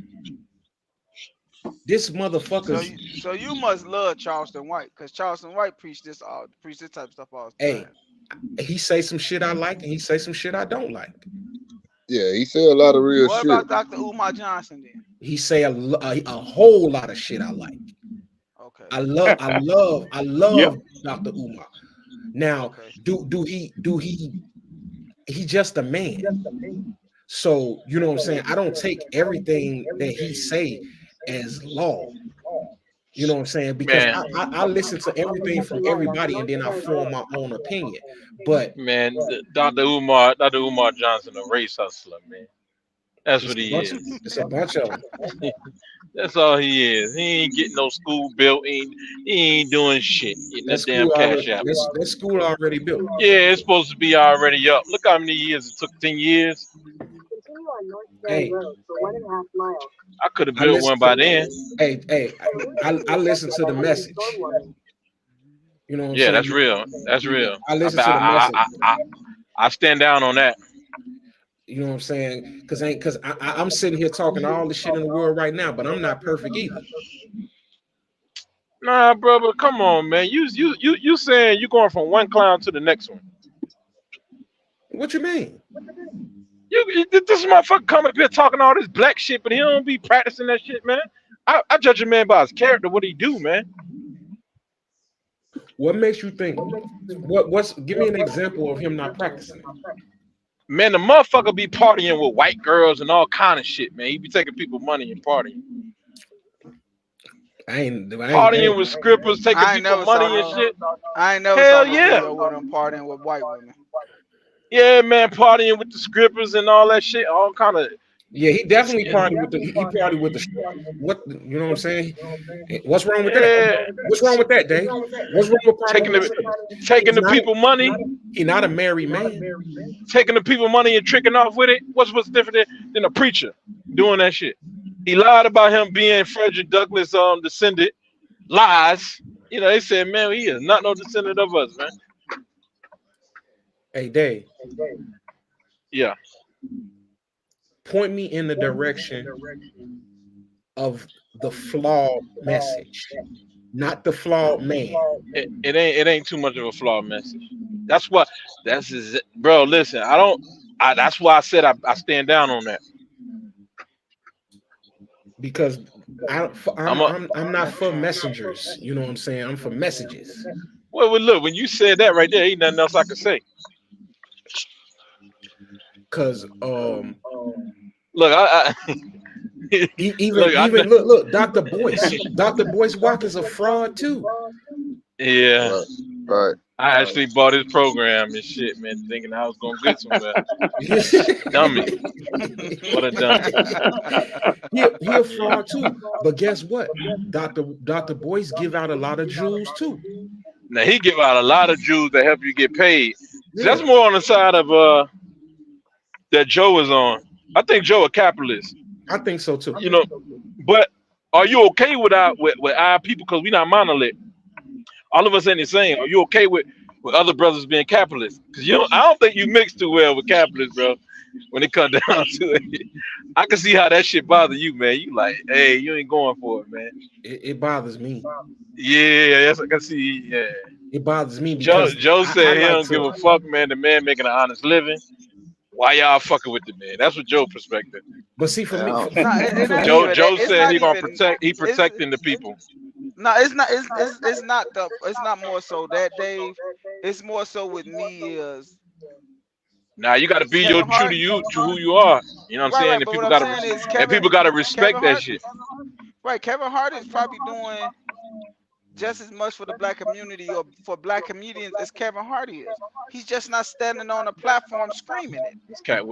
This motherfucker. So you must love Charleston White, because Charleston White preach this type of stuff all the time. Hey, he say some shit I like and he say some shit I don't like. Yeah, he said a lot of real what shit. What about Dr. Umar Johnson then? He say a whole lot of shit I like. Okay. I love Yep. Dr. Umar. Now, okay. he just a man. So, you know what I'm saying? I don't take everything that he say as law. You know what I'm saying? Because I listen to everything from everybody and then I form my own opinion. But Man, Dr. Umar Johnson, a race hustler, man. That's what he is. It's a bunch of them. That's all he is. He ain't getting no school built. He ain't doing shit. Getting that damn cash out. That school already built. Yeah, it's supposed to be already up. Look how many years it took. 10 years. Hey, I could have built one by then. Hey, I listen to the message. You know what I'm saying? That's real. That's real. I listen to the message. I stand down on that. You know what I'm saying? Because I'm sitting here talking all the shit in the world right now, but I'm not perfect either. Nah, brother, come on, man. You saying you going from one clown to the next one? What you mean? This motherfucker come up here talking all this black shit, but he don't be practicing that shit, man. I judge a man by his character, what he do, man. What makes you think? Give me an example of him not practicing. Man, the motherfucker be partying with white girls and all kind of shit, man. He be taking people money and partying. Partying with scrippers, taking people money and shit. I ain't never Hell saw no yeah. video with him partying with white women. Yeah, man, partying with the scrippers and all that shit, all kind of. Yeah, he definitely partied with the. He partied with the. What you know what I'm saying? What's wrong with that? What's wrong with that, Dave? What's wrong with taking the people money? He's not a married man. Taking the people money and tricking off with it. What's different than a preacher doing that shit? He lied about him being Frederick Douglass descendant. Lies. You know, they said, man, he is not no descendant of us, man. Hey, Dave. Yeah. Point me in the direction of the flawed message, not the flawed man. It ain't too much of a flawed message. Bro. Listen, that's why I said I stand down on that. Because I'm not for messengers. You know what I'm saying? I'm for messages. Well, look, when you said that right there, ain't nothing else I could say. Cause look, look, Dr. Boyce Walker's a fraud too. Yeah, right. I actually bought his program and shit, man, thinking I was gonna get somewhere. Dummy, what a dummy. He a fraud too. But guess what? Dr. Boyce give out a lot of jewels too. Now he give out a lot of jewels that help you get paid. Yeah. That's more on the side of that Joe is on. I think Joe a capitalist. I think so too. You know, but are you okay with our people? Because we not monolith. All of us ain't the same. Are you okay with other brothers being capitalists? Because I don't think you mix too well with capitalists, bro. When it comes down to it, I can see how that shit bother you, man. You like, hey, you ain't going for it, man. It bothers me. Yeah, yes, I can see. Yeah, It bothers me Joe because Joe I said he like don't give to. a fuck, man. The man making an honest living. Why y'all fucking with the man? That's what Joe perspective. But see, for me, Yeah, No, it for ain't me, even that. Joe It's said not he gonna even. protect. He It's protecting the people. no. It's not. It's not the. It's not more so that Dave. It's more so with me is Now you got to be your Kevin true to Hart. you, to who you are. You know what I'm Right, saying? right. And But what people I'm gotta saying is and people gotta respect Kevin that Hart. shit. Right, Kevin Hart is probably doing just as much for the black community or for black comedians as Kevin Hart is. He's just not standing on a platform screaming it.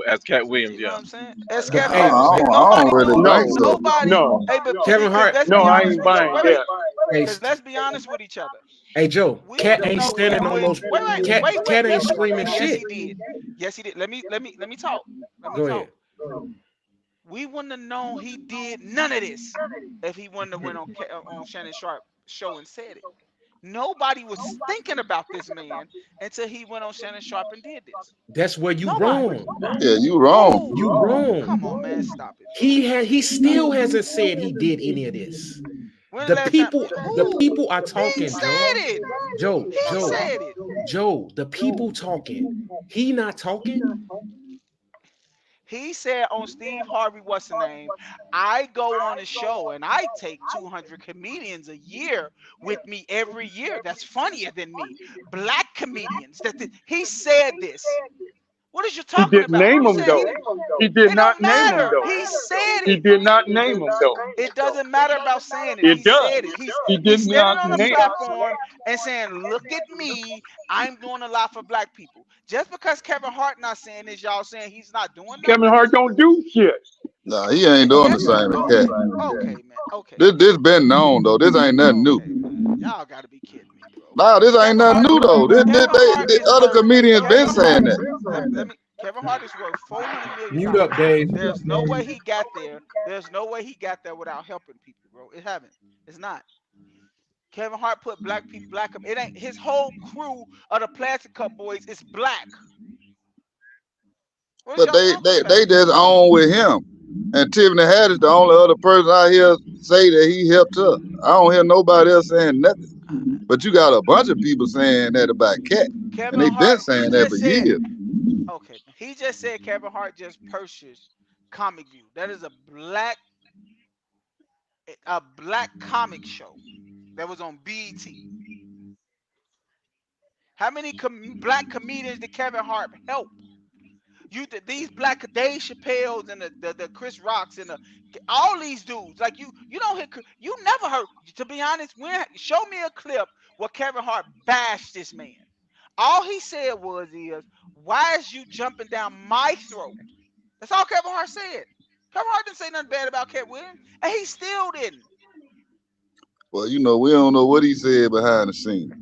As Cat Williams, You know yeah. what I'm saying? As but Kevin, I hey, don't, hey, I don't nobody really do. think No, so. Nobody. no, Hey, but see, Kevin because Hart, let's no, be I honest ain't with each. buying Wait, that. wait. hey, Because let's be honest with each other. hey, Joe, We Cat want to ain't know standing on those. wait. Cat ain't screaming Yes, shit. he did. Yes, he did. Let me talk. Let me Go talk. ahead. We wouldn't have known he did none of this if he wouldn't have went on on Shannon Sharp show and said it. Nobody was thinking about this man until he went on Shannon Sharp and did this. That's where you Nobody. wrong. Yeah, you wrong. Who? You wrong. Come on, man. Stop it, bro. He Stop still it. hasn't said he did any of this. When the The last time? people the Who? people are He talking, Joe. said it. Joe, He Joe, said it. Joe, the people talking. He not talking. He said on Steve Harvey, what's the name? I go on a show and I take 200 comedians a year with me every year. That's funnier than me. Black comedians. He said this. What is you He talking didn't about? name You them said he though. did. He did It not don't name them matter. though. He said He it. did not name them though. It doesn't matter about saying it. It He does. said it. He He's did standing not on a name. platform and saying, "Look at me. I'm doing a lot for black people." Just because Kevin Hart not saying this, y'all saying he's not doing Kevin nothing. Hart don't do shit. Nah, he ain't doing the Just same as Cat. okay, okay, man, okay, This been known though. This ain't nothing new. okay, man. Y'all got to be kidding me, bro. Nah, this ain't Kevin nothing Hart, new though. Kevin Hart The is other worth. comedians been Kevin Hart. saying that. Let me. Kevin Hart is worth Mute up, $400 million. Dave. There's no way he got there. There's no way he got there without helping people, bro. It haven't. It's not. Kevin Hart put black people, black. It ain't his whole crew of the Plastic Cup Boys is black. What is But y'all talking they about? just on with him. And Tiffany Haddish, the only other person I hear say that he helped her. I don't hear nobody else saying nothing. But you got a bunch of people saying that about Cat. And Kevin they been Hart, he saying that for just said, years. okay, he just said Kevin Hart just purchased Comic View. That is a black comic show that was on BET. How many black comedians did Kevin Hart help? These black Dave Chappelle's and the Chris Rocks and all these dudes, like you don't hear, you never heard. To be honest, show me a clip where Kevin Hart bashed this man. All he said is, "Why is you jumping down my throat?" That's all Kevin Hart said. Kevin Hart didn't say nothing bad about Cat Williams, and he still didn't. Well, you know, we don't know what he said behind the scenes.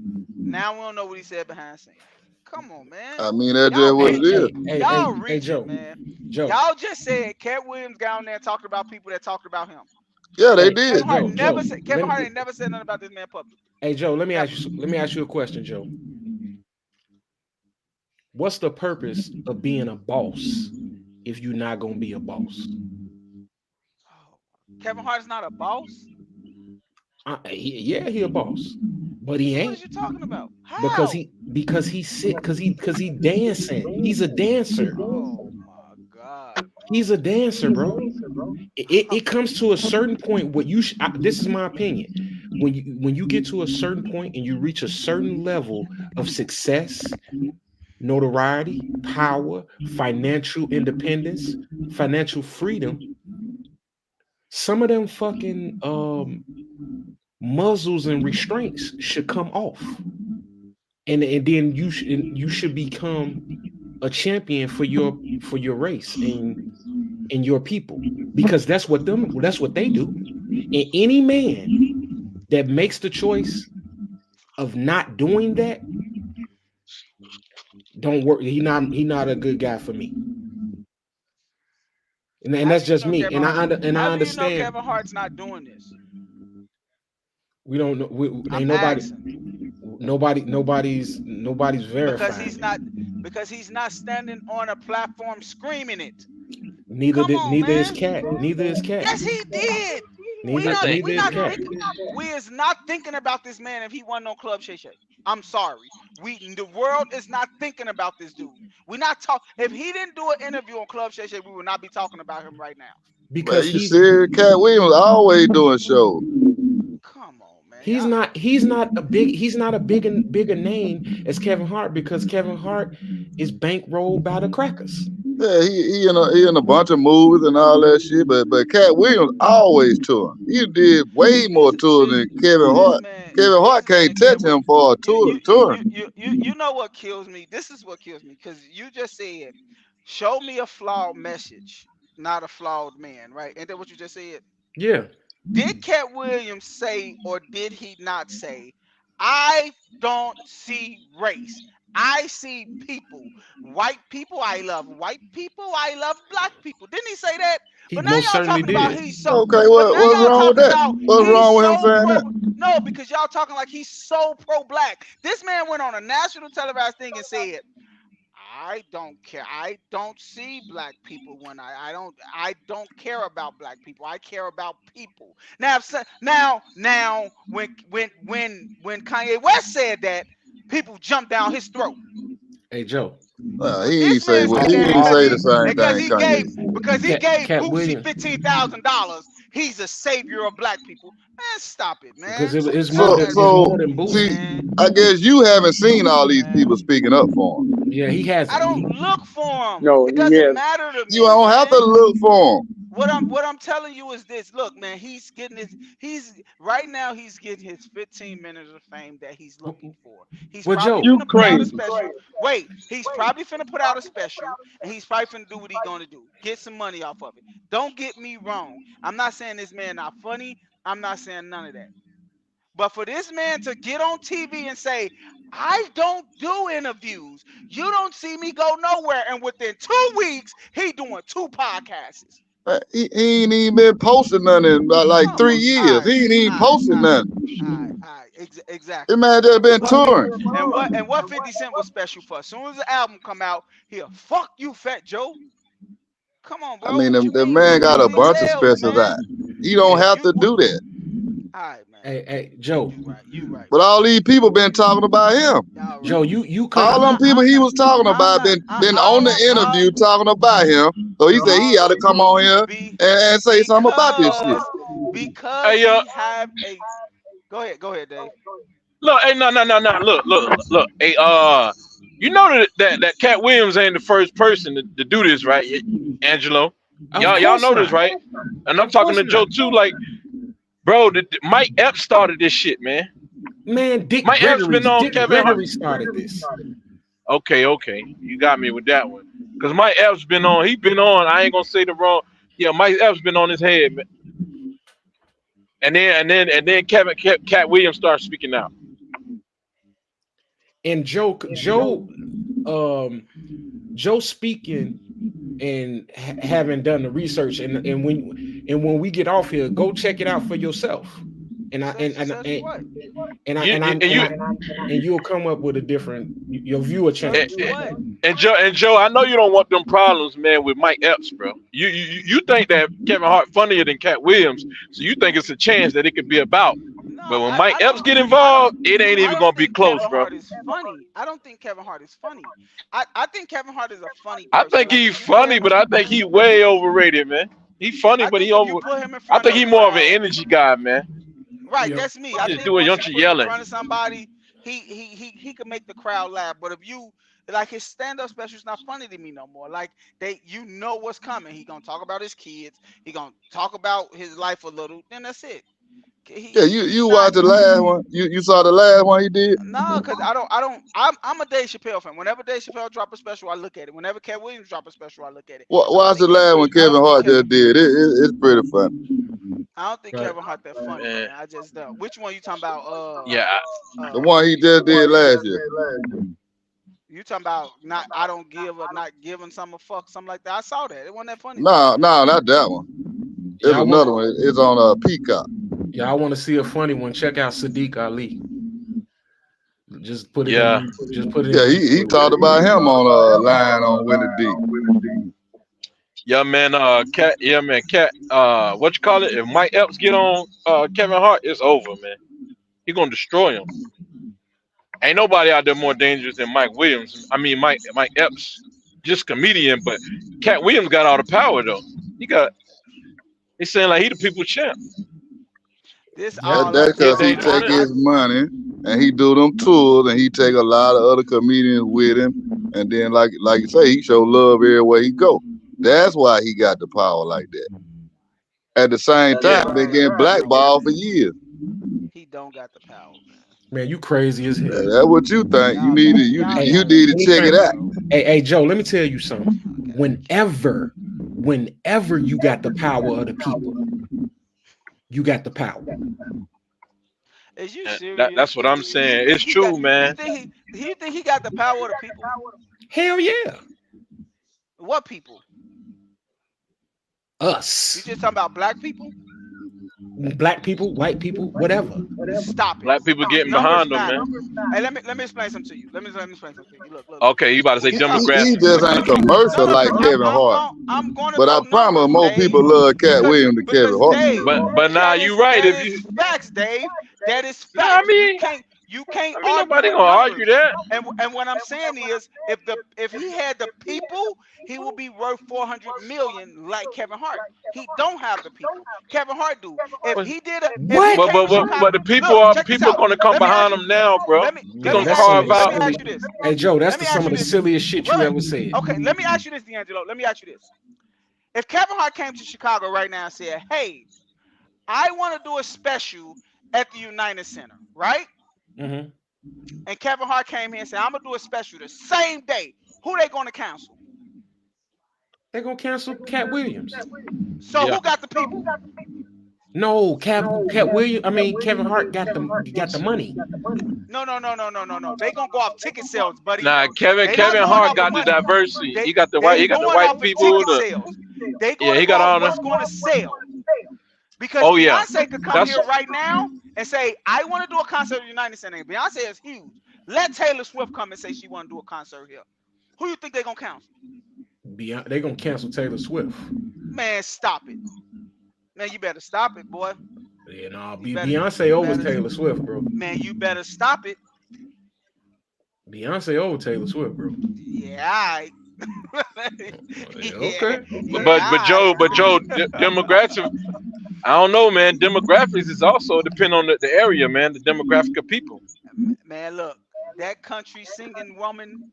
Now we don't know what he said behind the scenes. Come on, man. I mean, that's Y'all just what Hey, it is. reaching. hey, hey, hey, Y'all hey, reaching, Joe. man. Joe. Y'all just said Cat Williams got on there and talked about people that talked about him. Yeah, they Hey, did. Kevin Hart Joe, never Joe. said. Kevin Hart ain't never said nothing about this man publicly. Hey, Joe. Let me Ever. ask you a question, Joe. What's the purpose of being a boss if you're not gonna be a boss? Oh, Kevin Hart is not a boss. Yeah, he a boss, but he What ain't is you talking about? because How? he dancing. He's a dancer. Oh my God, He's a dancer, bro. It comes to a certain point where this is my opinion. When you get to a certain point and you reach a certain level of success, notoriety, power, financial independence, financial freedom, some of them fucking muzzles and restraints should come off. And then you should become a champion for your race and your people, because that's what they do. And any man that makes the choice of not doing that, don't work. He not a good guy for me. And how that's do you just know me. Kevin Hart? And I How do you know understand. Kevin Hart's not doing this? We don't know. I'm Ain't asking nobody's because verifying it. he's not standing on a platform screaming it. Neither Come on, neither is man. Cat. Neither is Cat. Yes, he did. Neither, I think neither is Cat. We is not thinking about this man if he wasn't on Club Shay Shay. I'm sorry. The world is not thinking about this dude. We not talk. If he didn't do an interview on Club Shay Shay, we would not be talking about him right now. Man, Because you he's serious? Cat Williams always doing shows. Come on, man. he's not a bigger name as Kevin Hart, because Kevin Hart is bankrolled by the crackers. Yeah, he in a bunch of movies and all that shit, but Cat Williams always touring. He did way more tours than Kevin Hart. Kevin Hart can't touch him for a touring. You know what kills me? This is what kills me, because you just said, show me a flawed message, not a flawed man, right? Ain't that what you just said? Yeah. Did Cat Williams say, or did he not say, I don't see race, I see people, white people, I love white people, I love black people? Didn't he say that? He But now most y'all certainly talking about did. he's so Okay, but what's now y'all wrong with talking that? about What's he's wrong with him so saying pro. that? No, because y'all talking like he's so pro-black. This man went on a national televised thing and said, I don't care. I don't see black people when I don't care about black people. I care about people. Now when Kanye West said that, people jumped down his throat. Hey Joe. But He this ain't say man what said he that ain't say the same because thing. he Kanye. gave Cat Boosie Williams. $15,000. He's a savior of black people. Man, stop it, man. Because it's So more than Boosie. see, Man. I guess you haven't seen all these people speaking up for him. Yeah, he hasn't. I don't look for him. No, It he doesn't hasn't. matter to me. You don't have to look for him. What I'm telling you is this. Look, man, he's right now he's getting his 15 minutes of fame that he's looking for. He's Well, probably Joe, finna put out a crazy. special. Wait, he's probably finna put out a special, and he's probably finna do what he's gonna do. Get some money off of it. Don't get me wrong. I'm not saying this man not funny. I'm not saying none of that. But for this man to get on TV and say, I don't do interviews, you don't see me go nowhere, and within 2 weeks, he doing 2 podcasts. He ain't even been posting nothing in about like 3 years. He ain't even posting nothing. Exactly. This man just been touring. And what 50 Cent was special for? As soon as the album come out, he'll fuck you, Fat Joe. Come on, bro. I mean, What you the mean? man got a He bunch of sells, specials man. out. He don't have to do that. All right, man. Hey, Joe. You right. But all these people been talking about him. Y'all right. Joe, you All them people he was talking about been on the interview talking about him. So he said he ought to come on here and say something about this shit. Because Hey, he have a. Go ahead, Dave. Look, hey, no. Look. Hey, you know that Cat Williams ain't the first person to do this, right? Angelo, y'all know this, right? And I'm talking to Joe too. Like, bro, Mike Epps started this shit, man. Man, Dick Mike Epps Gregory, been on Dick Kevin Gregory Hart. started this. Okay, you got me with that one. Cause Mike Epps been on. He been on. I ain't gonna say the wrong. Yeah, Mike Epps been on his head, man. And then Cat Williams started speaking out. And Joe speaking and having done the research, and when we get off here, go check it out for yourself. And you'll come up with a different your viewer channel. And Joe, I know you don't want them problems, man, with Mike Epps, bro. You think that Kevin Hart funnier than Cat Williams, so you think it's a chance that it could be about. But when Mike Epps get involved, it ain't even gonna be close, bro. Hart is funny. I don't think Kevin Hart is funny. I think Kevin Hart is a funny person. I think he's funny, but I think he way overrated, man. He funny, but he over. I think he more of an energy guy, man. Right, that's me. I just think do a once bunch you of put him yelling. in front of somebody, he can make the crowd laugh. But if you like his stand-up special is not funny to me no more. Like you know what's coming. He gonna talk about his kids. He gonna talk about his life a little. Then that's it. You watched the last one. You saw the last one he did. No, because I'm a Dave Chappelle fan. Whenever Dave Chappelle drop a special, I look at it. Whenever Cat Williams drop a special, I look at it. Watch the last one Kevin Hart just did. It's pretty funny. I don't think Kevin Hart that funny, man. I just don't. Which one you talking about? The one he just did last year. You talking about I don't give or not giving some a fuck, something like that. I saw that. It wasn't that funny. No, not that one. There's another one. It's on Peacock. Yeah, I want to see a funny one. Check out Sadiq Ali. Just put it. Yeah. Just put it. Yeah, he talked about him on Line on Winnie D. Yeah, man. Cat. Yeah, man. Cat. What you call it? If Mike Epps get on Kevin Hart, it's over, man. He gonna destroy him. Ain't nobody out there more dangerous than Mike Williams. I mean, Mike Epps, just comedian, but Cat Williams got all the power though. He got. He's saying like he the people champ. This Yeah. all That's I'm He a because he saying. danger on take it. his money and he do them tours and he take a lot of other comedians with him. And then like you say, he show love everywhere he go. That's why he got the power like that. At the same Yeah. time, been getting blackballed for years. He don't got the power, man. Man, you crazy as hell. That's what you think. You need to Y'all you got need it. to check it out. Hey, Joe, let me tell you something. Okay. Whenever you got the power of the people, you got the power. Is you And serious? that's what I'm saying. It's true, man. You think he got the power of the people? Hell yeah. What people? Us. You just talking about black people? Black people, white people, whatever. Stop it. Black people getting Numbers behind them, matter. man. Hey, let me explain something to you. Let me explain something to you. Look. Okay, you about to say He demographics. just ain't commercial No. like Kevin Hart. I'm going to But I throw promise numbers, more Dave. people love Cat Williams than Kevin Because Hart. Dave, But now that you is- right. that If is you, facts, Dave. That is no, I facts. mean, You can't I mean, argue nobody with gonna numbers. argue that. And what I'm saying is, if he had the people, he would be worth 400 million like Kevin Hart. He don't have the people. Kevin Hart do. If But he did a, if What? he but came to but, Chicago, but the people look, are check this people out. gonna come Let me behind ask him now, bro. Let me He let gonna me ask carve you. Let out. me ask you this. Hey Joe, that's Let me some ask of you the this. silliest shit you Look, ever said. okay, let me ask you this, D'Angelo. Let me ask you this. If Kevin Hart came to Chicago right now and said, "Hey, I want to do a special at the United Center," right? Mm-hmm. And Kevin Hart came here and said, "I'm gonna do a special the same day." Who they gonna cancel? They're gonna cancel Cat Williams. So Yeah. who got the people? No, Cat Williams. I mean, Kevin Hart got the money. No. They gonna go off ticket sales, buddy. Nah, Kevin They not Kevin going Hart off of got the money. diversity. They He got the they he got the going white off of people. ticket sales. They Yeah, gonna he go got off all the. what's gonna sell. Because Oh yeah, Beyonce could come that's here right now and say, "I want to do a concert at the United Center." Beyonce is huge. Let Taylor Swift come and say she want to do a concert here. Who you think they gonna cancel? They gonna cancel Taylor Swift. Man, stop it. Man, you better stop it, boy. Yeah, nah, You better- Beyonce you over better- Taylor Swift, bro. Man, you better stop it. Beyonce over Taylor Swift, bro. Yeah, all right. Yeah, okay. but Joe demographic. I don't know, man. Demographics is also depend on the area, man. The demographic of people. Man, look, that country singing woman,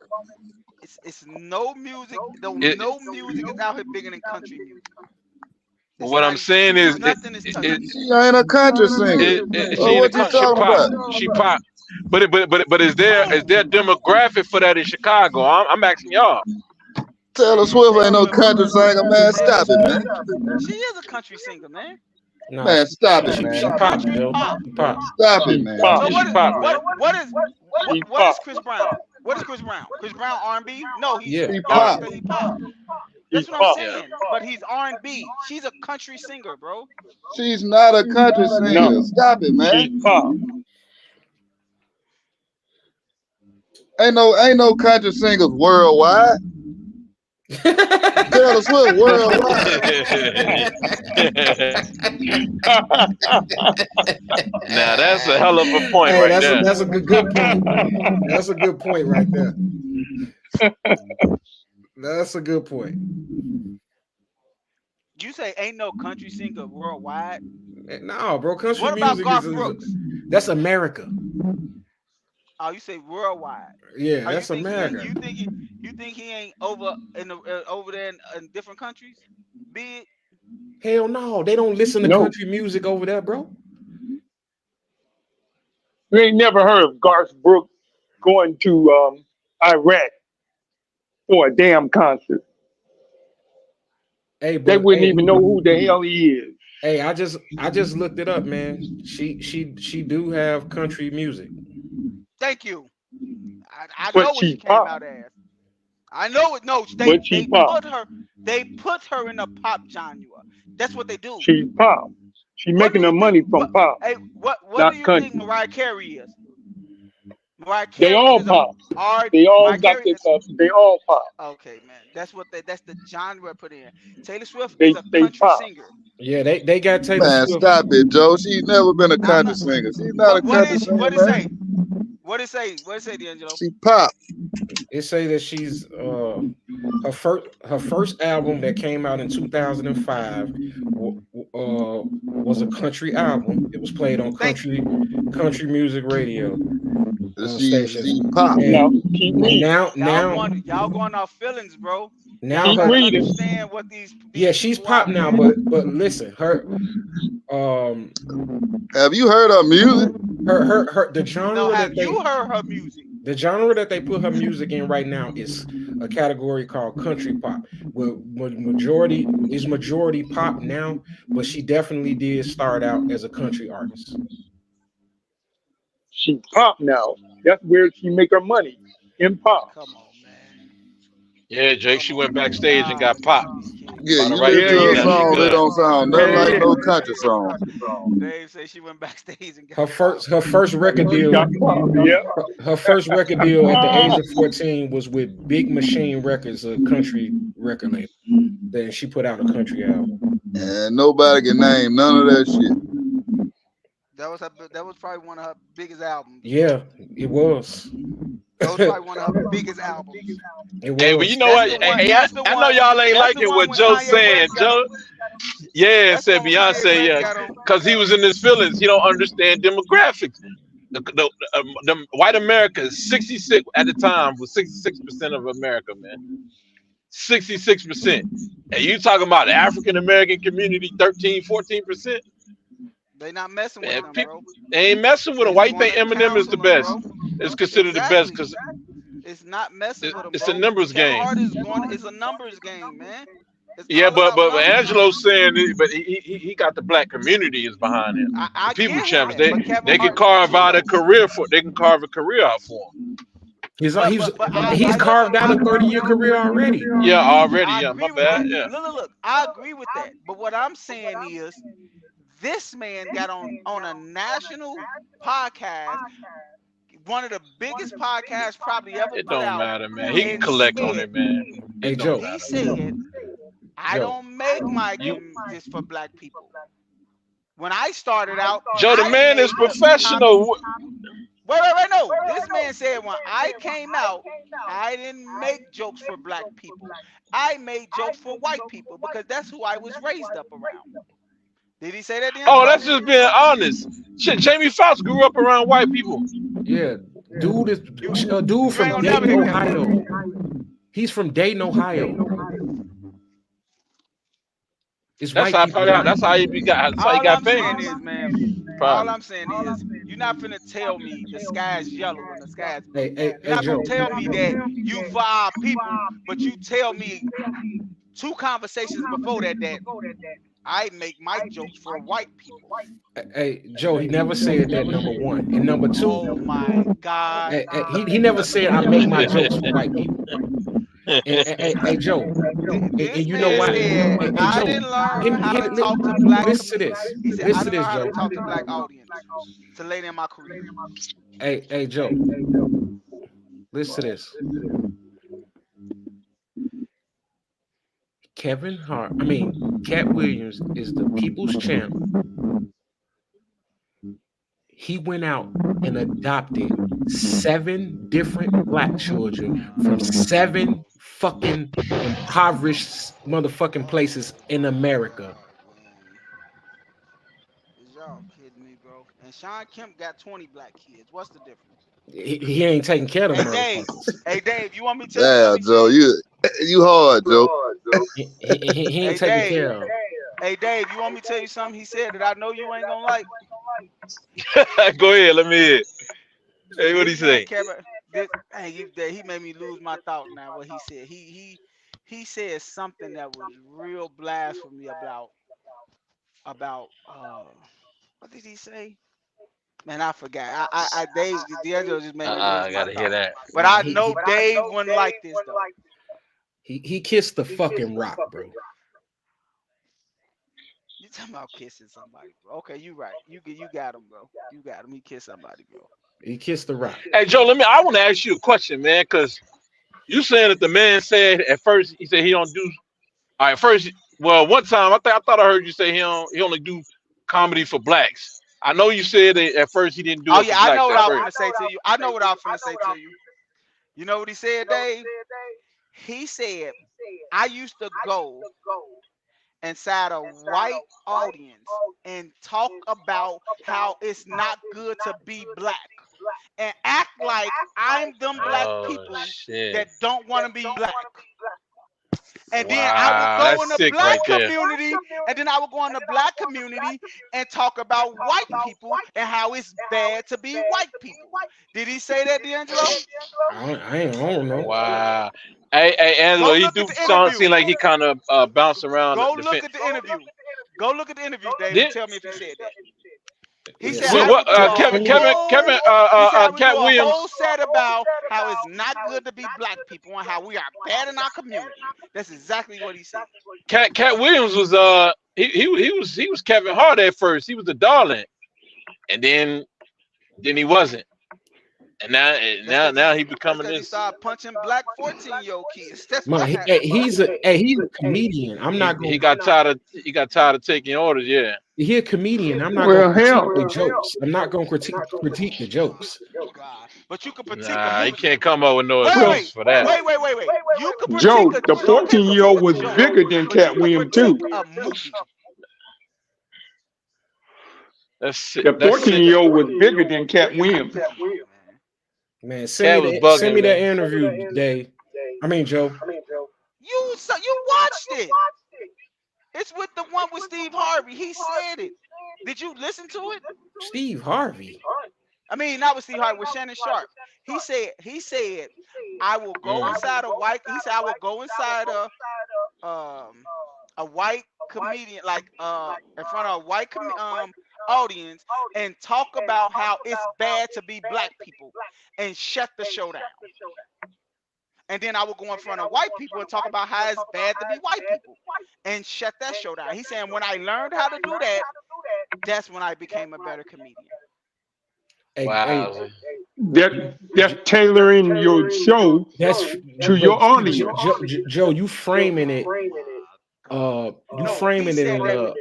it's no music. No music is out here bigger than country music. It's What not I'm even- saying is, nothing is touching. She ain't a country singer. she ain't What you she talking pop, about? she pop. But is there demographic for that in Chicago? I'm asking y'all. Taylor Swift ain't no country singer, man. Stop it, man. She is a country singer, man. Nah, Man, stop it, she man. pop, Country Joe. pop. She pop. Stop it, man. Pop. So Yeah, she pop, man. what is Chris Brown? What is Chris Brown? Chris Brown R&B? No, he's Yeah. He y'all pop. say he pop. He's That's what I'm pop. saying. But he's R&B. She's a country singer, bro. She's not a country singer. No. Stop it, man. She's pop. Ain't no country singers worldwide. Taylor Swift worldwide. Now that's a hell of a point Hey, right there. that's a good point. That's a good point right there. That's a good point. You say ain't no country singer worldwide. No, bro, country What about music Garth is Brooks? that's America. Oh, you say worldwide. Yeah, Oh, that's America. You think he ain't over in the over there in different countries? Big. Hell no, they don't listen to No. country music over there, bro. You ain't never heard of Garth Brooks going to Iraq for a damn concert. Hey, They but wouldn't hey, even know who the hell he is. hey, I just looked it up, man. She do have country music. Thank you. I But know what she she came pop. out as. I know it. No, But she pop. they put her in a pop genre. That's what they do. She's pop. She What making do her you money think- from pop. Hey, what Not do you country. think Mariah Carey is? Mariah They Carey all is a pop. art. They all Mariah got Carey. this. They all pop. Okay, man. That's the genre put in. Taylor Swift is They a they country pop. singer. Yeah, they got Taylor Man, Swift. stop it, Joe. She's never been a I'm country not. singer. She's not a What country is she? singer, What it say? man. What it say? What it say, D'Angelo? She pop. It say that she's her first album that came out in 2005 was a country album. It was played on Thank you. country music radio stations. She pop. Now And keep and reading. Y'all going off feelings, bro. now Y'all Keep her gotta reading. understand what yeah, these she's people are, pop now, man. but listen, her Have you heard her music? her the No, genre have that you heard her music? the genre that they put her music in right now is a category called country pop. Well, majority pop now, but she definitely did start out as a country artist. She pop now. That's where she make her money in pop. Come on, man. Yeah, Jay, Come she on, went man. backstage and Y'all got got popped. these kids. Yeah, By the you right listen Yeah, to dude, her yeah, now she song, it good. don't sound nothing yeah, like yeah. no country song. Dave said she went backstage and got popped. Her first record She deal got pop. Yeah. her first record deal at the age of 14 was with Big Machine Records, a country record label. Then she put out a country album. And nobody can name none of that shit. That was probably one of her biggest albums, bro. Yeah, it was. That was probably one of her biggest albums. It Hey, but you was. know what? Hey, I know y'all ain't That's the liking one what when Joe's Kanye saying. West got. Joe, yeah, That's the said one when Kanye Beyonce, West yeah, got on. because he was in his feelings. He don't understand demographics. The white America is 66 at the time was 66% of America, man. 66%. And you talking about the African American community, 13, 14%? They not messing with Man, them, people bro. they ain't messing with They them. Why just you want think to Eminem is the counsel them, best? bro. It's considered the best Exactly. because It's not messing with them, it's a bro. numbers Kevin game. Hart is going. It's a numbers game, man. It's Yeah, all about but numbers. Angelo's saying, but he got the black community is behind him. The I people get him champs, that, but Kevin they can Hart do carve too, out a though. career for. They can carve a career out for him. He's carved out a 30-year career already. Yeah, already. I Yeah, my agree with bad. that. Yeah. Look. I agree with that. But what I'm saying is, this man got on a national podcast, one of the biggest podcasts probably ever It put don't out, matter, man. He can and collect on said, it, man. Hey It don't Joe, he matter. said, I Joe, don't make my You, just for black people. When I started out, Joe, the I man is made comics. professional. Wait, no. This man said when I came out, I didn't make jokes for black people. I made jokes for white people because that's who I was raised up around. Did he say that, Oh, D'Angelo? that's just being honest. Shit, Jamie Foxx grew up around white people. yeah, dude is a dude You ain't from gonna never Dayton, hear Kevin Hart. Ohio. He's from Dayton, Ohio. It's That's white how people there. that's how he got. That's how he All got I'm saying famous. is, man, all Probably. I'm saying is, you're not finna tell me the sky's yellow and the sky's blue. Hey You're not Joe. gonna tell me that you for our people, but you tell me 2 conversations before that I make my jokes for white people. Hey Joe, he never said that, number one. And number two, Oh my God. he never said I make my jokes for white people. Hey Joe, This and you know man why? said, Hey I Joe, didn't learn how to talk to black. listen to this. He said, I Listen to didn't learn this, how to Joe. talk to black audience to later in my career. Hey Joe, listen to this. Cat Williams is the people's champ. He went out and adopted 7 different black children from 7 fucking impoverished motherfucking places in America. Is y'all kidding me, bro? And Sean Kemp got 20 black kids. What's the difference? He ain't taking care of them Hey motherfuckers. Dave, you want me to tell you something? Yeah, Joe, you hard, Joe. He ain't Hey taking Dave, care of them. hey Dave, you want me to tell you something he said that I know you ain't gonna like? Go ahead, let me hear. Hey, what he This man say? Kevin, he made me lose my thought now. What he said, he said something that was real blasphemy about what did he say? Man, I forgot. Dave D'Angelo just made me lose I my gotta hear thought. that. But Nah, I know Dave wouldn't like this though. he kissed the fucking rock, bro. You talking about kissing somebody, bro? Okay, you right. You got him, bro. You got him. He kissed somebody, bro. He kissed the rock. Hey Joe, I want to ask you a question, man, because you saying that the man said at first he said he don't do. All right, first, well, one time I thought I heard you say he only do comedy for blacks. I know you said that at first he didn't do Oh it for yeah, I blacks know what at I was first. gonna say to you. I know what I was gonna say to you. You know what he said, Dave? He said, I used to go inside a white audience and talk about how it's not good to be black and act like I'm them black Oh people shit! that don't want to be black. And then I would Wow, go in that's the sick black right there. community, and then I would go in the black community and talk about white people and how it's bad to be white people. Did he say that, D'Angelo? I don't know. Wow. Hey, Angelo, Go he look do at the interview. seem like he kind of bounce around Go the look fence. at the interview. Go look at the interview, Dave, and Did, tell me if he said that. He Yeah, said send- I would do a Kevin, whole. He said I would Cat do a Williams. whole set about how it's not good to be black people and how we are bad in our community. That's exactly what he said. Cat Williams was he was Kevin Hart at first. He was the darling, and then he wasn't, and now he becoming Because he this. started punching black 14-year-old kids. That's Man, what happened. he's a comedian. I'm not He going. got tired of taking orders. Yeah. He a comedian. I'm not Well, going to critique hell, the jokes. I'm not going to critique the jokes. God. But you could critique Nah, a he movie. can't come up with no Wait, excuses for that. wait. You could critique Joe, a the 14-year-old was joke, bigger than but you Cat could Williams critique too. a movie. That's The it. 14-year-old was bigger than Cat Williams. Man, Cat send was me bugging, that man. interview, Dave. I mean, Joe. You watched it. It's with the one with Steve Harvey. He said it. Did you listen to it? Steve Harvey. I mean, not with Steve Harvey, with Shannon Sharp. He said, I will go inside a white. He said, I will go inside a white comedian, like in front of a white audience, and talk about how it's bad to be black people, and shut the show down. And then I will go in front of white people and talk about how it's bad to be white people, and shut that show down. He's saying when I learned how to do that, that's when I became a better comedian. Hey, Wow. That's tailoring your show to your audience. Joe, you framing it. You framing it in a.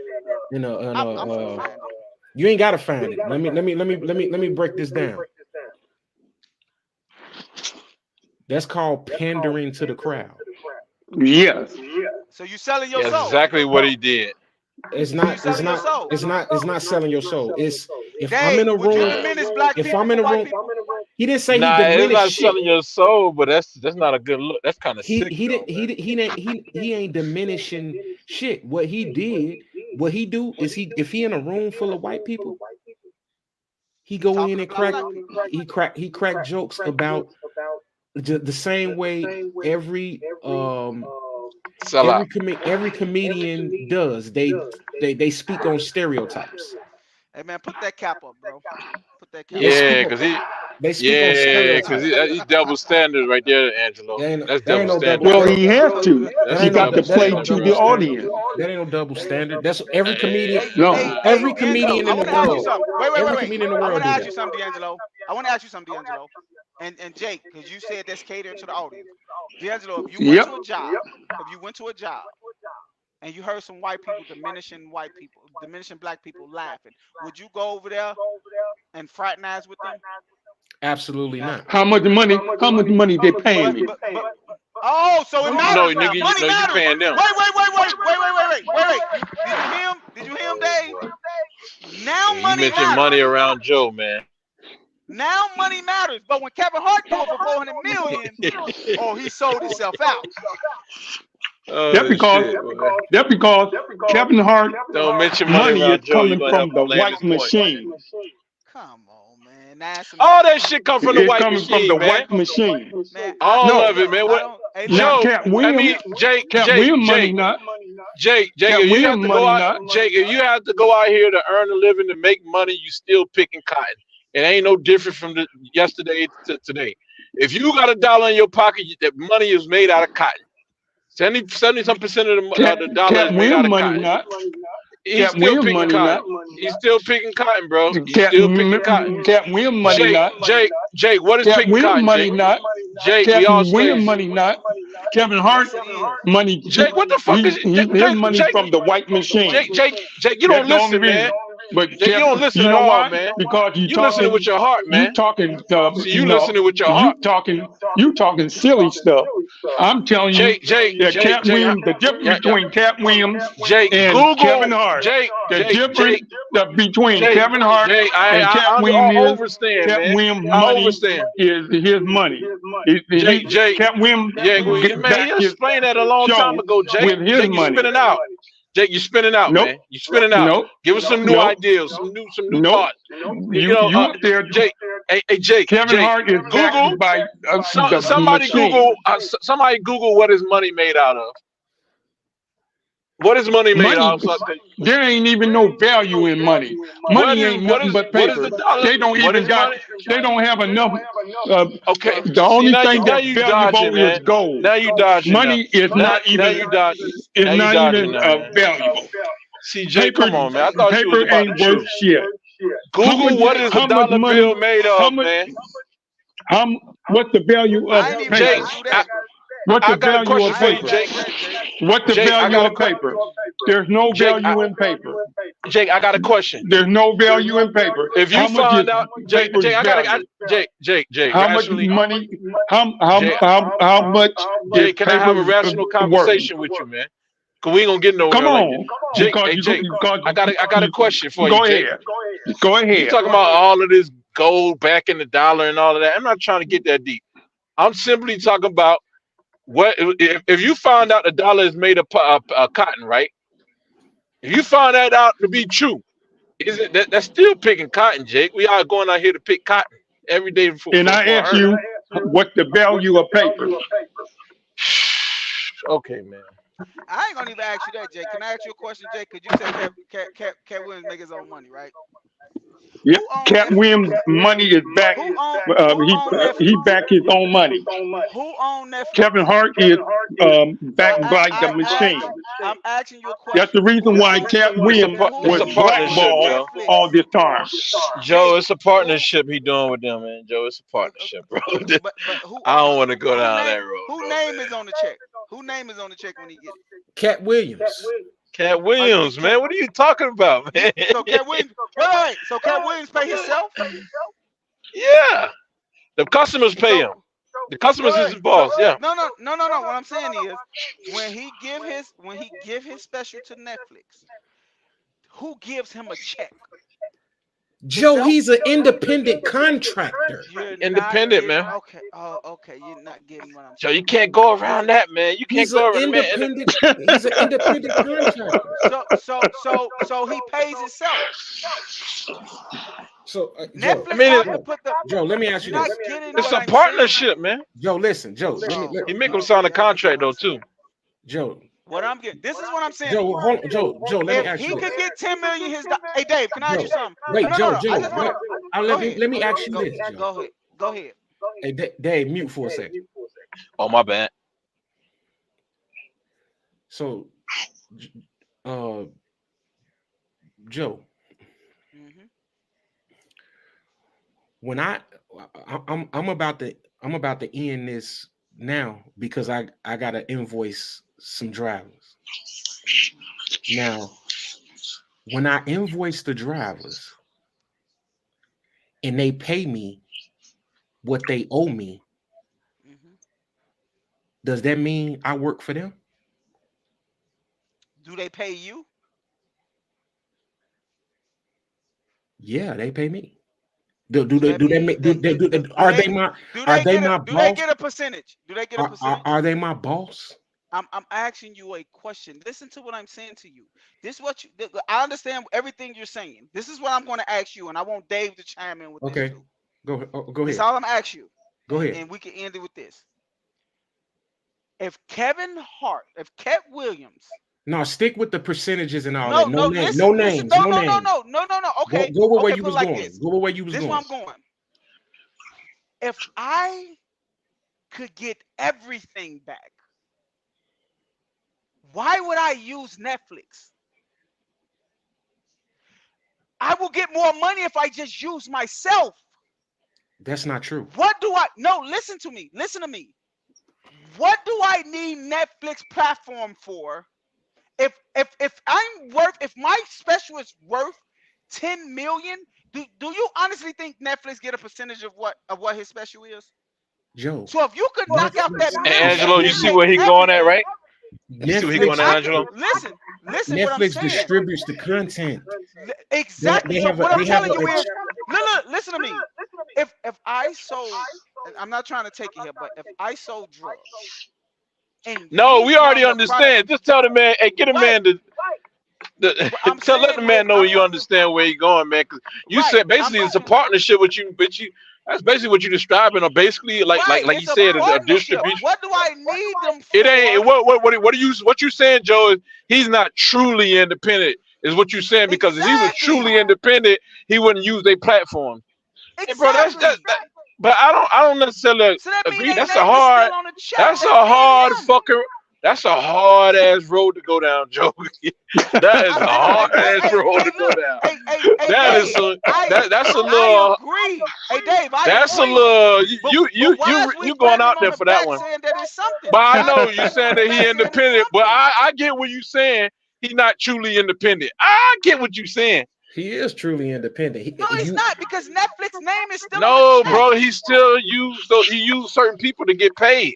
You ain't gotta find it. Let me break this down. That's called pandering to the crowd. Yes. So you selling your That's soul. exactly what he did. It's not selling your soul. It's if I'm in a would you room. diminish black If people I'm in for a white room, people? he didn't say Nah, he it's not diminished shit. selling your soul, but that's not a good look. That's kind of sick. He ain't diminishing shit. What he do is if he in a room full of white people, he go in and crack jokes about the same way every comedian does. They speak on stereotypes. Hey man, put that cap up, bro. Put that cap. Yeah, because stereotypes. he's double standard right there, Angelo. That's double no standard. Well, he has to. That's He got to double play standard. to the audience. That ain't no double standard. That's every comedian. No. Every comedian in the world. Wait. Every comedian in the I world want to do ask that. you something, D'Angelo. And Jake, because you said that's catered to the audience. D'Angelo, if you went to a job, and you heard some white people diminishing black people laughing, would you go over there and fraternize with them? Absolutely not. How much money they paying me? So it matters. No, nigga, Money you matters. paying them. Wait. Did you hear him, Dave? Now You money mentioned matters. money around Joe, man. Now money matters. But when Kevin Hart do it for $400 million, he sold himself out. That's because Kevin Hart Don't mention money around is Joe, you coming gonna from have the to land white this point. machine. Come on, man. That's All that shit come from the It's white coming machine, from the man. white machine. Man, All of it, man. What? Now, Joe, Cat Williams, Jake, money not. Jake, Cat if you have Williams to go money out, not. Jake, if you have to go out here to earn a living to make money, you still picking cotton. It ain't no different from yesterday to today. If you got $1 in your pocket, that money is made out of cotton. 70% of the dollar is Cat made out Williams of money cotton. not. He's still picking cotton. He's still picking cotton, bro. He's still picking cotton. Cat Williams money not. Jake, what is Cat picking Williams cotton, money Jake? not. Jake, we Captain all Williams slaves. money not. Kevin Hart Yes, it is. money. Jake, what the fuck is his money Jake? from the white machine. Jake, you That's don't the only listen, man. reason. But Jake, you don't listen you at know all, why? man. Because You listening with your heart, man. You talking. See, you listening with your heart. You talking silly stuff. I'm telling you Jake, that Cat Williams. The difference between Cat Williams Jake, and Google Kevin Hart. Jake, The difference between Jake, Kevin Hart Jake, and Cat I Williams overstand, Cat man. Williams I money overstand. is his money. Jake, Cat Williams man, you explained that a long time ago, Jake. with his Jake, you money. spinning out. Jake, you spinning out, Nope. man. You spinning out. Nope. Give us some new ideas, some new Nope. thoughts. You up there, Jake. Hey, Jake. Kevin Jake, Hart is Google. backed by the Somebody machine. Google. Somebody Google what is money made out of. What is money made out of? There ain't even no value in money. Money ain't nothing but paper. They don't even got. They don't have enough. Okay. The only thing now that's you valuable dodging, is gold. Now you dodging. Money is not even. Now you dodging. It's Now you not dodging even now, man. valuable. See, Jake, come on, man. I thought you was Paper about ain't the worth truth. shit. Google what is a dollar bill made of, man. What's the value of I ain't even paper? gotta do that. What's the I got a value of question for you, paper? Jake. What's the Jake, I value got of paper? There's no Jake, value in paper. Jake, I got a question. There's no value in paper. If you How much find is out, Jake, paper's I gotta, value? Jake, How much rationally, money? Jake, How much is Jake, can I have a paper rational worth? conversation with you, man? Cause we ain't gonna get nowhere Come like on, this. Jake, hey, Jake, I got a question for you, Jake. Go You ahead. talking about all of this gold back in the dollar and all of that? I'm not trying to get that deep. I'm simply talking about what if you found out the dollar is made of cotton, right? If you find that out to be true, is it that's still picking cotton, Jake? We are going out here to pick cotton every day for And I ask you, what's the value of paper? Okay, man. I ain't gonna even ask you that, Jake. Can I ask you a question, Jake? Cause you said Cat Williams make his own money, right? Yeah, Who own Cat Netflix? Williams' money is back. Who own He Netflix? back his own money. Who own Netflix? Kevin Hart is backed by the machine. I'm asking you a question. That's the reason why Cat Williams was It's a partnership, blackballed Joe. all this time. Joe, it's a partnership he doing with them, man. Joe, it's a partnership, bro. But who? I don't want to go down that road. Who bro, name man. is on the check? Who name is on the check when he get it? Cat Williams. Cat Williams, man. What are you talking about, man? So Cat Williams, wait. So Cat Williams pay himself? Yeah, the customers pay him. The customers is his boss. Yeah. No. What I'm saying is, when he give his special to Netflix, who gives him a check? Joe, Himself? he's an independent contractor. You're Independent, not man. Okay. Oh, okay. You're not getting what I'm Joe, saying. you can't go around that, man. You can't He's go an around that. independent. He's an independent contractor. So he pays himself. So Netflix I mean, have to put the. Joe, let me ask you You're not this. getting It's what a I'm partnership, man. Joe, listen, Joe. He make him sign a contract though too. Joe. What I'm getting. This is what I'm saying. Joe, hold on, Joe, let me If ask he you could this. get 10 million, hey Dave, can I ask you something? Wait, No, Joe, I just wanna, let me ask you this, Joe. Go ahead. Hey, Dave, mute for a second. Oh, my bad. So, Joe, when I'm about to end this now because I gotta invoice some drivers. Now, when I invoice the drivers and they pay me what they owe me, does that mean I work for them? Do they pay you? Yeah, they pay me. Are they my Do they boss? get a percentage? Do they get a percentage? Are they my boss? I'm asking you a question. Listen to what I'm saying to you. This is what I understand everything you're saying. This is what I'm going to ask you, and I want Dave to chime in with this too. Go ahead. That's all I'm gonna ask you. Go ahead. And we can end it with this. If Cat Williams. No, stick with the percentages and all No, that. no names. No. Okay. Go with where okay, you was like going. this. Go with where you was this going. This is where I'm going. If I could get everything back, why would I use Netflix? I will get more money if I just use myself. That's not true. What do I? No, listen to me. Listen to me. What do I need Netflix platform for? If my special is worth 10 million, do you honestly think Netflix get a percentage of what his special is? Joe. So if you could knock out that And middle Angelo, you and see take where he going at, everything- right? You see where he going at, Angelo? Listen what I'm Netflix saying. distributes the content. Exactly. They So have what a- I'm they have telling a- you is, look, listen to me. If I sold, I'm not trying to take it here, but if I sold drugs, and No, you we already run the product- understand. Just tell the man, hey, get a Right. man to I'm let the saying man is, know you understand where you're going, man. Cause you Right, said basically I'm it's a not- partnership with you, but that's basically what you're describing, or basically like right, you it's a said, a partnership. distribution. What do I need them for? It ain't what you saying, Joe, is he's not truly independent, is what you're saying, because if he was Exactly. truly independent, he wouldn't use their platform. Hey, bro, Exactly. but I don't necessarily So that means agree. their That's name a is hard still on the check. that's a as me and hard him. fucking that's a hard ass road to go down, Joe. That is a hard ass road to go down. That is that's a little. I agree. Hey, Dave, I That's a agree. little. You But why is we you going patting out him there on the for that back one. saying that it's something? But I Why know we you patting him saying on that the he back saying it's independent. But something? I get what you saying. He's not truly independent. I get what you saying. He is truly independent. No, he's not, because Netflix name is still on No, the check. bro, he still use certain people to get paid.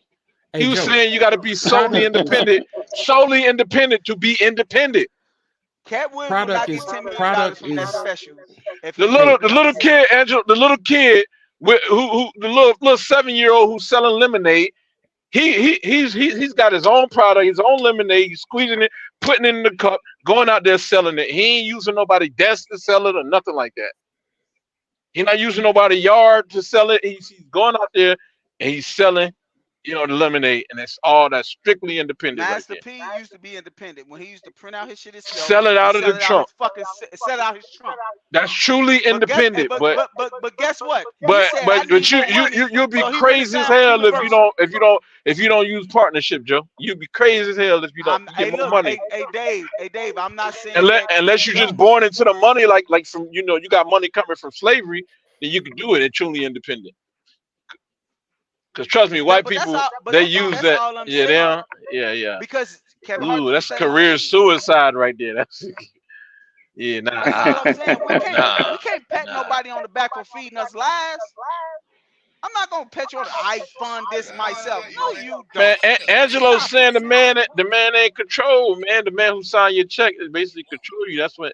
Hey, He was Joe, saying you got to be solely independent to be independent. Cat Williams will Product not is- get $10 million product from that is- special. If The he little kid, Angel, the little kid who the little 7-year-old who's selling lemonade. He's got his own product, his own lemonade. He's squeezing it, putting it in the cup, going out there selling it. He ain't using nobody's desk to sell it or nothing like that. He's not using nobody's yard to sell it. He's going out there and he's selling, the lemonade, and that's strictly independent. Master right P used to be independent when he used to print out his shit himself. Sell it out and of the trunk. Sell out his trunk. That's truly independent, but guess what? But He said, "I need more money," you'll be so he went crazy and as signed hell with Universal. if you don't use partnership, Joe. You'll be crazy as hell if you don't get more money. Hey Dave, I'm not saying Unless you're just born into the money, like from you got money coming from slavery, then you can do it and truly independent. Because trust me, white people they use that. Yeah. Because Kevin Hart Ooh, that's said career it. suicide right there. That's yeah, nah. That's what I'm saying. Nah, We can't pat nobody on the back for feeding us lies. I'm not gonna pet you on. I fund this myself. No, you man, don't. Angelo's saying the man ain't control, man. The man who signed your check is basically control you. That's what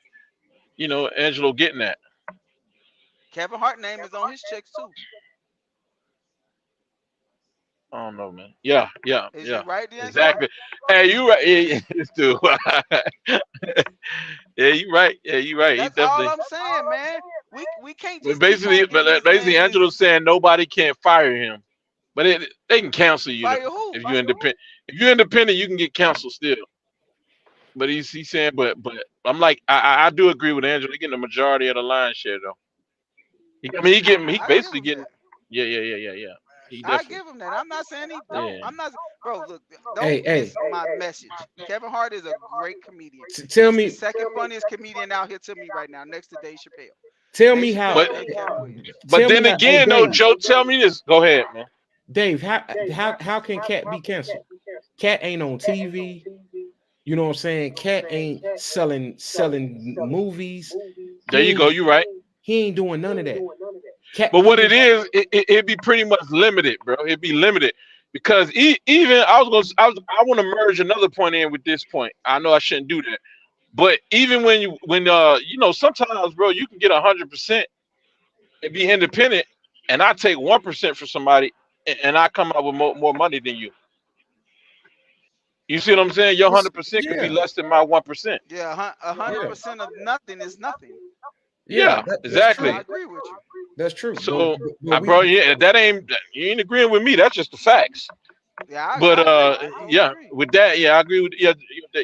Angelo getting at. Kevin Hart name is on his checks too. I don't know, man. Yeah. Is it right there? Exactly. Hey, you right. Yeah, dude. Yeah, you right. Yeah, you right. That's he definitely. all I'm saying, man. We can't But just basically, Angelo's saying nobody can fire him, but they can cancel you fire who? if you're independent. If you're independent, you can get canceled still. But he's saying, but I'm like, I do agree with Angelo. He getting the majority of the lion's share though. He basically getting. Yeah. I give him that. I'm not saying he don't. Yeah. I'm not, bro. Look, don't Hey. miss my message. Kevin Hart is a great comedian. Tell He's me, the second funniest comedian out here to me right now, next to Dave Chappelle. tell Dave me how. Chappelle and Cat Williams. But Tell then me how- again, hey, though, Dave. Joe, tell me this. Go ahead, man. Dave, how can Cat be canceled? Cat ain't on TV. You know what I'm saying? Cat ain't selling movies. There you go. You right. He ain't doing none of that. Cat, But what it is, it'd be pretty much limited, bro. It'd be limited because even I want to merge another point in with this point. I know I shouldn't do that, but even when sometimes, bro, you can get 100% and be independent, and I take 1% from somebody, and I come out with more money than you. You see what I'm saying? Your 100% could be less than my 1%. Yeah, 100% of nothing is nothing. Yeah, exactly. I agree with you. That's true. So, But bro, yeah, you ain't agreeing with me. That's just the facts. Yeah, I agree. With that, I agree with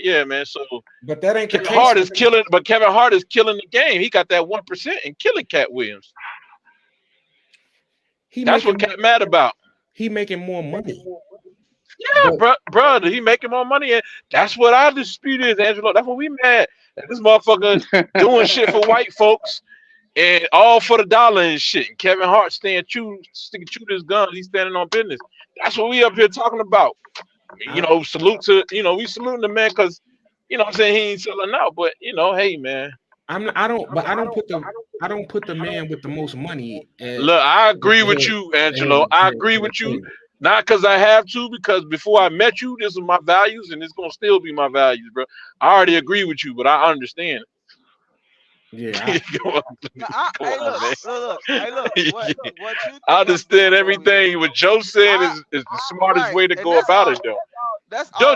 yeah, man. So, but that ain't Kevin the Hart case. is killing, but Kevin Hart is killing the game. He got that 1% and killing Cat Williams. That's what Cat mad about. He making more money. Yeah, brother, he making more money, and that's what our dispute is, Angelo. That's what we mad. That this motherfucker doing shit for white folks and all for the dollar and shit. And Kevin Hart sticking true to his guns. He's standing on business. That's what we up here talking about. You know, salute to we saluting the man because what I'm saying, he ain't selling out. But hey man, I don't put the man with the most money. Look, I agree with you, Angelo. I agree with you. Not because I have to, because before I met you, this is my values, and it's gonna still be my values, bro. I already agree with you, but I understand. Yeah. Hey, look. What you think I understand everything. What Joe said is the smartest way to go about it, though. That's Joe,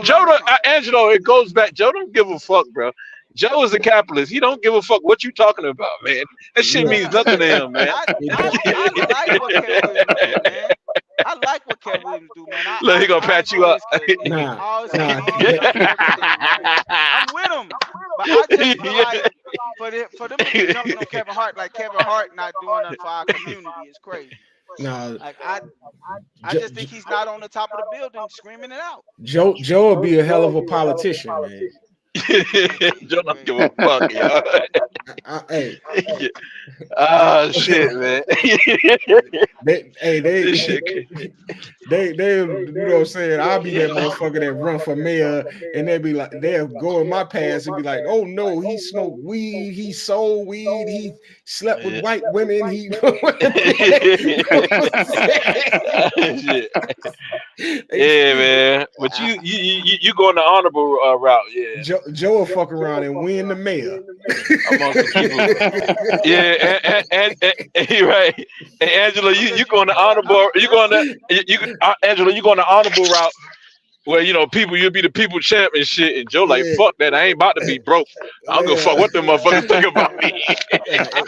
Angelo, it goes back. Joe don't give a fuck, bro. Joe is a capitalist. He don't give a fuck what you talking about, man. That shit means nothing to him, man. I like what Cat Williams do, man. I like what Cat Williams do, man. Look, he gonna pat you up. I'm with him, but I just feel like for them to be jumping on Kevin Hart, like Kevin Hart not doing nothing for our community is crazy. No, like I just think he's not on the top of the building screaming it out. Joe would be a hell of a politician, man. Joe don't give a fuck, yo. Hey. Shit, man. they you know what I'm saying? I'll be that motherfucker that run for mayor, and they'll be like, they'll go in my past and be like, oh no, he smoked weed, he sold weed, he slept with white women, he shit. Yeah, man. But you going the honorable route, yeah. Joe will fuck around and win the mayor. Amongst the people. Yeah, and you're right. And Angela, you going the honorable. Angela, you going the honorable route where people you'll be the people champ and shit. And Joe like fuck that. I ain't about to be broke. I don't give a fuck what them motherfuckers think about me. I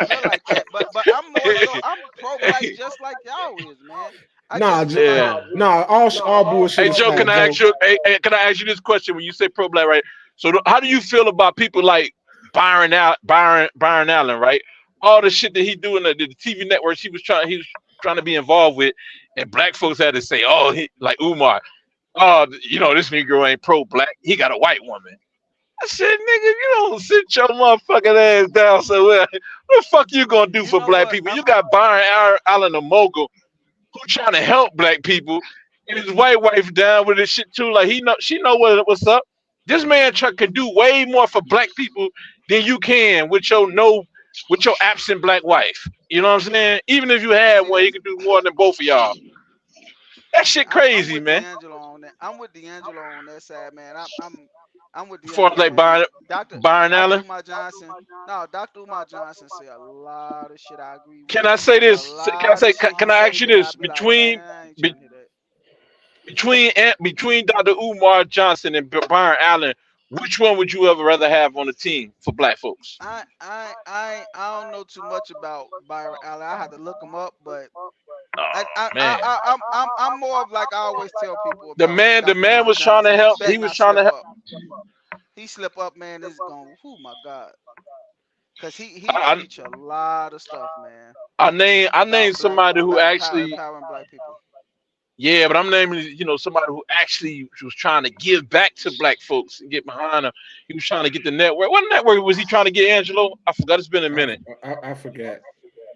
feel like that, but I'm pro black just like y'all is, man. All bullshit. Hey Joe, can I ask you this question? When you say pro black, right? So how do you feel about people like Byron Allen, right? All the shit that he doing the TV networks he was trying to be involved with, and black folks had to say, oh, he, like Umar, oh, this Negro ain't pro black. He got a white woman. I said, nigga, you don't sit your motherfucking ass down somewhere. What the fuck you gonna do for black people? You got Byron Allen, a mogul, who trying to help black people, and his white wife down with this shit too. Like she know what's up. This man can do way more for black people than you can with your absent black wife. You know what I'm saying? Even if you had one, he could do more than both of y'all. That shit crazy, man. I'm with D'Angelo on that side, man. I'm with D'Angelo. For like Byron Allen. Dr. Umar Johnson say a lot of shit I agree with. Can I say this? Can I ask you this? Between Dr. Umar Johnson and Byron Allen, which one would you ever rather have on the team for black folks? I don't know too much about Byron Allen. I have to look him up, but I'm more of like I always tell people. The man was trying to help. He was trying to help. He slip up, man. This is going. Oh my God. Because he teach a lot of stuff, man. I named somebody who actually. Empowering black people. Yeah, but I'm naming, somebody who actually was trying to give back to black folks and get behind them. He was trying to get the network. What network was he trying to get, Angelo? I forgot. It's been a minute. I forgot.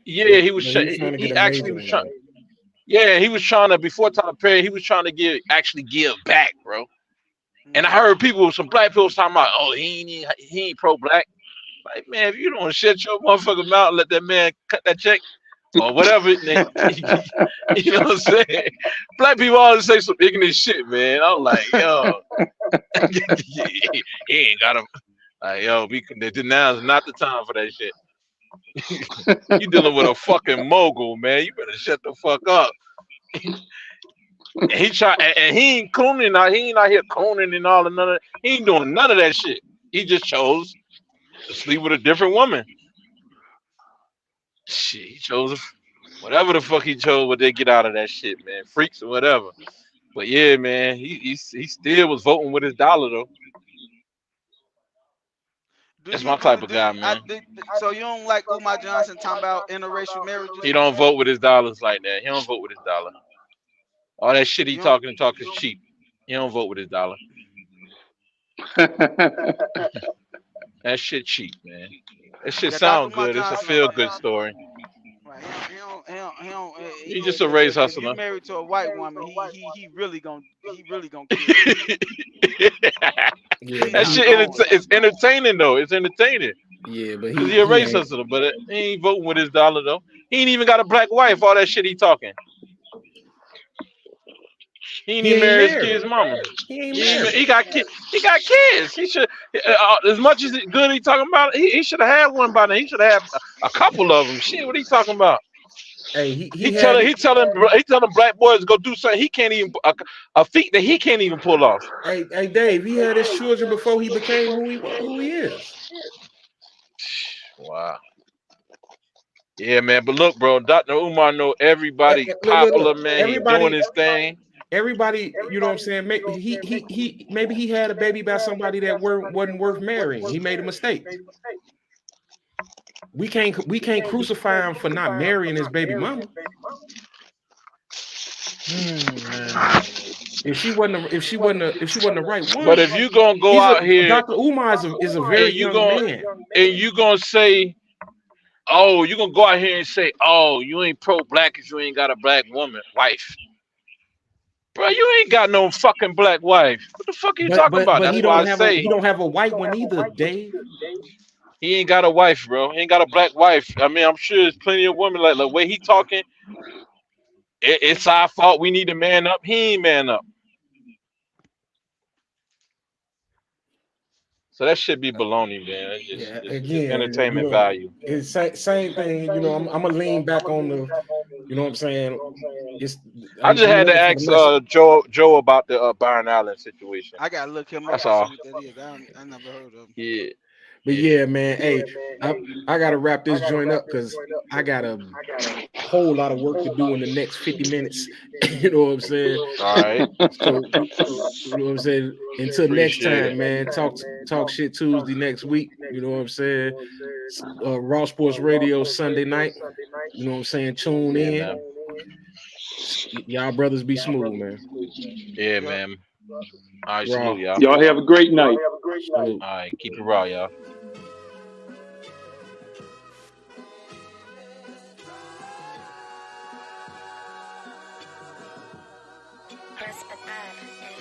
Yeah, he was. He actually was trying. Yeah, he was trying to, before Tyler Perry, he was trying to give back, bro. And I heard some black people talking about, oh, he ain't pro-black. Like, man, if you don't shut your motherfucking mouth and let that man cut that check, or whatever, you know what I'm saying? Black people always say some ignorant shit, man. I'm like, yo, he ain't got him. Like, yo, now is not the time for that shit. You dealing with a fucking mogul, man. You better shut the fuck up. And he ain't cooning out. He ain't out here cooning and all of none of that. He ain't doing none of that shit. He just chose to sleep with a different woman. Shit, he chose whatever the fuck he chose. What they get out of that shit, man, freaks or whatever. But yeah, man, he still was voting with his dollar though. That's my type of guy, man. So you don't like Umar Johnson talking about interracial marriages? He don't vote with his dollars like that. He don't vote with his dollar. All that shit he talking is cheap. He don't vote with his dollar. That shit cheap, man. That shit Yeah, Dr. sound Umar good. It's a Johnson, feel good story. right? He He's don't. just a race If you hustler. married to a white woman, he really gonna kill you. Yeah, He's but That not shit, going. it's entertaining though. It's entertaining. yeah, but Cause he a he race ain't hustler, but he ain't voting with his dollar though. He ain't even got a black wife. All that shit he talking. He ain't he even ain't married his married. kid's mama. He ain't He, ain't, married. he got kids. He got kids. He should, as much as it good he talking about. He should have had one by now. He should have a couple of them. Shit, what he talking about? Hey, He he had telling black boys to go do something he can't even a feat that he can't even pull off. hey Dave, he had his children before he became who he is. Wow. Yeah, man. But look, bro, Dr. Umar know everybody Look. popular, man. He doing Everybody, his thing. you know what I'm saying? Maybe he had a baby by somebody that wasn't worth marrying. He made a mistake. We can't crucify him for not marrying his baby mama. Man. If she wasn't the right But one, if you gonna go out here Dr. Umar is a very and young man. you gonna say, oh, you gonna go out here and say, oh, you ain't pro black if you ain't got a black woman wife. Bro, you ain't got no fucking black wife. What the fuck are you talking about? But That's why I he say don't have a white one either, Dave. he ain't got a wife, bro. He ain't got a black wife. I mean, I'm sure there's plenty of women like the way he talking. It's our fault. We need to man up. He ain't man up. So that should be baloney, man. It's Yeah, just again, entertainment value. it's same thing. I'm gonna lean back on the, you know what I'm saying. I just I'm had to looking for the ask message. Joe about the Byron Allen situation. I gotta look him up That's to see all. what that is. I never heard of him. Yeah, But yeah. yeah, man. Hey, I gotta wrap this joint up because I got a whole lot of work to do in the next 50 minutes. You know what I'm saying? All right. So you know what I'm saying. Until next Appreciate time, it. man. Talk shit Tuesday next week. You know what I'm saying. Raw Sports Radio Sunday night. You know what I'm saying. Tune Yeah, in. man. Y'all brothers be smooth, man. Yeah, Yep. man. All right, Raw. salute y'all. Y'all have a great night. Salute. All right, keep it raw, y'all. Respetad